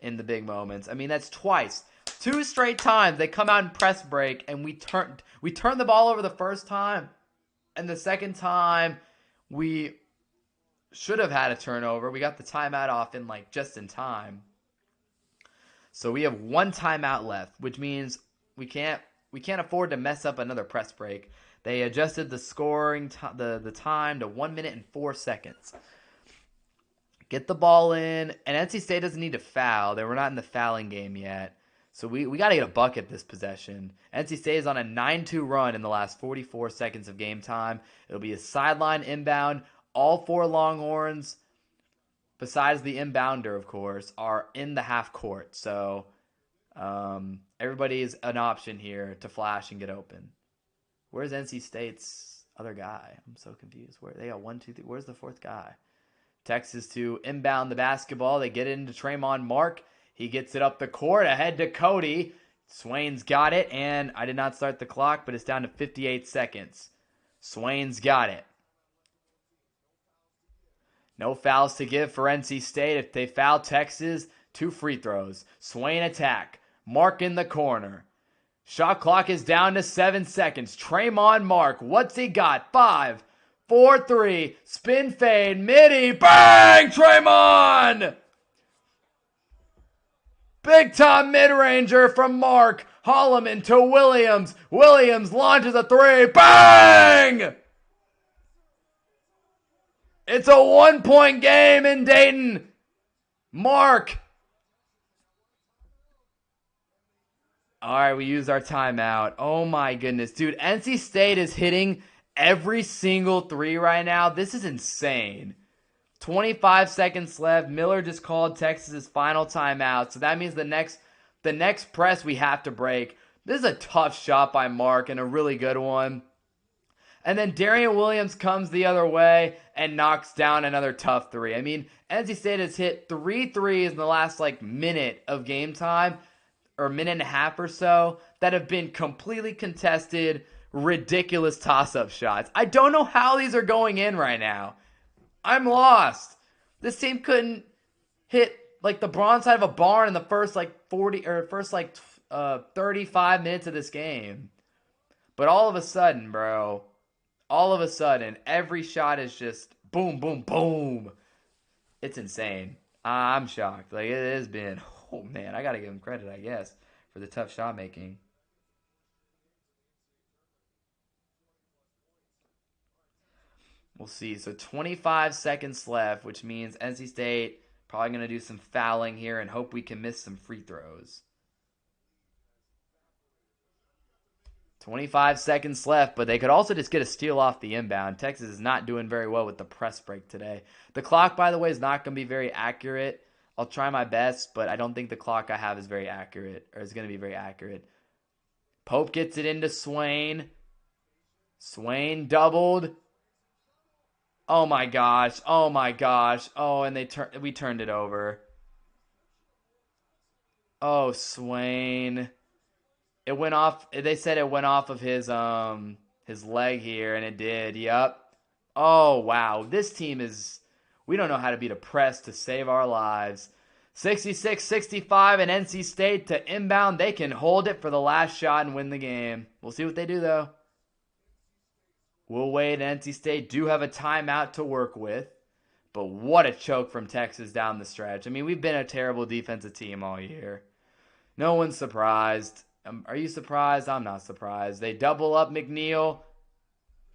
in the big moments. That's twice. 2 straight times they come out in press break, and we turned the ball over the first time, and the second time we should have had a turnover. We got the timeout off in just in time. So we have 1 timeout left, which means we can't afford to mess up another press break. They adjusted the scoring the time to 1 minute and 4 seconds. Get the ball in, and NC State doesn't need to foul. They were not in the fouling game yet. So we got to get a bucket this possession. NC State is on a 9-2 run in the last 44 seconds of game time. It'll be a sideline inbound. All 4 Longhorns, besides the inbounder, of course, are in the half court. So everybody's an option here to flash and get open. Where's NC State's other guy? I'm so confused. Where they got 1, 2, 3. Where's the 4th guy? Texas to inbound the basketball. They get it into Tremont Mark. He gets it up the court, ahead to Cody. Swain's got it, and I did not start the clock, but it's down to 58 seconds. Swain's got it. No fouls to give for NC State. If they foul Texas, 2 free throws. Swain attack. Mark in the corner. Shot clock is down to 7 seconds. Tremont Mark, what's he got? 5, 4, 3, spin fade, midi, bang! Tremont! Big time mid-ranger from Mark. Holloman to Williams. Williams launches a 3. Bang! It's a 1-point game in Dayton. Mark. All right, we used our timeout. Oh my goodness. Dude, NC State is hitting every single 3 right now. This is insane. 25 seconds left. Miller just called Texas's final timeout. So that means the next press we have to break. This is a tough shot by Mark and a really good one. And then Darian Williams comes the other way and knocks down another tough 3. NC State has hit 3 threes in the last minute of game time, or minute and a half or so, that have been completely contested, ridiculous toss-up shots. I don't know how these are going in right now. I'm lost. This team couldn't hit the bronze side of a barn in the first 35 minutes of this game. But all of a sudden, bro, every shot is just boom, boom, boom. It's insane. I'm shocked. It has been, oh man, I got to give him credit, I guess, for the tough shot making. We'll see. So 25 seconds left, which means NC State probably going to do some fouling here and hope we can miss some free throws. 25 seconds left, but they could also just get a steal off the inbound. Texas is not doing very well with the press break today. The clock, by the way, is not going to be very accurate. I'll try my best, but I don't think the clock I have is very accurate, or is going to be very accurate. Pope gets it into Swain. Swain doubled. Oh my gosh. Oh my gosh. Oh, and we turned it over. Oh, Swain. It went off. They said it went off of his leg here, and it did. Yep. Oh, wow. This team is, we don't know how to beat a press to save our lives. 66-65 and NC State to inbound. They can hold it for the last shot and win the game. We'll see what they do, though. We'll wait. NC State do have a timeout to work with. But what a choke from Texas down the stretch. I mean, we've been a terrible defensive team all year. No one's surprised. Are you surprised? I'm not surprised. They double up McNeil.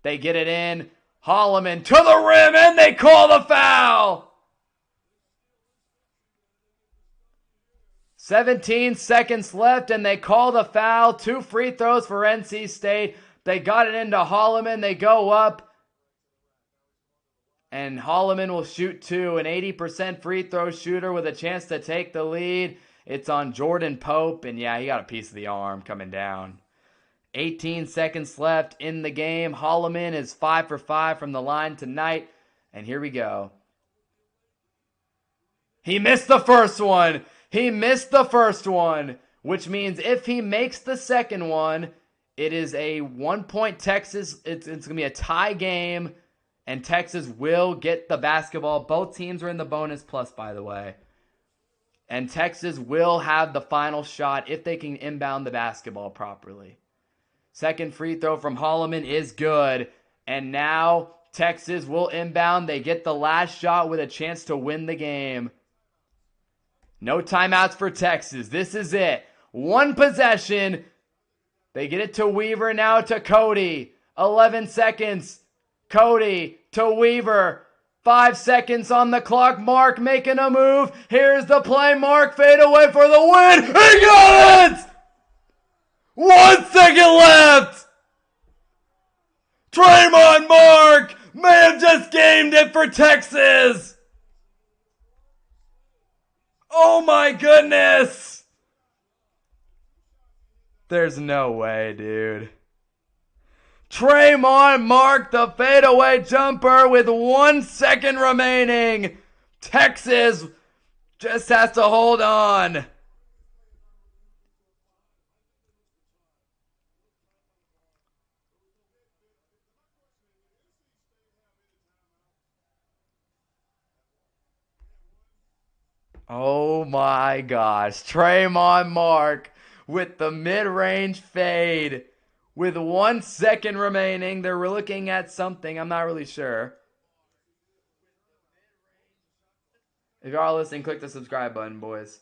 They get it in. Holloman to the rim, and they call the foul. 17 seconds left, and they call the foul. 2 free throws for NC State. They got it into Holloman. They go up. And Holloman will shoot 2. An 80% free throw shooter with a chance to take the lead. It's on Jordan Pope. And yeah, he got a piece of the arm coming down. 18 seconds left in the game. Holloman is 5 for 5 from the line tonight. And here we go. He missed the first one. He missed the first one. Which means if he makes the second one, it is a 1-point Texas. It's going to be a tie game. And Texas will get the basketball. Both teams are in the bonus plus, by the way. And Texas will have the final shot if they can inbound the basketball properly. Second free throw from Holloman is good. And now Texas will inbound. They get the last shot with a chance to win the game. No timeouts for Texas. This is it. One possession. They get it to Weaver, now to Cody. 11 seconds. Cody to Weaver. 5 seconds on the clock. Mark making a move. Here's the play. Mark fade away for the win. He got it! 1 second left. Draymond Mark may have just gamed it for Texas. Oh my goodness. There's no way, dude. Draymond Mark the fadeaway jumper with 1 second remaining. Texas just has to hold on. Oh my gosh. Draymond Mark with the mid-range fade. With 1 second remaining. They're looking at something. I'm not really sure. If you are listening, click the subscribe button, boys.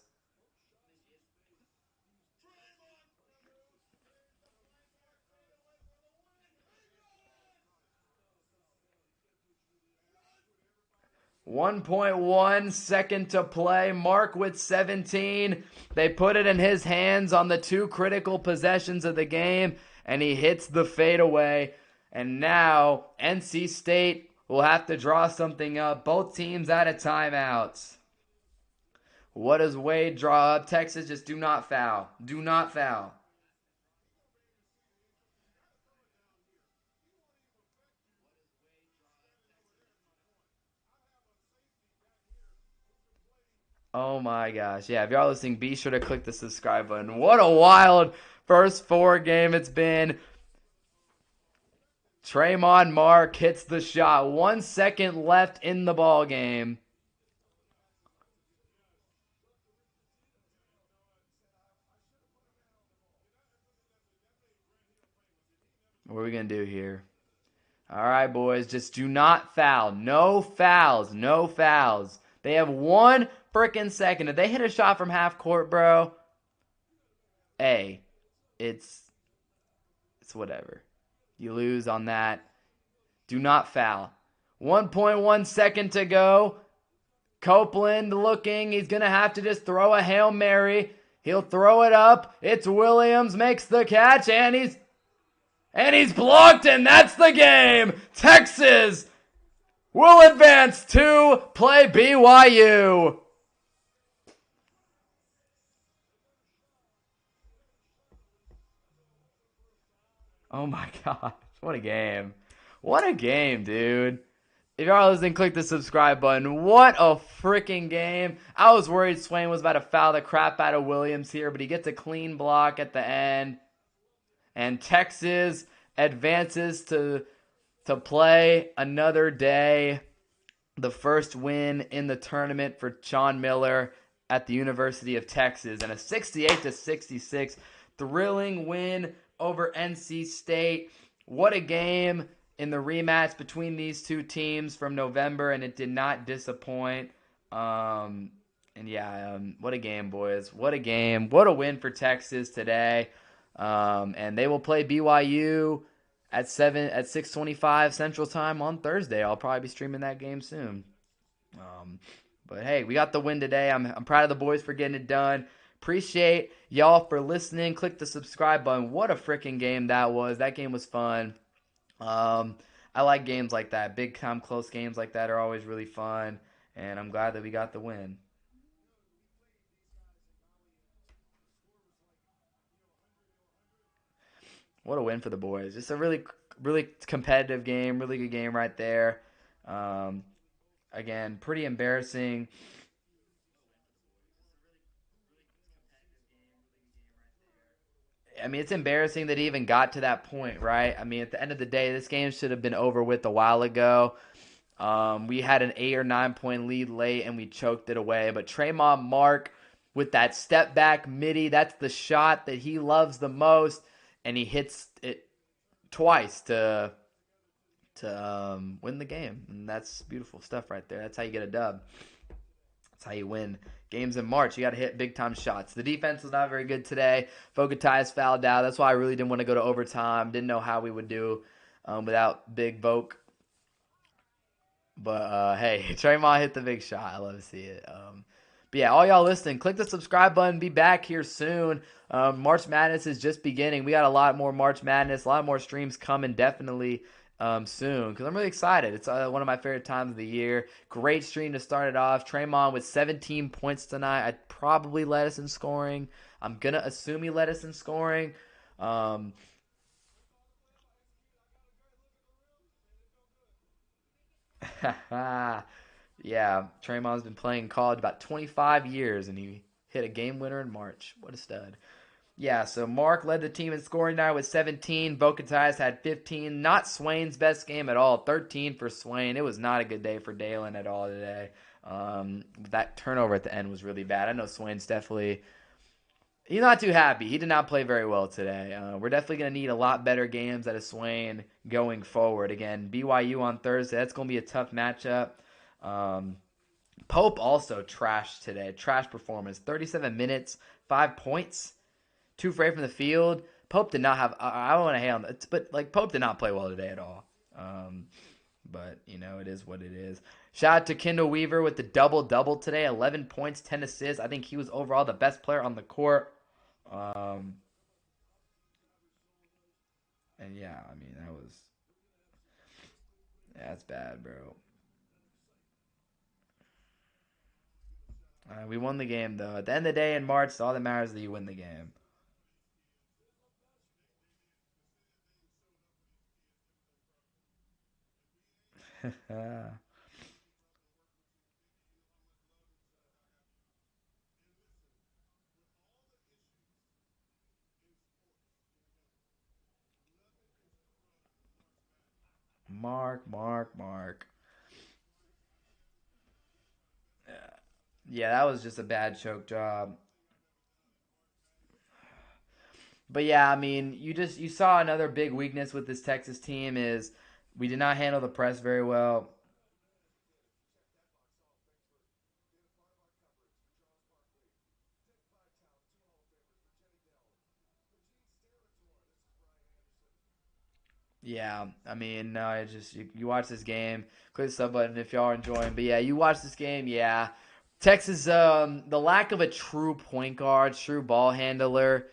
.1 second to play. Mark with 17. They put it in his hands on the 2 critical possessions of the game, and he hits the fadeaway. And now NC State will have to draw something up. Both teams out of timeouts. What does Wade draw up? Texas, just do not foul. Do not foul. Oh my gosh. Yeah, if y'all listening, be sure to click the subscribe button. What a wild first 4 game it's been. Draymond Mark hits the shot. 1 second left in the ball game. What are we going to do here? All right, boys, just do not foul. No fouls. No fouls. They have 1 freaking second. If they hit a shot from half court, bro, it's whatever. You lose on that. Do not foul. 1.1 second to go. Copeland looking. He's going to have to just throw a Hail Mary. He'll throw it up. It's Williams, makes the catch, and he's blocked, and that's the game. Texas will advance to play BYU. Oh my gosh, what a game. What a game, dude. If y'all are listening, click the subscribe button. What a freaking game. I was worried Swain was about to foul the crap out of Williams here, but he gets a clean block at the end. And Texas advances to play another day. The first win in the tournament for Sean Miller at the University of Texas. And a 68-66 thrilling win over NC State. What a game in the rematch between these two teams from November, and it did not disappoint. What a game, boys. What a game. What a win for Texas today. And they will play BYU at 6:25 Central Time on Thursday. I'll probably be streaming that game soon. But hey, we got the win today. I'm proud of the boys for getting it done. Appreciate y'all for listening. Click the subscribe button. What a freaking game that was. That game was fun. I like games like that. Big time close games like that are always really fun, and I'm glad that we got the win. What a win for the boys. Just a really, really competitive game. Really good game right there. Again, pretty embarrassing. I mean, it's embarrassing that he even got to that point, right? I mean, at the end of the day, this game should have been over with a while ago. We had an 8 or 9 point lead late, and we choked it away. But Tremont Mark with that step back midi, that's the shot that he loves the most, and he hits it twice to win the game. And that's beautiful stuff right there. That's how you get a dub. That's how you win games in March. You got to hit big-time shots. The defense was not very good today. Vokatais fouled out. That's why I really didn't want to go to overtime. Didn't know how we would do without Big Voke. But, hey, Tremont hit the big shot. I love to see it. But, yeah, all y'all listening, click the subscribe button. Be back here soon. March Madness is just beginning. We got a lot more March Madness, a lot more streams coming definitely soon, because I'm really excited. It's one of my favorite times of the year. Great stream to start it off. Tremont with 17 points tonight. I'd probably led us in scoring. I'm going to assume he led us in scoring. Yeah, Tremont's been playing college about 25 years, and he hit a game winner in March. What a stud. Yeah, so Mark led the team in scoring now with 17. Vokatais had 15. Not Swain's best game at all. 13 for Swain. It was not a good day for Dalen at all today. That turnover at the end was really bad. I know Swain's definitely... He's not too happy. He did not play very well today. We're definitely going to need a lot better games out of Swain going forward. Again, BYU on Thursday. That's going to be a tough matchup. Pope also trashed today. Trash performance. 37 minutes, 5 points. 2 for 8 from the field. Pope did not have. I don't want to hate on it, but like Pope did not play well today at all. But it is what it is. Shout out to Kendall Weaver with the double today. 11 points, 10 assists. I think he was overall the best player on the court. And yeah, I mean that's bad, bro. We won the game though. At the end of the day in March, all that matters is that you win the game. Mark. Yeah, that was just a bad choke job. But yeah, I mean, you saw another big weakness with this Texas team is we did not handle the press very well. Yeah, I mean, no, I just you watch this game, click the sub button if y'all are enjoying. But yeah, you watch this game, yeah. Texas, the lack of a true point guard, true ball handler,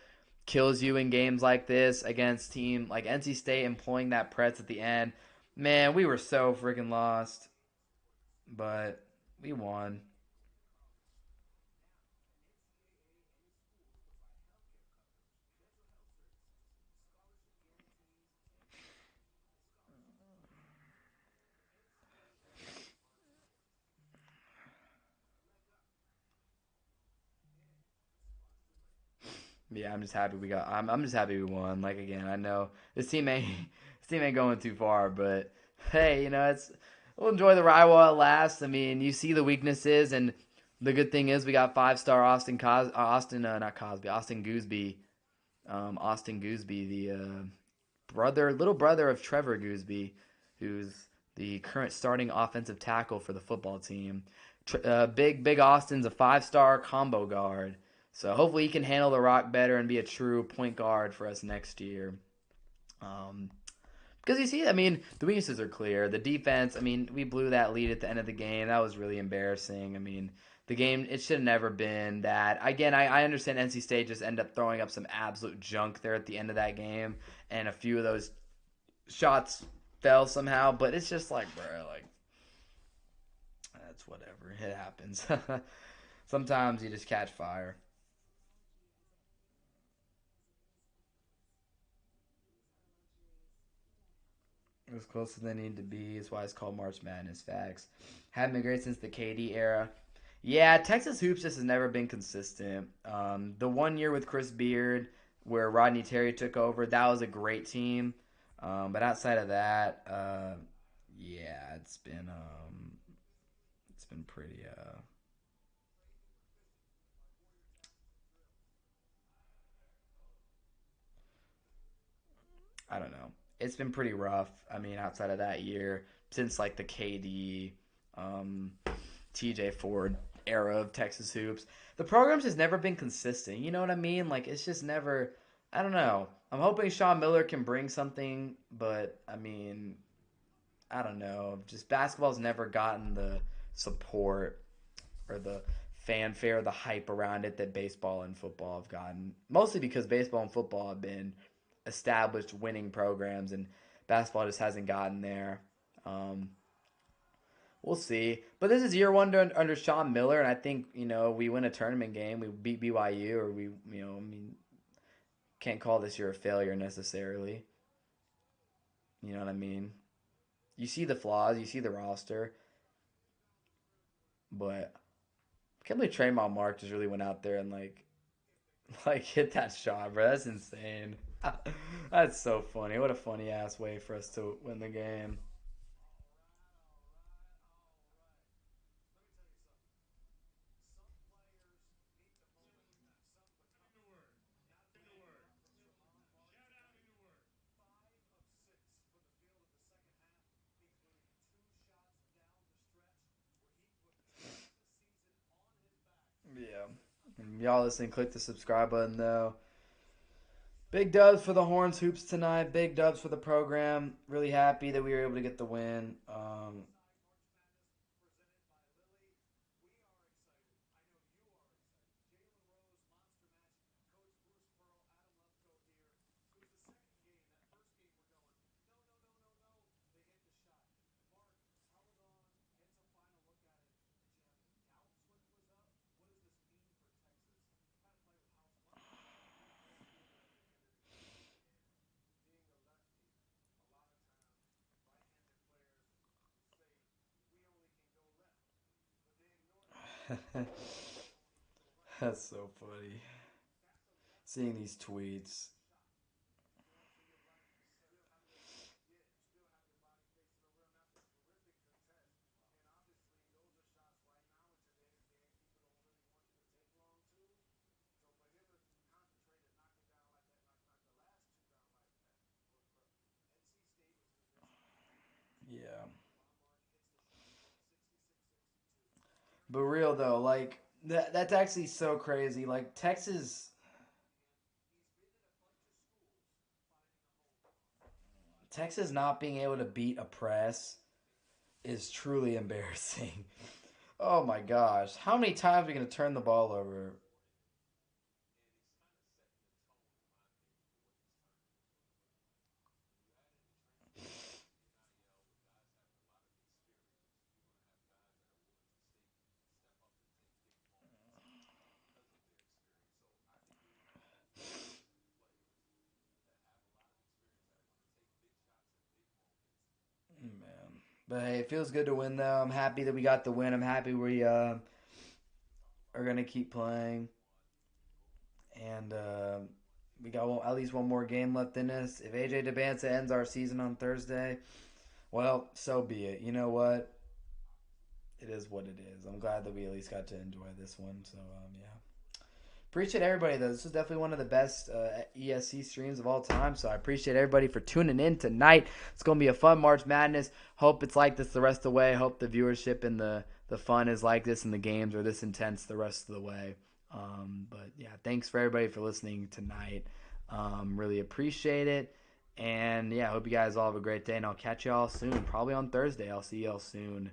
kills you in games like this against team like NC State employing that press at the end. Man, we were so freaking lost, but we won. Yeah, I'm just happy we got. I'm just happy we won. Like again, I know this team ain't this team ain't going too far, but hey, it's we'll enjoy the ride while it lasts. I mean, you see the weaknesses, and the good thing is we got 5-star Austin not Cosby, Austin Gooseby, the little brother of Trevor Gooseby, who's the current starting offensive tackle for the football team. Big Austin's a 5-star combo guard. So hopefully he can handle the rock better and be a true point guard for us next year. Um, because you see, I mean, the weaknesses are clear. The defense, I mean, we blew that lead at the end of the game. That was really embarrassing. I mean, the game, it should have never been that. Again, I understand NC State just ended up throwing up some absolute junk there at the end of that game, and a few of those shots fell somehow, but it's just like, bro, like, that's whatever. It happens. Sometimes you just catch fire. It was closer than they needed to be. That's why it's called March Madness. Facts. Haven't been great since the KD era. Yeah, Texas hoops just has never been consistent. The one year with Chris Beard, where Rodney Terry took over, that was a great team. But outside of that, yeah, it's been pretty. I don't know. It's been pretty rough. I mean, outside of that year, since like the KD, um, TJ Ford era of Texas hoops. The program's just never been consistent. You know what I mean? Like it's just never. I don't know. I'm hoping Sean Miller can bring something, but I mean, I don't know. Just basketball's never gotten the support or the fanfare, the hype around it that baseball and football have gotten. Mostly because baseball and football have been established winning programs, and basketball just hasn't gotten there. Um, We'll see. But this is year one under Sean Miller, and I think we win a tournament game, we beat BYU, or I mean, can't call this year a failure necessarily. You know what I mean? You see the flaws, you see the roster, but I can't believe Traymond Mark just really went out there and like hit that shot, bro. That's insane. That's so funny. What a funny ass way for us to win the game. Yeah. And y'all listening, click the subscribe button though. Big dubs for the Horns hoops tonight. Big dubs for the program. Really happy that we were able to get the win. That's so funny. Seeing these tweets. Yeah. But real though, like that's actually so crazy. Like Texas not being able to beat a press is truly embarrassing. Oh my gosh. How many times are we going to turn the ball over? Man. But hey, it feels good to win though. I'm happy that we got the win. I'm happy we are going to keep playing. And we got at least one more game left in us. If AJ DeBanza ends our season on Thursday, well, so be it. You know what? It is what it is. I'm glad that we at least got to enjoy this one. So, yeah. Appreciate everybody, though. This was definitely one of the best ESC streams of all time. So I appreciate everybody for tuning in tonight. It's going to be a fun March Madness. Hope it's like this the rest of the way. Hope the viewership and the fun is like this and the games are this intense the rest of the way. But yeah, thanks for everybody for listening tonight. Really appreciate it. And yeah, hope you guys all have a great day. And I'll catch y'all soon. Probably on Thursday. I'll see y'all soon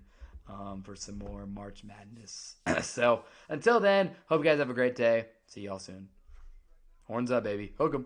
for some more March Madness. So until then, hope you guys have a great day. See y'all soon. Horns up, baby. Hook 'em.